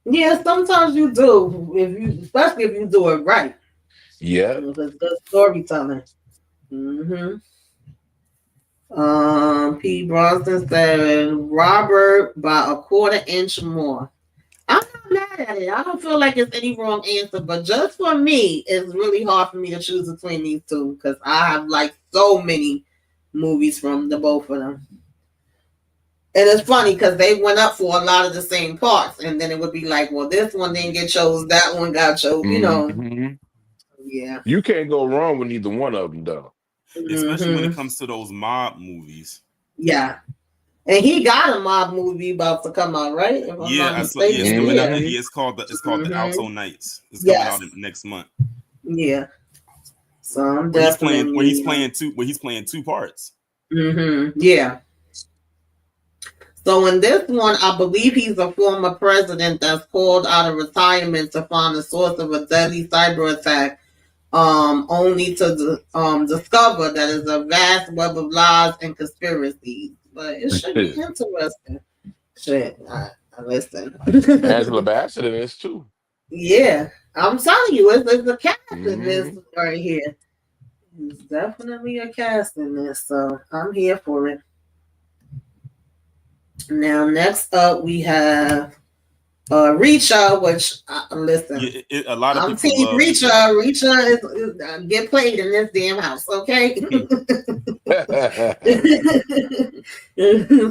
Yeah, sometimes you do, especially if you do it right. Yeah. If it's good storytelling. Hmm. P. Brosnan said Robert by a quarter inch more. I'm not mad at it. I don't feel like it's any wrong answer, but just for me, it's really hard for me to choose between these two because I have like so many movies from the both of them. And it's funny because they went up for a lot of the same parts, and then it would be like, well, this one didn't get chose, that one got chose, Hmm. Yeah. You can't go wrong with either one of them, though. Especially when it Hmm. comes to those mob movies. Yeah. And he got a mob movie about to come out, right? If I'm Yeah, not I saw. Yeah, it's mistaken. coming out. Yeah. Hmm. Yeah, it's called the Hmm. Alto Nights. It's coming out Yes. next month. Yeah. So I'm definitely. Where he's playing two parts. Yeah. So in this one, I believe he's a former president that's called out of retirement to find the source of a deadly cyber attack, only to discover that it's a vast web of lies and conspiracies. But it should be interesting. Shit, I listen. Angela Bassett in this too. Yeah, I'm telling you, it's a cast in this Hmm. right here. It's definitely a cast in this, so I'm here for it. Now, next up, we have Reacher, which listen, Yeah, a lot of I'm people Team love this Reacher. one. Reacher is get played in this damn house, okay?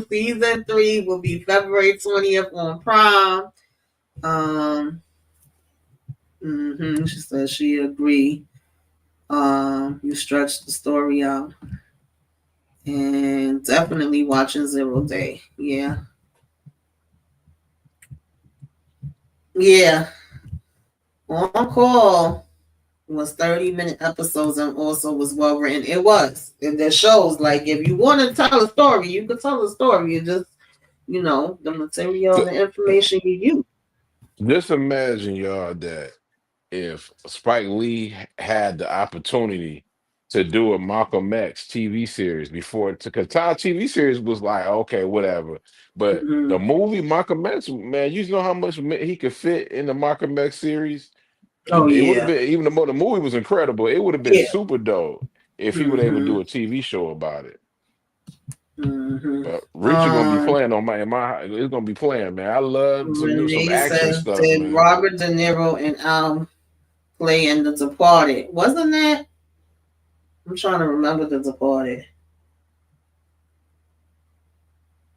Season 3 will be February 20th on Prime. She said she agreed. You stretched the story out, and definitely watching Zero Day. Yeah, yeah. On Call was 30-minute episodes and also was well written. It was. And there shows like if you want to tell a story, you can tell a story. You just the material and the information you use. Just imagine, y'all, that if Spike Lee had the opportunity to do a Malcolm X TV series before, because Ty TV series was like, okay, whatever. But the Mm-hmm. movie Malcolm X, man, you know how much he could fit in the Malcolm X series? Oh It would have yeah, been, even though the movie was incredible, it would have been yeah. super dope if he would able to Mm-hmm. do a TV show about it. Mm-hmm. But Richard gonna be playing on my it's gonna be playing, man. I love some Renee action says, stuff, did man. Robert De Niro and Al play in The Departed? Wasn't that? I'm trying to remember The Departed.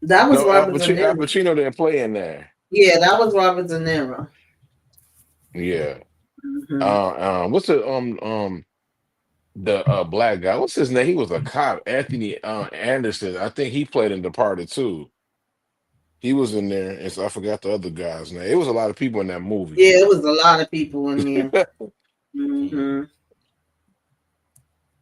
That was No, Robert De Al Niro. Pacino didn't play in there. Yeah, that was Robert De Niro. Yeah. Mm-hmm. What's the black guy? What's his name? He was a cop, Anthony Anderson. I think he played in Departed too. He was in there, and so I forgot the other guy's name. It was a lot of people in that movie. Yeah, it was a lot of people in there. Mm-hmm.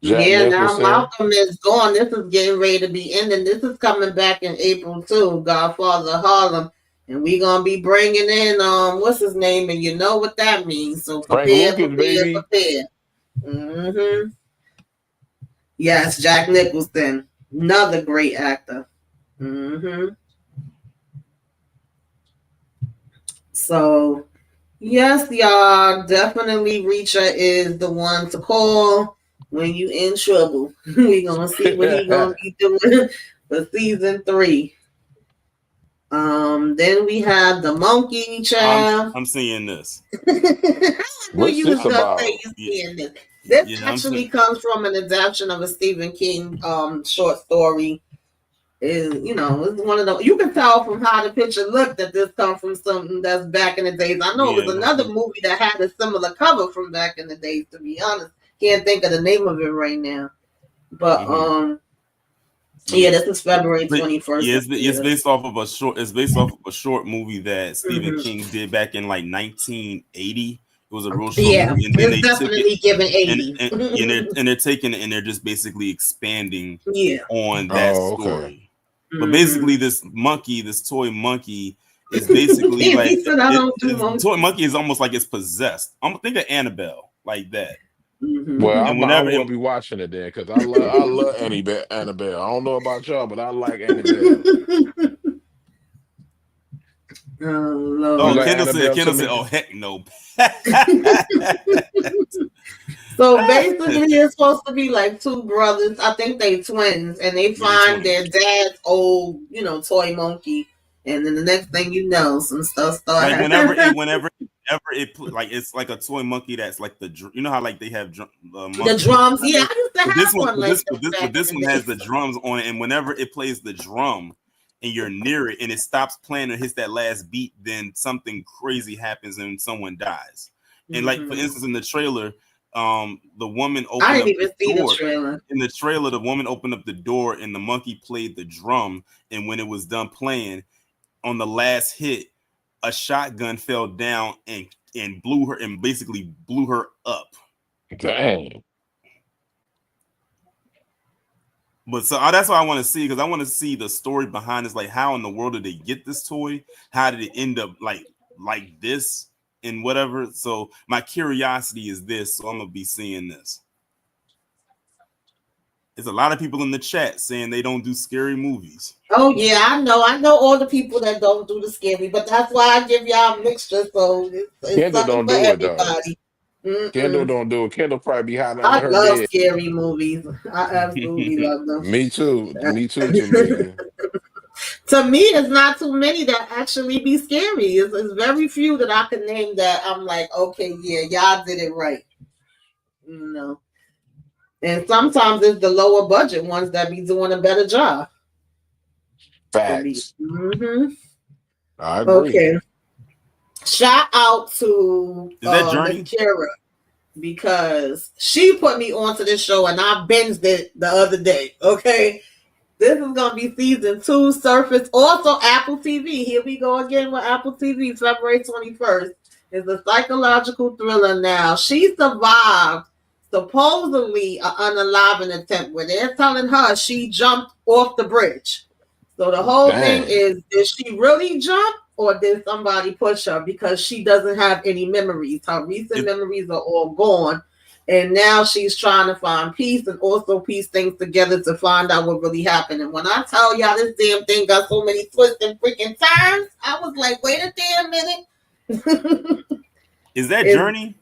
Jack Yeah, now Nicholson, Malcolm is gone. This is getting ready to be ending. This is coming back in April too. Godfather Harlem, and we gonna be bringing in what's his name, and you know what that means. So Frank prepare, Lucas, prepare, baby. prepare. Mm-hmm. Yes, Jack Nicholson, another great actor. Mm-hmm. So yes, y'all, definitely Reacher is the one to call when you in trouble. We gonna see what he gonna be doing for season 3. Then we have the monkey child. I'm seeing this. I knew What's you was this gonna say about? you Yeah, seeing this. This yeah, I'm actually saying. comes from an adaptation of a Stephen King short story. Is it's one of those you can tell from how the picture looked that this comes from something that's back in the days. I know it Yeah, was another movie that had a similar cover from back in the days, to be honest. Can't think of the name of it right now. But yeah, yeah. this is February But 21st. yeah, it's based off of a short. It's based off of a short movie that Stephen Mm-hmm. King did back in like 1980. It was a real short Yeah, movie, and then it's they took it definitely given and 80s. they're taking it and they're just basically expanding Yeah. on that Oh, okay. story. But Mm-hmm. basically, this toy monkey is basically like He said I don't do toy monkeys. monkey is almost like it's possessed. I'm think of Annabelle like that. Well, Mm-hmm. And I'm whenever gonna be watching it then because I love Annabelle. I don't know about y'all, but I like Annabelle. Oh You oh, Lord. like Kendall Annabelle, said, oh Tamika? heck no. So basically, it's supposed to be like two brothers. I think they twins, and they Yeah, they find their twins. dad's old, toy monkey. And then the next thing you know, some stuff start Like happening. whenever like it's like a toy monkey that's like you know how like they have The monkeys with drums, yeah, drummers, I used to but have one like that but back this in one the has day. the drums on it, and whenever it plays the drum and you're near it and it stops playing and hits that last beat, then something crazy happens and someone dies. And like for Mm-hmm. instance, in the trailer, the woman I opened didn't up the even see the door. trailer. In the trailer, the woman opened up the door and the monkey played the drum, and when it was done playing, on the last hit, a shotgun fell down and blew her and basically blew her up. Dang. But so that's what I want to see because I want to see the story behind this. Like, how in the world did they get this toy? How did it end up like this and whatever? So my curiosity is this. So I'm gonna be seeing this. There's a lot of people in the chat saying they don't do scary movies. Oh yeah, I know. I know all the people that don't do the scary, but that's why I give y'all a mixture, so it's Kendall something don't for do it though. everybody. Kendall Mm-mm. don't do it. Kendall probably be hiding under I her love bed. scary movies. I absolutely love them. Me too. Me too, Tamika. To me, it's not too many that actually be scary. It's very few that I can name that I'm like, okay, yeah, y'all did it right. You know. And sometimes it's the lower budget ones that be doing a better job. To be. Facts. Mm-hmm. I agree. Okay. Shout out to Is that Miss Journey? Kira because she put me onto this show and I binged it the other day. Okay. This is going to be season 2, Surface. Also, Apple TV. Here we go again with Apple TV, February 21st. It's a psychological thriller now. She survived, supposedly, an unaliving attempt where they're telling her she jumped off the bridge. So the whole thing Dang. is, did she really jump or did somebody push her because she doesn't have any memories? Her recent memories are all gone. And now she's trying to find peace and also piece things together to find out what really happened. And when I tell y'all this damn thing got so many twists and freaking turns, I was like, wait a damn minute. Is that It's, Journey?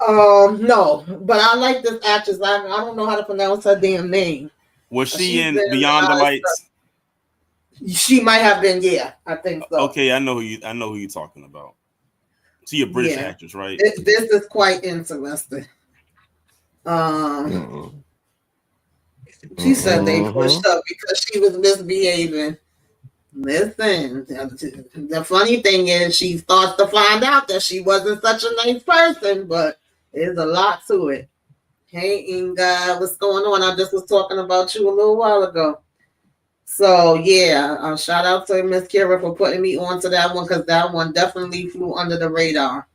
no, but I like this actress. I don't know how to pronounce her damn name. Was she She's in been in Beyond a the lot of stuff. Lights? She might have been, yeah, I think so. Okay, I know who you're talking about. She a British Yeah. actress, right? This is quite interesting. Um, Mm-mm. she said they Mm-hmm. pushed up because she was misbehaving. Listen, the funny thing is she starts to find out that she wasn't such a nice person, but there's a lot to it. Hey Inga, what's going on? I just was talking about you a little while ago. So yeah, shout out to Miss Kira for putting me onto that one because that one definitely flew under the radar.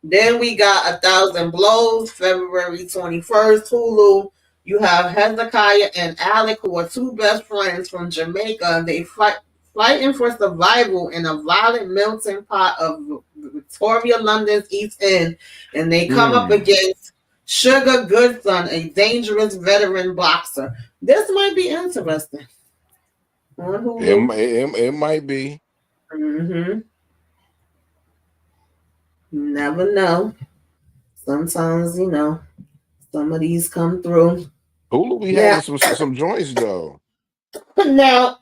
Then we got A Thousand Blows, February 21st, Hulu. You have Hezekiah and Alec, who are two best friends from Jamaica, and they fighting for survival in a violent melting pot of Victoria, London's East End, and they come up Mm. against Sugar Goodson, a dangerous veteran boxer. This might be interesting on Hulu. It might be. Mm-hmm. You never know. Sometimes, some of these come through. Hulu be Now, having some joints though. now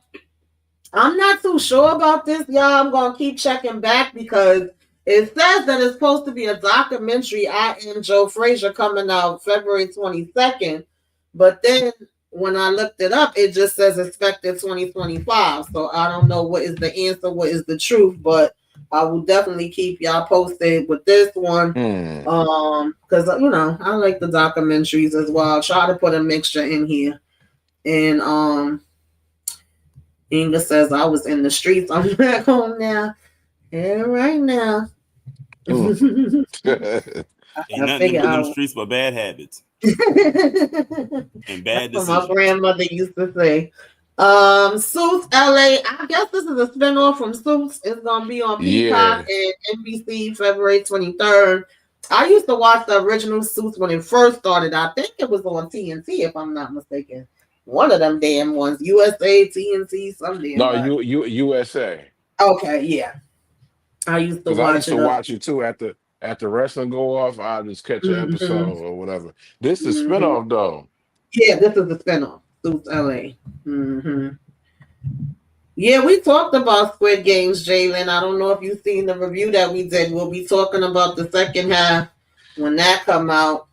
I'm not too sure about this, y'all. I'm gonna keep checking back because it says that it's supposed to be a documentary. I Am Joe Frazier coming out February 22nd, but then when I looked it up, it just says expected 2025. So I don't know what is the answer, what is the truth, but I will definitely keep y'all posted with this one. Hmm. Because I like the documentaries as well. I'll try to put a mixture in here. And Inga says I was in the streets. I'm back home now. And right now. Mm. Ain't I nothing figure in them out. streets but bad habits and That's bad what my decisions. grandmother used to say. Suits LA. I guess this is a spinoff from Suits. It's gonna be on Peacock Yeah. and NBC February 23rd. I used to watch the original Suits when it first started. I think it was on TNT, if I'm not mistaken. One of them damn ones. USA, TNT, some damn No, body. USA. Okay, yeah. I used to Because I watch used to it up. watch it too after wrestling go off. I just catch an Mm-hmm. episode or whatever. This is Mm-hmm. spinoff though. Yeah, this is the spinoff. Suits LA. Mm-hmm. Yeah, we talked about Squid Games, Jalen. I don't know if you've seen the review that we did. We'll be talking about the second half when that come out.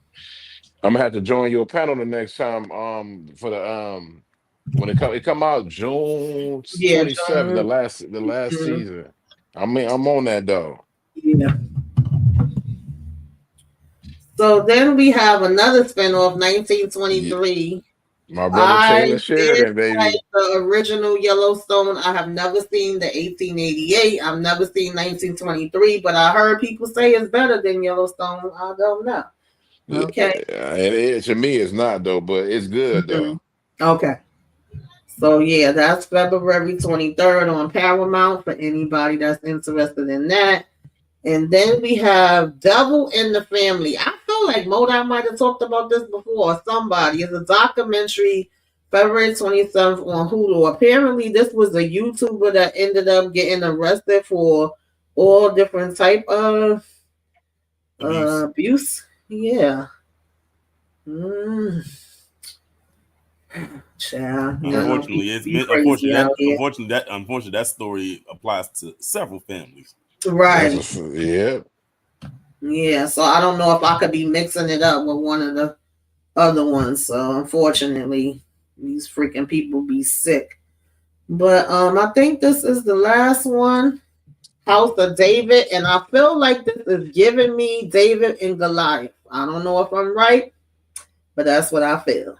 I'm gonna have to join your panel the next time. For the when it come out June Yeah, 27th, John. the last Mhm. season. I mean, I'm on that though. Yeah. So then we have another spinoff, Yeah, 1923. my brother I Taylor did Sheridan, like baby. the original Yellowstone. I have never seen the 1888. I've never seen 1923, but I heard people say it's better than Yellowstone. I don't know. Okay. To me, it's not though, but it's good Mhm. though. Okay. So yeah, that's February 23rd on Paramount for anybody that's interested in that. And then we have Devil in the Family. I feel like Modoc might have talked about this before. Or somebody. It's a documentary, February 27th on Hulu. Apparently, this was a YouTuber that ended up getting arrested for all different type of Abuse. abuse. Yeah. Mm, child, Unfortunately, people be crazy out here. unfortunately that story applies to several families. Right. Yeah. Yeah, so I don't know if I could be mixing it up with one of the other ones. So unfortunately, these freaking people be sick. But I think this is the last one, House of David, and I feel like this is giving me David and Goliath. I don't know if I'm right, but that's what I feel.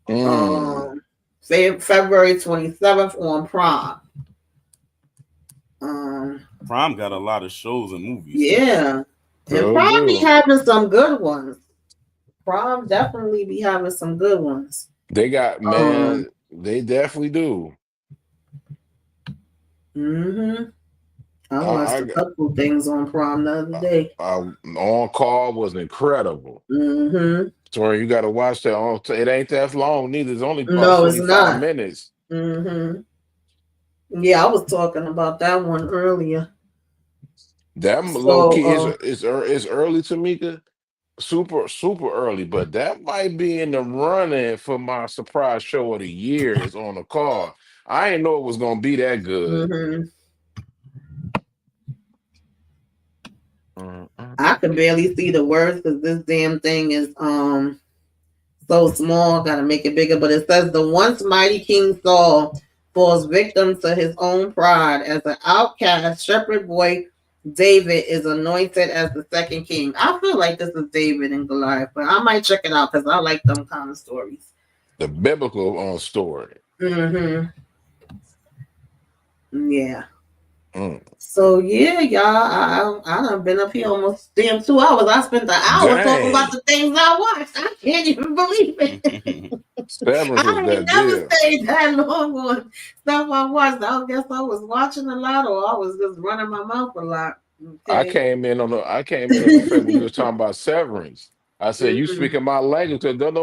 Mm. Um, February 27th on Prime. Um, Prime got a lot of shows and movies. yeah, and So Prime be do. having some good ones. Prime definitely be having some good ones. They got Um, man. They definitely do. hmm I I, watched a I, couple things on Prime the other day. On call was incredible. hmm Tori, you got to watch that. It ain't that long neither. It's only about No, it's 45 not. minutes. hmm Yeah, I was talking about that one earlier. That low So, key is early, Tamika. Super early, but that might be in the running for my surprise show of the year is on the call. I didn't know it was gonna be that good. Hmm. Mm, mm, I can barely see the words because this damn thing is so small. Gotta make it bigger. But it says the once mighty King Saul falls victim to his own pride as an outcast shepherd boy. David is anointed as the second king. I feel like this is David and Goliath, but I might check it out because I like them kind of stories. the biblical story. Mm-hmm. Yeah. Mm. So yeah, y'all, I done been up here almost damn 2 hours. I spent an hour talking about Dang, the things I watched. I can't even believe it. Severance was I ain't that never deal. stayed that long on stuff I watched. I guess I was watching a lot or I was just running my mouth a lot. Okay. I came in on the fact when you was talking about Severance. I said, you Hmm. speaking my language, 'cause don't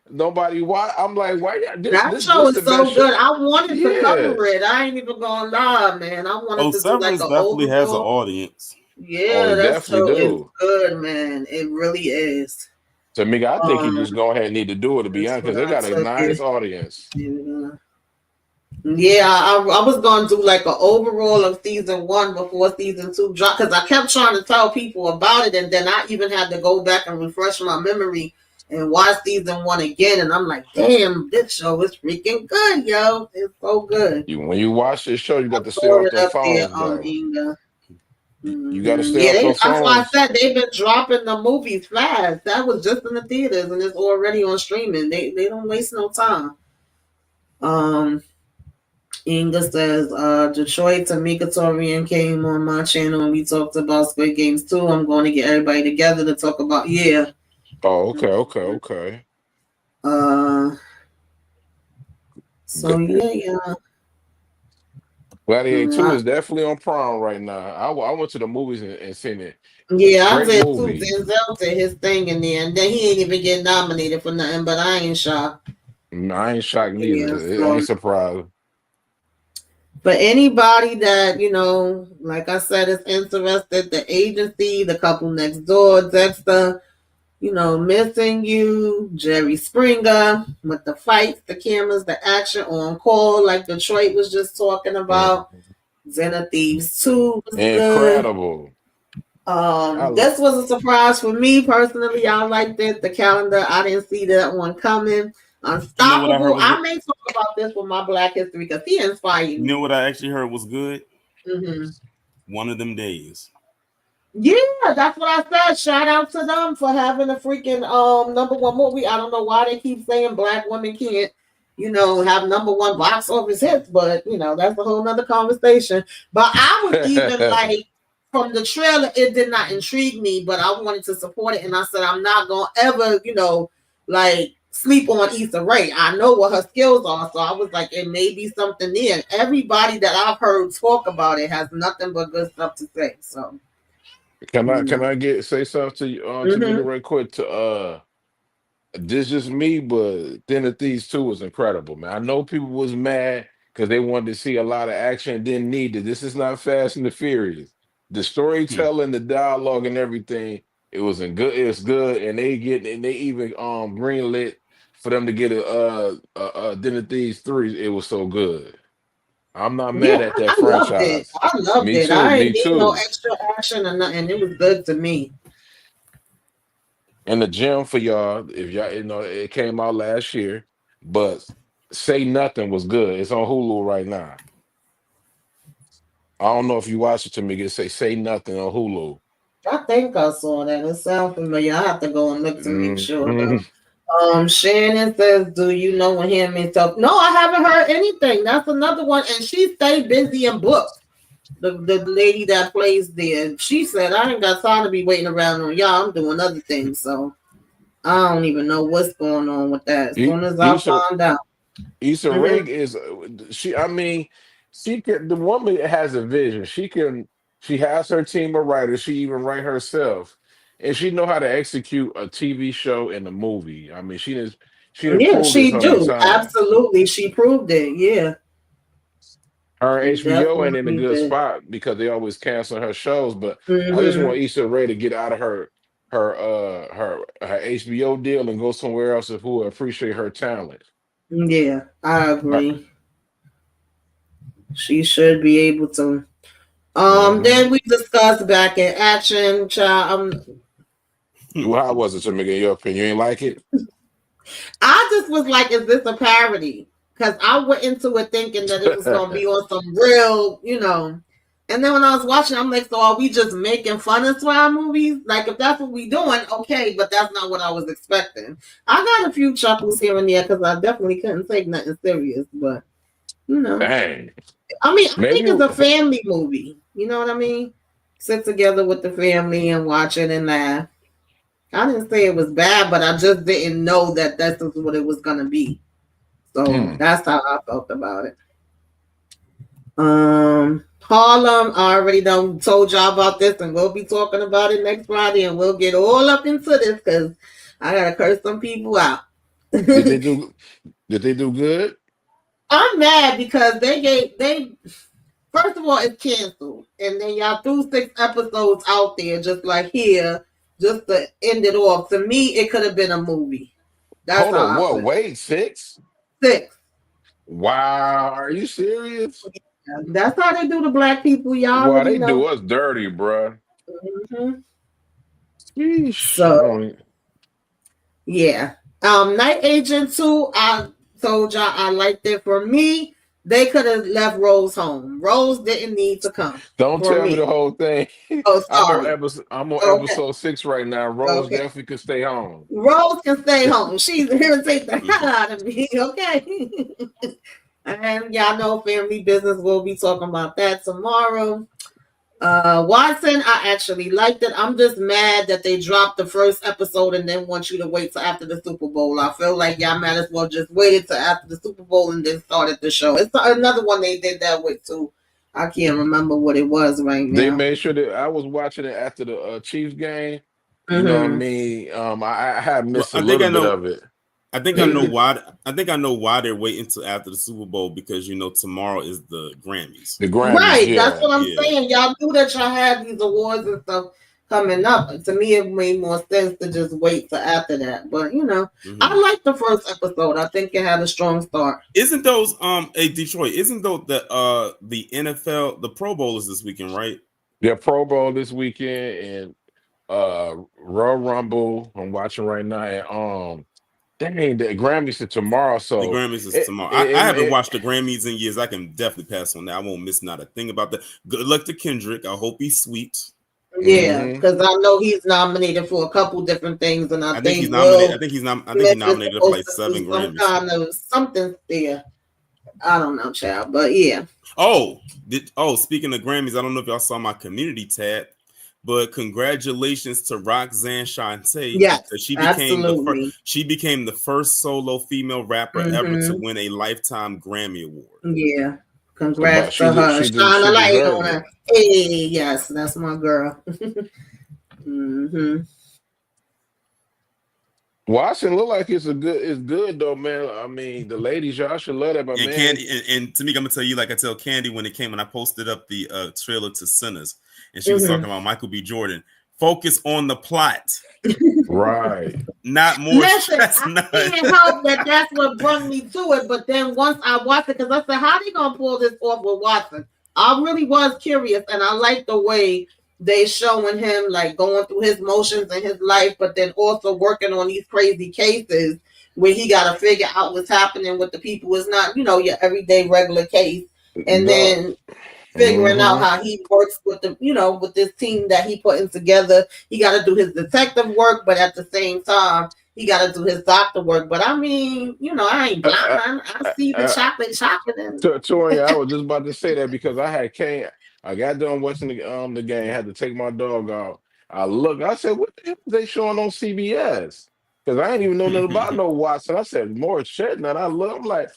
nobody why I'm like, why y'all That show this is the best so show? good. I wanted to Yeah. cover it. I ain't even gonna lie, man. I wanted Oh, to do like Severance an definitely has an overall. audience. Oh, Yeah, it that definitely show is do. good, man. It really is. So Mika, I think you Um, just go ahead and need to do it to be that's honest, what because they I got a took nice it. audience. Yeah, I was gonna do like an overall of season one before season two dropped because I kept trying to tell people about it, and then I even had to go back and refresh my memory and watch season one again. And I'm like, damn, this show is freaking good, yo! It's so good. You when you watch this show, you I got to stay saw off it them up there phones on though. Inga. You got to stay Yeah, off them that's why I phones. said they've been dropping the movies fast. That was just in the theaters, and it's already on streaming. They don't waste no time. Um. Inga says, Detroit, Tamika Torian came on my channel and we talked about Squid Games too. I'm going to get everybody together to talk about, yeah. Oh, okay. Uh, so G- yeah, yeah. Gladiator 2 Uh, is definitely on Prime right now. I went to the movies and seen it. yeah, I Great did too. movie. Denzel did his thing in there, and then he ain't even get nominated for nothing, but I ain't shocked. I ain't shocked Yeah, neither. I so ain't surprised. but anybody that, like I said, is interested, the agency, the couple next door, Dexter, missing you, Jerry Springer, with the fights, the cameras, the action on call, like Detroit was just talking Mm. about. Xena Thieves 2 was good. Incredible. I This was a surprise for me personally. I liked it. The calendar, I didn't see that one coming. You know what I heard Unstoppable. was good? I may talk about this with my Black History because he inspired You know me. what I actually heard was good? Hmm. One of them days. Yeah, that's what I said. Shout out to them for having a freaking number one movie. I don't know why they keep saying black women can't, have number one box office hits, but that's a whole nother conversation. But I was even like from the trailer, it did not intrigue me, but I wanted to support it, and I said I'm not gonna ever, like sleep on Issa Rae. I know what her skills are, so I was like, it may be something there. Everybody that I've heard talk about it has nothing but good stuff to say. So. can No. I get say something to you to me Mm-hmm. right quick to this just me, but then the Thieves 2 was incredible, man. I know people was mad because they wanted to see a lot of action and didn't need it. This is not Fast and the Furious. The Hmm. storytelling, the dialogue, and everything, it was in good. It's good, and they even greenlit for them to get a Den of Thieves 3. It was so good. I'm not mad Yeah, at I that loved it. franchise. I loved Me it. too. I ain't Me need no too. extra action or nothing. It was good to me. And the gem for y'all, if y'all, it came out last year, but Say Nothing was good. It's on Hulu right now. I don't know if you watch it to me. It Say Nothing on Hulu. I think I saw that. It sounds familiar. I have to go and look to make sure though. Mhm. Shannon says, "Do you know when him and stuff?" No, I haven't heard anything. That's another one, and she stayed busy and booked. The lady that plays there, she said, "I ain't got time to be waiting around on y'all. I'm doing other things." So I don't even know what's going on with that. As E- soon as I Issa find out. Issa Rae Mm-hmm. is she. I mean, she can. The woman has a vision. She can. She has her team of writers. She even write herself, and she know how to execute a TV show and a movie. I mean, she done Yeah, proved it she so many do. times. Absolutely. She proved it. Yeah. Her She HBO ain't in a definitely good did. spot because they always cancel her shows. But I just Hmm. want Issa Rae to get out of her HBO deal and go somewhere else who will appreciate her talent. Yeah, I Her, agree. She should be able to. Mm-hmm. Then we discussed Back in Action, child. Well, how was it, Tamika? In your opinion, you ain't like it? I just was like, is this a parody? Because I went into it thinking that it was going to be on some real. And then when I was watching, I'm like, so are we just making fun of swine movies? Like, if that's what we doing, okay, but that's not what I was expecting. I got a few chuckles here and there because I definitely couldn't take nothing serious, but, you know. Dang. I mean, I think Maybe. it's a family movie. You know what I mean? Sit together with the family and watch it and laugh. I didn't say it was bad, but I just didn't know that that's what it was gonna be. So Hmm. that's how I felt about it. Harlem, I already done told y'all about this, and we'll be talking about it next Friday, and we'll get all up into this because I gotta curse some people out. Did they do? Did they do good? I'm mad because they first of all it's canceled, and then y'all threw 6 episodes out there just like here, just to end it off. To me, it could have been a movie. That's Hold how on. I What? feel. Wait, 6? 6. Wow. Are you serious? That's how they do the black people. Y'all Wow, already they do know. us dirty, bruh. hmm Sheesh. I So don't. yeah. Night Agent 2, I told y'all I liked it. For me, they could have left Rose home. Rose didn't need to come Don't for tell me the me. whole thing. Oh, I'm on sorry. episode. I'm on Okay. episode 6 right now. Rose Okay. definitely could stay home. Rose can stay home. She's irritates the hell out of me. Okay. And y'all know family business. We'll be talking about that tomorrow. Watson, I actually liked it. I'm just mad that they dropped the first episode and then want you to wait till after the Super Bowl. I feel like y'all might as well just waited till after the Super Bowl and then started the show. It's another one they did that with too. I can't remember what it was right They now. made sure that I was watching it after the Chiefs game. You know what I Mm-hmm. mean? I had Well, missed a I think little I bit know. of it. I think I know why. I think I know why they're waiting until after the Super Bowl because tomorrow is the Grammys. The Grammys, Right, that's yeah. what I'm Yeah. saying. Y'all knew that y'all had these awards and stuff coming up. To me, it made more sense to just wait till after that. But I Mm-hmm. liked the first episode. I think it had a strong start. Isn't those a Detroit? Isn't those the NFL the Pro Bowl is this weekend, right? Yeah, Pro Bowl this weekend and Royal Rumble. I'm watching right now. And dang, the Grammys are tomorrow. The So Grammys is it, tomorrow. it, I it, haven't watched it the Grammys in years. I can definitely pass on that. I won't miss not a thing about that. Good luck to Kendrick. I hope he's sweet. Yeah, hmm because I know he's nominated for a couple different things, and I I think he's think nominated. Will I think I think he Smith is nominated for supposed like to do 7 some Grammys. kind of something there. I don't know, child, but yeah. Speaking of Grammys, I don't know if y'all saw my community tab, but congratulations to Roxanne Shante Yes, because absolutely. she became the first solo female rapper ever to Mm-hmm. win a lifetime Grammy award. Yeah. But Congrats to her. Shine a she light on deserved it. her. Hey, yes, that's my girl. hmm Washington look like it's good though, man. I mean, the ladies, y'all should love that, but And man, Candy and to me, I'm gonna tell you, like I tell Candy when it came when I posted up the trailer to Sinners, and she was talking hmm about Michael B. Jordan. Focus on the plot, right. not more Listen, stress. I can't help that that's what brought me to it. But then once I watched it, because I said, how they gonna pull this off with Watson? I really was curious, and I like the way they showing him like going through his motions in his life, but then also working on these crazy cases where he got to figure out what's happening with the people. It's not your everyday regular case, and Duh. then figuring out hmm how he works with with this team that he putting together. He got to do his detective work, but at the same time, he got to do his doctor work. But I mean, I ain't blind. I see the chocolate, and Torian, I was just about to say that because I got done watching the game, had to take my dog out. I said, what the hell is they showing on CBS? Because I ain't even know nothing about no Watson. I said, more Shetland. I'm like,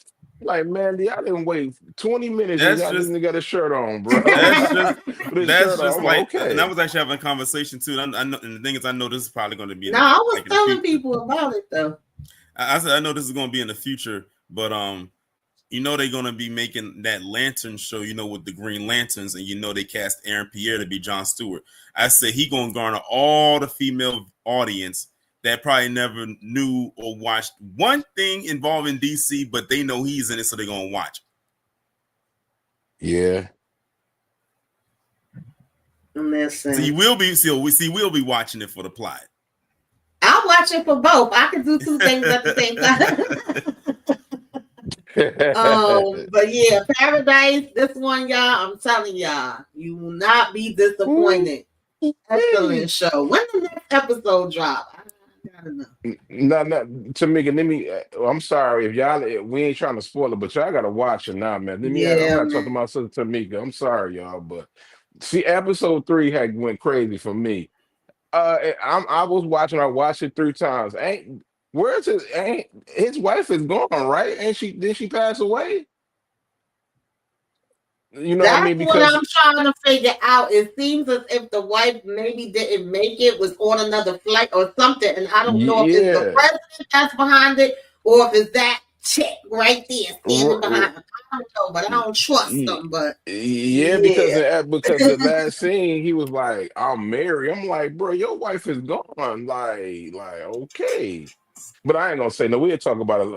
man, I didn't wait 20 minutes and That's got this just nigga got a shirt on, bro. that's just With his that's shirt on. just I'm like, like, and I okay. was actually having a conversation too. And I know, and the thing is, I know this is probably going to be in now I was the telling future. people about it though. I said I know this is going to be in the future, but they're gonna be making that Lantern show, with the Green Lanterns, and they cast Aaron Pierre to be Jon Stewart. I said he gonna garner all the female audience that probably never knew or watched one thing involving DC, but they know he's in it, so they're gonna watch. Yeah. Listen, So we'll be watching it for the plot. I'll watch it for both. I can do two things at the same time. But yeah, Paradise, this one, y'all, I'm telling y'all, you will not be disappointed. Excellent show. When the next episode drop? I gotta know. No, no, Tamika, let me. I'm sorry if y'all. We ain't trying to spoil it, but y'all gotta watch it now, man. Let me. I'm Yeah, not talking man. about sister Tamika. I'm sorry, y'all, but see, episode 3 had went crazy for me. I was watching. I watched it 3 times. Where's his? Ain't his wife is gone, right? Ain't she? Did she pass away? You know what I That's mean? what Because I'm trying to figure out. It seems as if the wife maybe didn't make it, was on another flight or something. And I don't know if it's the yeah, president that's behind it or if it's that chick right there standing r- r- behind him. I don't know, but I don't trust them. But yeah, yeah. because the last scene he was like, "I'm married." I'm like, bro, your wife is gone. Like okay, but I ain't gonna say no. We'll talk about it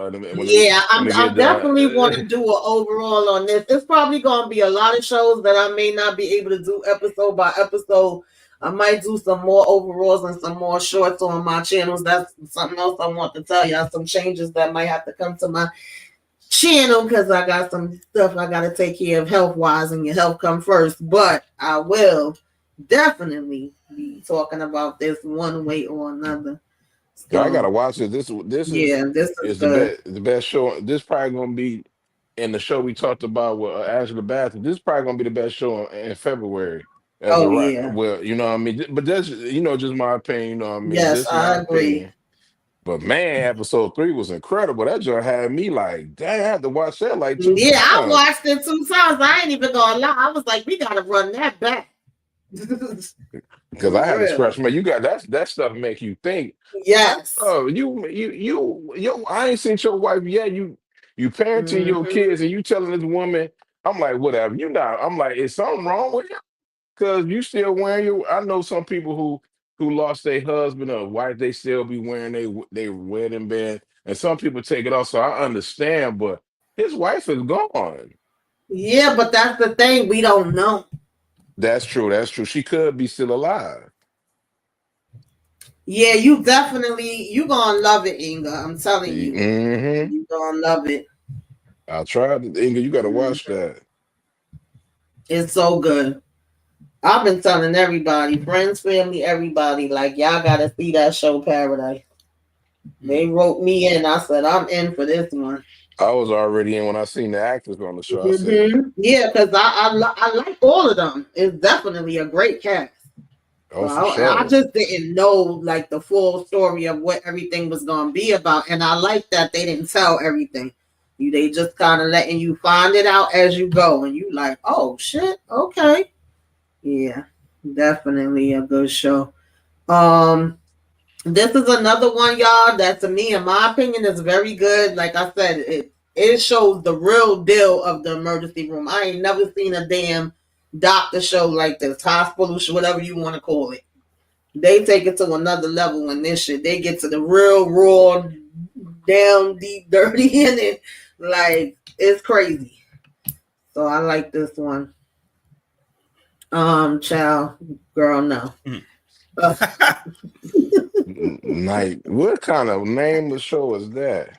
Yeah, when we get I'm done. definitely want to do an overall on this. It's probably going to be a lot of shows that I may not be able to do episode by episode. I might do some more overalls and some more shorts on my channels. That's something else I want to tell y'all. Some changes that might have to come to my channel because I got some stuff I got to take care of health wise, and your health come first. But I will definitely be talking about this one way or another. Yeah, I So gotta watch it. This yeah, this is is good. the best show. This probably gonna be in the show we talked about with Angela Bassett. This is probably gonna be the best show in February. As a Oh right, yeah. well, you know what I mean. But that's just my opinion. You know what I mean. Yes, Just my I agree. opinion. But man, episode 3 was incredible. That just had me like, dang, I had to watch that like 2 Yeah, I times. watched it 2 times. I ain't even gonna lie. I was like, we gotta run that back. Because I For had to real. scratch. Man, you got that stuff make you think. Like, Yes. oh, I ain't seen your wife yet. You parenting your Hmm. kids and you telling this woman, I'm like, whatever. You not. I'm like, is something wrong with you? Because you still wearing your. I know some people who lost their husband or wife, they still be wearing their wedding band, and some people take it off. So I understand, but his wife is gone. Yeah, but that's the thing. We don't know. That's true. That's true. She could be still alive. Yeah, you gonna love it, Inga. I'm telling you. Mm-hmm. You gonna love it. I tried it. Inga, you got to Mhm. watch that. It's so good. I've been telling everybody, friends, family, everybody, like y'all gotta see that show Paradise. They wrote me in. I said, I'm in for this one. I was already in when I seen the actors on the show. I said, Yeah, because I like all of them. It's definitely a great cast. So oh, for I sure. just didn't know like the full story of what everything was gonna be about, and I like that they didn't tell everything. They just kind of letting you find it out as you go, and you like, oh shit, okay, yeah, definitely a good show. Um, this is another one, y'all, that to me, in my opinion, is very good. Like I said, it shows the real deal of the emergency room. I ain't never seen a damn doctor show like this, hospital show, whatever you want to call it. They take it to another level in this shit. They get to the real raw, down deep, dirty in it. Like it's crazy. So I like this one. Child, girl, no. Night. What kind of name of show is that?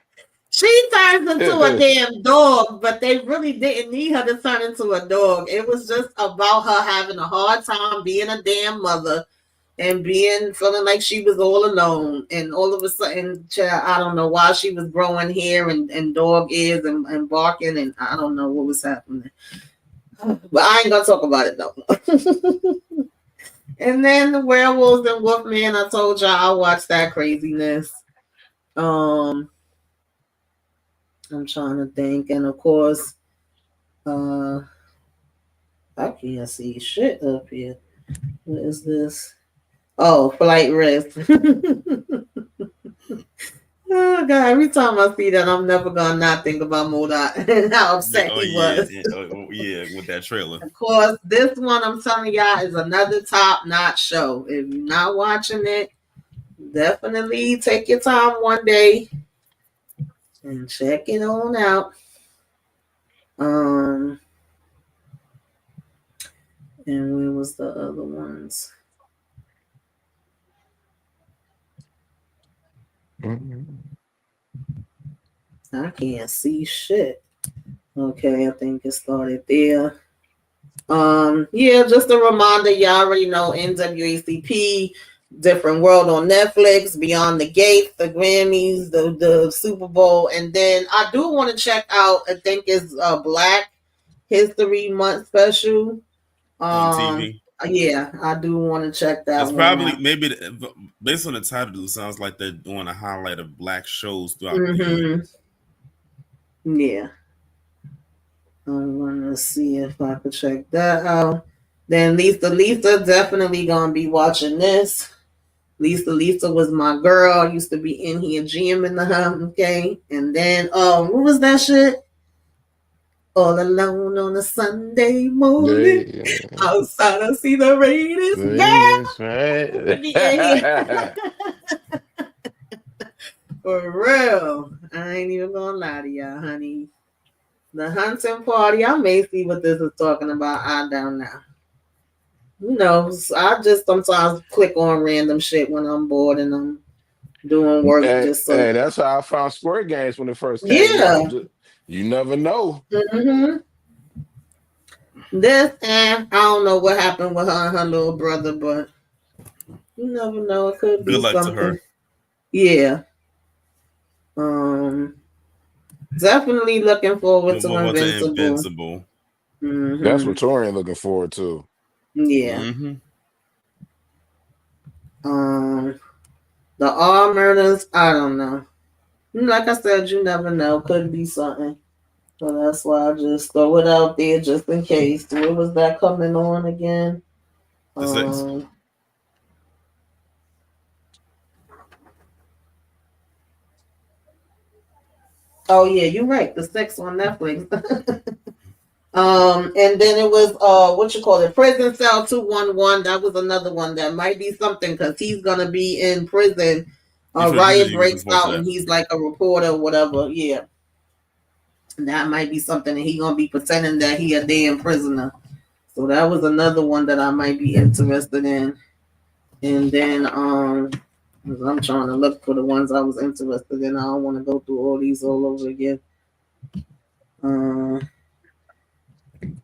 She turns into a damn dog, but they really didn't need her to turn into a dog. It was just about her having a hard time being a damn mother and feeling like she was all alone. And all of a sudden, child, I don't know why she was growing hair and dog ears and barking, and I don't know what was happening. But I ain't gonna talk about it though. And then the werewolves and Wolfman, I told y'all I watched that craziness. Um, I'm trying to think, and of course, uh, I can't see shit up here. What is this? Oh, flight risk. Oh god! Every time I see that, I'm never gonna not think about Modoc and how Yeah, upset oh he yeah, was. yeah, with that trailer. Of course, this one I'm telling y'all is another top-notch show. If you're not watching it, definitely take your time one day and check it on out. Um, And where was the other ones? I can't see shit. Okay, I think it started there. Yeah, just a reminder, y'all already know NWACP, Different World on Netflix, Beyond the Gates, the Grammys, the Super Bowl, and then I do want to check out, I think it's Black History Month special. on TV. Yeah, I do want to check that It's one probably out. maybe based on the title, it sounds like they're doing a highlight of black shows throughout the Mm-hmm. years. Yeah. I want to see if I could check that out. Then Lisa definitely gonna be watching this. Lisa was my girl. Used to be in here jamming the okay. And then what was that shit? All alone on a Sunday morning. Yeah, Outside I see the rain is that's girl. Yeah, right. for real. I ain't even gonna lie to y'all, honey. The hunting party. I may see what this is talking about. I don't know. You know, I just sometimes click on random shit when I'm bored and I'm doing work Hey, just so. hey, that's how I found Square Games when it first came Yeah. out. You never know. Mm-hmm. This and I don't know what happened with her and her little brother, but you never know. It could Good be luck to something. her. Yeah. Um. Definitely looking forward Move to over to Invincible. Invincible. That's Mm-hmm. what Torian looking forward to. Yeah. Mm-hmm. Um. The all murders. I don't know. Like I said, you never know. Could be something. So that's why I just throw it out there just in case. Where was that coming on again? The six. Um, oh yeah, you're right. The Six on Netflix. And then it was what you call it, Prison Cell 211. That was another one that might be something because he's gonna be in prison. You A should riot you looking breaks forward to out that. and he's like a reporter or whatever. Yeah, that might be something, and he gonna be pretending that he a damn prisoner. So that was another one that I might be interested in. And then I'm trying to look for the ones I was interested in. I don't want to go through all these all over again. Uh,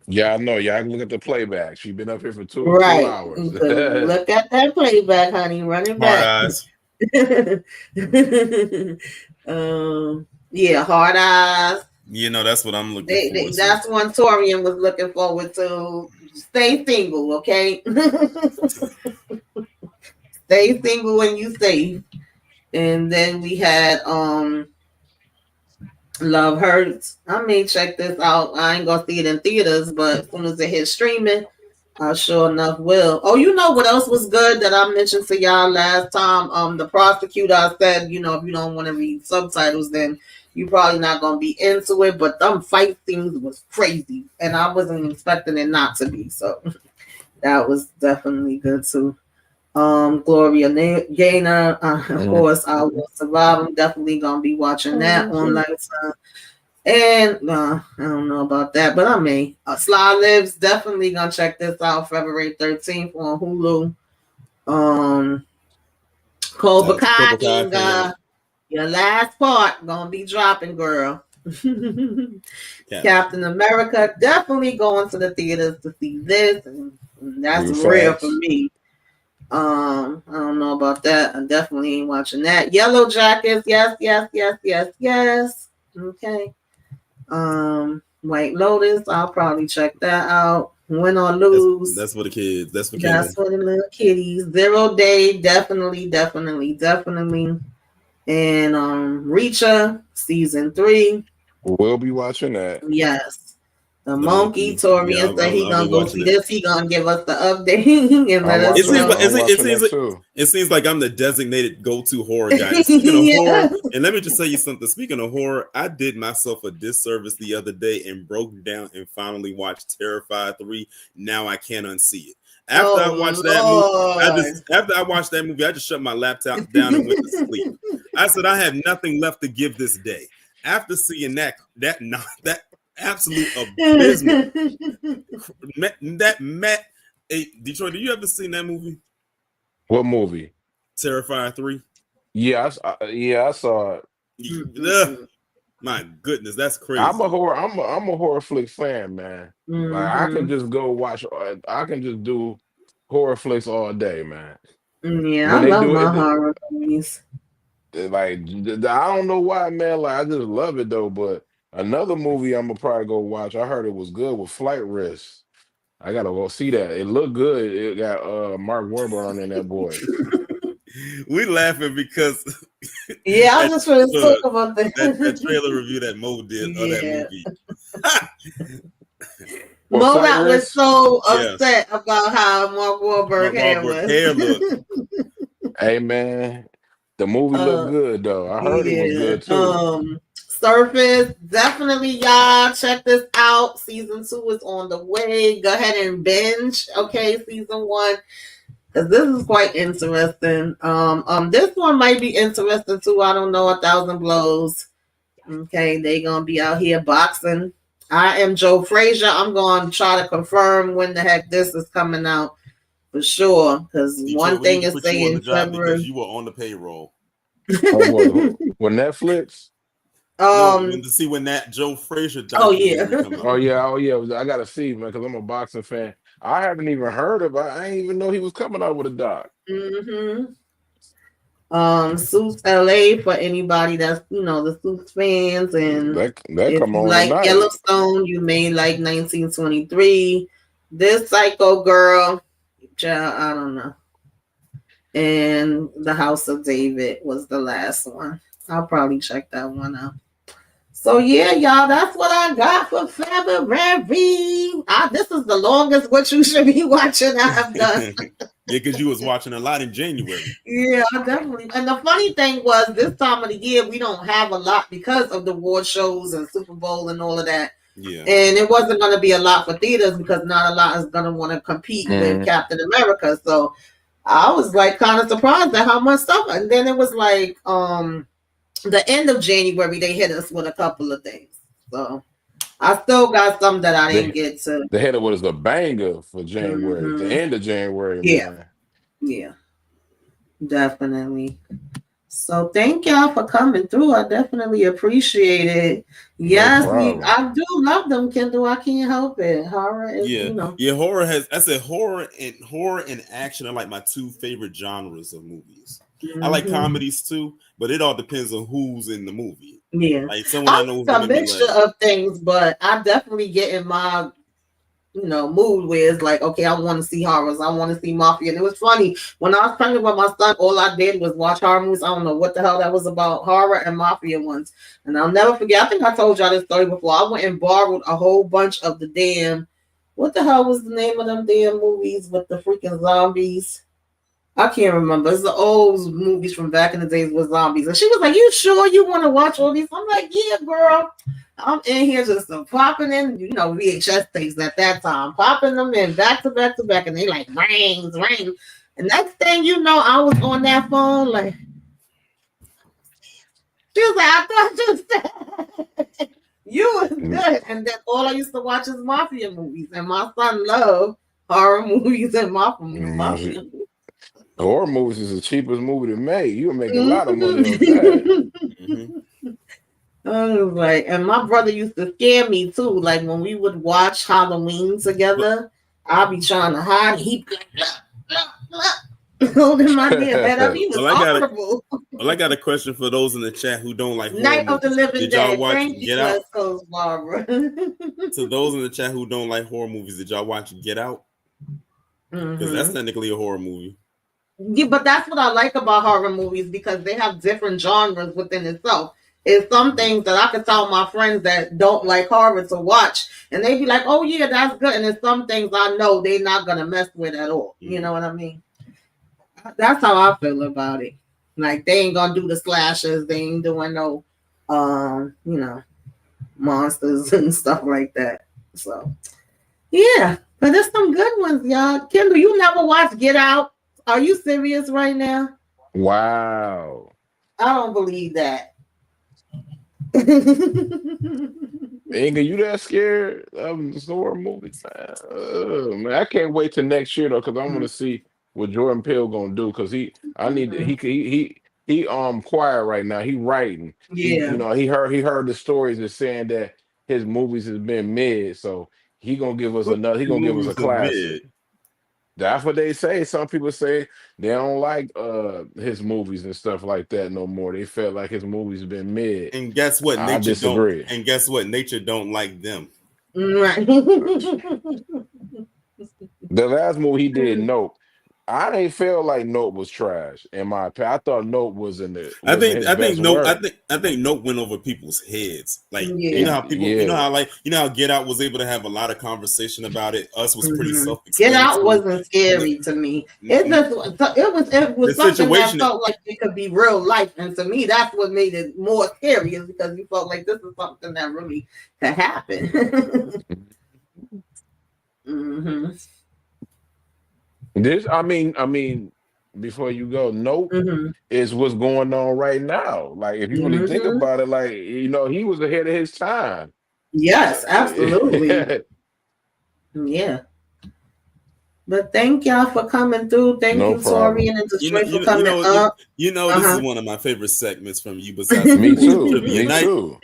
Yeah, I know. Y'all can look at the playback. She been up here for two right. hours. Look at that playback, honey. Run it Hard back. eyes. Yeah, Hard Eyes. You know, that's what I'm looking forward to. That's one Torian was looking forward to. Stay single, okay? Stay single when you safe. And then we had Love Hurts. I may check this out. I ain't gonna see it in theaters, but as soon as it hits streaming, I sure enough will. Oh, you know what else was good that I mentioned to y'all last time? The prosecutor said, you know, if you don't want to read subtitles, then you probably not gonna be into it. But them fight scenes was crazy, and I wasn't expecting it not to be. So that was definitely good too. Gloria Gaynor, of Mm. course, I Will Survive. I'm definitely gonna be watching that on Lifetime. And I don't know about that, but I may. Sly Lives, definitely gonna check this out February 13th on Hulu. Um, Cobra Cobra Kai, Kai fan. your last part gonna be dropping, girl. Cap. Captain America, definitely going to the theaters to see this, and that's Big rare for facts. me. I don't know about that. I definitely ain't watching that. Yellow Jackets, yes, yes, yes, yes, yes. Okay. White Lotus, I'll probably check that out. Win or lose, That's for the kids. That's for that's Kendall. for the little kitties. 0 Day, definitely, definitely, definitely. And Reacher season 3, We'll be watching that. yes. The The monkey, monkey. Yeah, Torian said he I'll be gonna go watching see it. this. He gonna give us the update and let us know. I'm watching that too. It seems like I'm the designated go-to horror guy. And speaking of Yeah. horror, and let me just tell you something. Speaking of horror, I did myself a disservice the other day and broke down and finally watched Terrified 3. Now I can't unsee it. After I watched that movie, Oh I just shut my laptop down and went to sleep. I said I have nothing left to give this day. After seeing that absolute abysmal Lord. that Matt Hey, Detroit, do you ever seen that movie, What movie? Terrifier 3? Yeah, I saw it. Ugh, my goodness, that's crazy. I'm a horror flick fan, man. Like I can just go watch. I can just do horror flicks all day, man. Yeah, I When they love do my it, horror movies. like I don't know why, man. Like I just love it though. But another movie I'm gonna probably go watch. I heard it was good with Flight Risk. I gotta go see that. It looked good. It got Mark Wahlberg in that boy. We laughing because Yeah, I was that, just trying to talk look, about that that. trailer review that Mo did of that Yeah. movie. Or Flight Modoc was Risk. so Yeah, upset about how Mark Mark Wahlberg hair Wahlberg hair look. was. Hey man, the movie looked uh, good though. I heard it was yeah. good too. Surface, definitely y'all check this out. Season 2 is on the way. Go ahead and binge. Okay, season 1. Because this is quite interesting. This one might be interesting too. I don't know. 1,000 Blows. Okay, they gonna be out here boxing. I am Joe Frazier. I'm gonna try to confirm when the heck this is coming out for sure. Because Detroit, one we need thing to is put you on the saying job because February. you were on the payroll. Oh, what Netflix? No, Um. when to see when that Joe Frazier Oh yeah. documentary come out. Oh yeah. I gotta see, man, because I'm a boxing fan. I haven't even heard of it. I didn't even know he was coming out with a doc. hmm Suits LA for anybody that's the Suits fans, and That if come you on like tonight. Yellowstone, you may like 1923. This Psycho Girl, child, I don't know. And The House of David was the last one. I'll probably check that one out. So yeah, y'all, that's what I got for February. This is the longest what you should be watching I have done. Yeah, because you was watching a lot in January. Yeah, I definitely. And the funny thing was, this time of the year we don't have a lot because of the award shows and Super Bowl and all of that. Yeah. And it wasn't going to be a lot for theaters because not a lot is going to want to compete with Captain America. So I was like kind of surprised at how much stuff. And then it was like the end of January they hit us with a couple of things. So I still got some that I didn't get to. The header was a banger for January. The end of January, Yeah. man. Yeah. Definitely. So thank y'all for coming through. I definitely appreciate it. Yes, problem. I do love them, Kendall. I can't help it. Horror is, Yeah, horror has. I said horror and action are like my two favorite genres of movies. I like comedies too, but it all depends on who's in the movie. Yeah, like someone I know who's a mixture of things, but I definitely get in my mood where it's like, okay, I want to see horrors, I want to see mafia. And it was funny when I was pregnant with my son, all I did was watch horror movies. I don't know what the hell that was about, horror and mafia ones. And I'll never forget, I think I told y'all this story before. I went and borrowed a whole bunch of the damn, what the hell was the name of them damn movies with the freaking zombies? I can't remember. It's the old movies from back in the days with zombies. And she was like, "You sure you want to watch all these?" I'm like, "Yeah, girl. I'm in here just popping in, VHS tapes at that time, popping them in back to back to back, and they like rings. And next thing you know, I was on that phone like, she was like, "I thought you said you was good." And then all I used to watch is mafia movies, and my son loved horror movies and mafia movies. Horror movies is the cheapest movie to make. You make a lot of money off that. I was like, and my brother used to scare me too. Like when we would watch Halloween together, I'd be trying to hide. He'd be like, holding my damn head up. He was horrible. I got a question for those in the chat who don't like Night of the Living Dead. Y'all watch Thank you, West Coast Barbara. So those in the chat who don't like horror movies, did y'all watch Get Out? Because that's technically a horror movie. Yeah, but that's what I like about horror movies because they have different genres within itself. It's some things that I could tell my friends that don't like horror to watch, and they be like, "Oh yeah, that's good." And there's some things I know they're not gonna mess with at all. You know what I mean? That's how I feel about it. Like they ain't gonna do the slashers. They ain't doing no, monsters and stuff like that. So yeah, but there's some good ones, y'all. Kendall, you never watched Get Out? Are you serious right now? Wow. I don't believe that. Inga, you that scared of the horror movies? Man, I can't wait till next year though, because I want to see what Jordan Peele gonna do. Because I need Mhm. he quiet right now. He writing. Yeah. He heard the stories that's saying that his movies has been mid, so he gonna give us another. He His gonna give us a movies are classic. mid. That's what they say. Some people say they don't like his movies and stuff like that no more. They felt like his movies been mid. And guess what? I Nature don't. disagree. And guess what? Nature don't like them. Right. The last movie he did, Nope. I ain't feel like Nope was trash. In my opinion, I thought Nope wasn't his I think best no work. I think Nope went over people's heads. Like Yeah. Yeah, you know how Get Out was able to have a lot of conversation about it. Us was pretty Get Out self-explanatory. wasn't scary to me. It The was something that situation felt like it could be real life, and to me, that's what made it more scary. Is because you felt like this is something that really could happen. hmm this. I mean, before you go, Nope hmm is what's going on right now. Like, if you really think hmm about it, like he was ahead of his time. Yes, absolutely. Yeah. But thank y'all for coming through. Thank No you, Tori problem. and Detroit, for coming up. this is Uh one of my favorite segments from you besides of Me course too. Trivia Me huh. Night. too.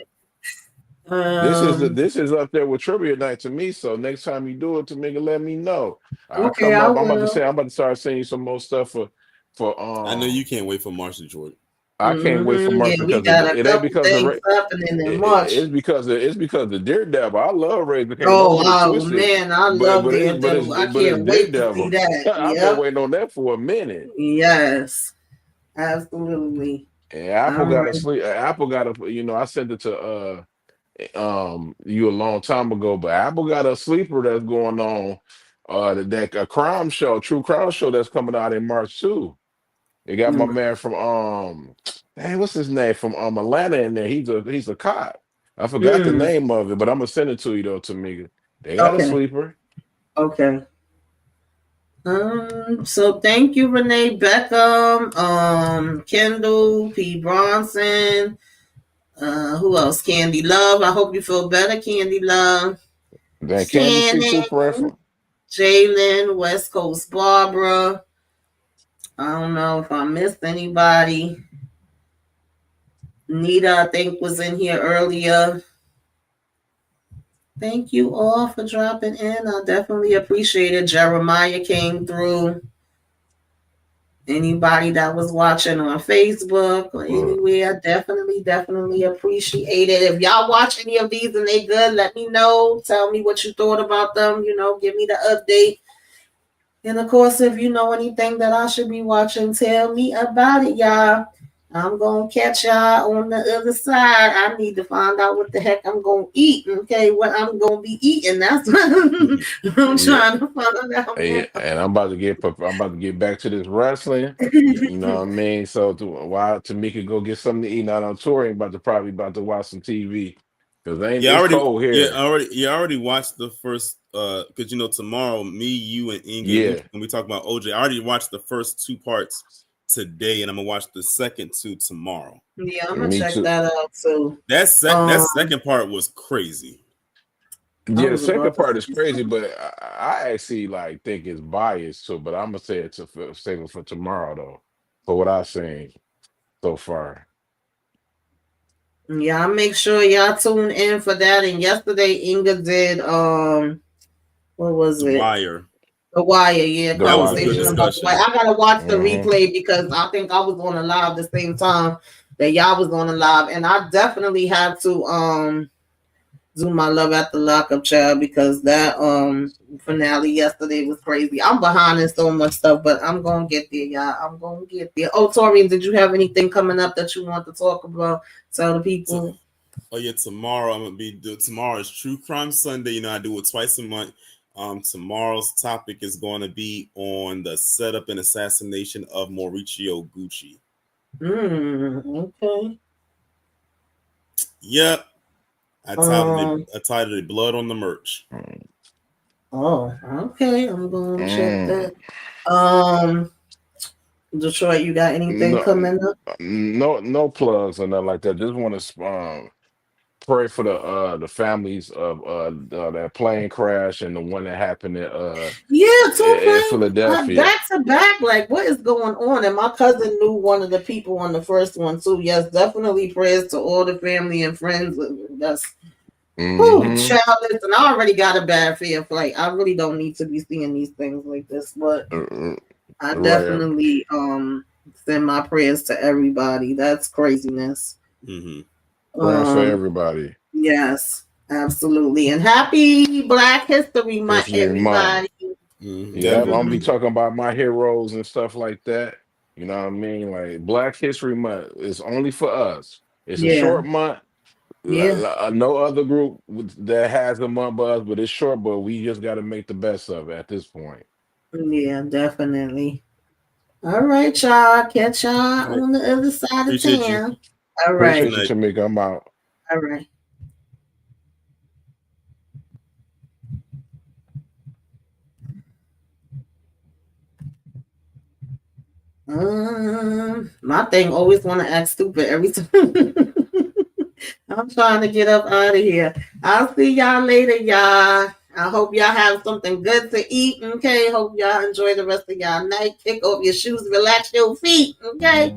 um. This is up there with trivia night to me. So next time you do it, Tamika, let me know. I Okay, come I up. will. I'm about to start sending you some more stuff for I know you can't wait for Martian Jordan. I can't wait for March Yeah, we because got a it ain't couple because things happening in March. it's because of Daredevil. I love Razor. Can't don't Oh, get it oh twisted. man, I But love but it's but Daredevil. I it's but it's can't wait to see Daredevil. that. I've been Yep. waiting on that for a minute. Yes. Absolutely. And All Apple got to right. sleep. Apple got to I sent it to you a long time ago, but Apple got a sleeper that's going on. That a crime show, true crime show that's coming out in March too. They got my Mm. man from dang, what's his name from Atlanta in there. He's a cop. I forgot the Mm. name of it, but I'm gonna send it to you though, Tamika. They got a Okay. sleeper. Okay. So thank you, Renee Beckham, Kendall P. Bronson, who else? Candy Love. I hope you feel better, Candy Love. Then Candy C Shannon, too, Prather. Jalen, West Coast Barbara. I don't know if I missed anybody. Nita, I think, was in here earlier. Thank you all for dropping in. I definitely appreciate it. Jeremiah came through. Anybody that was watching on Facebook or anywhere, definitely appreciate it. If y'all watch any of these and they good, let me know. Tell me what you thought about them. Give me the update. And of course, if you know anything that I should be watching, tell me about it, y'all. I'm gonna catch y'all on the other side. I need to find out what the heck I'm gonna eat. Okay, what I'm gonna be eating. That's what I'm Yeah, trying to find out yeah, now. and I'm about to get back to this wrestling. You know what I mean? So while Tamika go get something to eat out on tour, ain't probably about to watch some TV because ain't it's cold here. You already watched the first because tomorrow me, you, and Inga Yeah, when we talk about OJ, I already watched the first two parts today, and I'm gonna watch the second two tomorrow. Yeah, I'm gonna me check too. that out too. That Um, second part was crazy. I Yeah, the was second about to part is say crazy, something. but I actually like think it's biased too. But I'm gonna say save it for tomorrow though, for what I've seen so far. Yeah, I make sure y'all tune in for that. And yesterday, Inga did what was The it? Wire. The Wire, yeah, The That was a good conversation Wire, about the Wire. discussion. I gotta watch the yeah. replay because I think I was on a live the same time that y'all was on a live, and I definitely had to do my love at the lockup child because that finale yesterday was crazy. I'm behind in so much stuff, but I'm gonna get there, y'all. I'm gonna get there. Oh, Tori, did you have anything coming up that you want to talk about? Tell the So, people. oh yeah, tomorrow I'm gonna be tomorrow is True Crime Sunday. I do it twice a month. Tomorrow's topic is going to be on the setup and assassination of Mauricio Gucci. Okay. Yep, Um. I titled it "Blood on the Merch." Oh, okay. I'm gonna check Mm. that. Um, Detroit, you got anything No, coming up? no plugs or nothing like that. Just want to pray for the families of that plane crash and the one that happened Yeah, two in planes Philadelphia. back to back. Like, what is going on? And my cousin knew one of the people on the first one too. Yes, definitely prayers to all the family and friends. That's whew, Hmm. child. Listen, I already got a bad fear of flight. I really don't need to be seeing these things like this, but I Right. definitely send my prayers to everybody. That's craziness. Mm-hmm. Praying for Um, everybody. yes, absolutely. And happy Black History Month, History Month. everybody. Mm-hmm. Yeah, I'm gonna be Definitely. talking about my heroes and stuff like that. You know what I mean? Like Black History Month is only for us. It's a Yeah, short month. yeah, No other group that has a month but us, but it's short. But we just got to make the best of it at this point. yeah, definitely. All right, y'all. Catch y'all All right. on the other side of Appreciate you. town. All Have a good right. Appreciate you, night. Tamika. I'm out. All right. My thing always want to act stupid every time. I'm trying to get up out of here. I'll see y'all later, y'all. I hope y'all have something good to eat. Okay. Hope y'all enjoy the rest of y'all night. Kick off your shoes, relax your feet. Okay.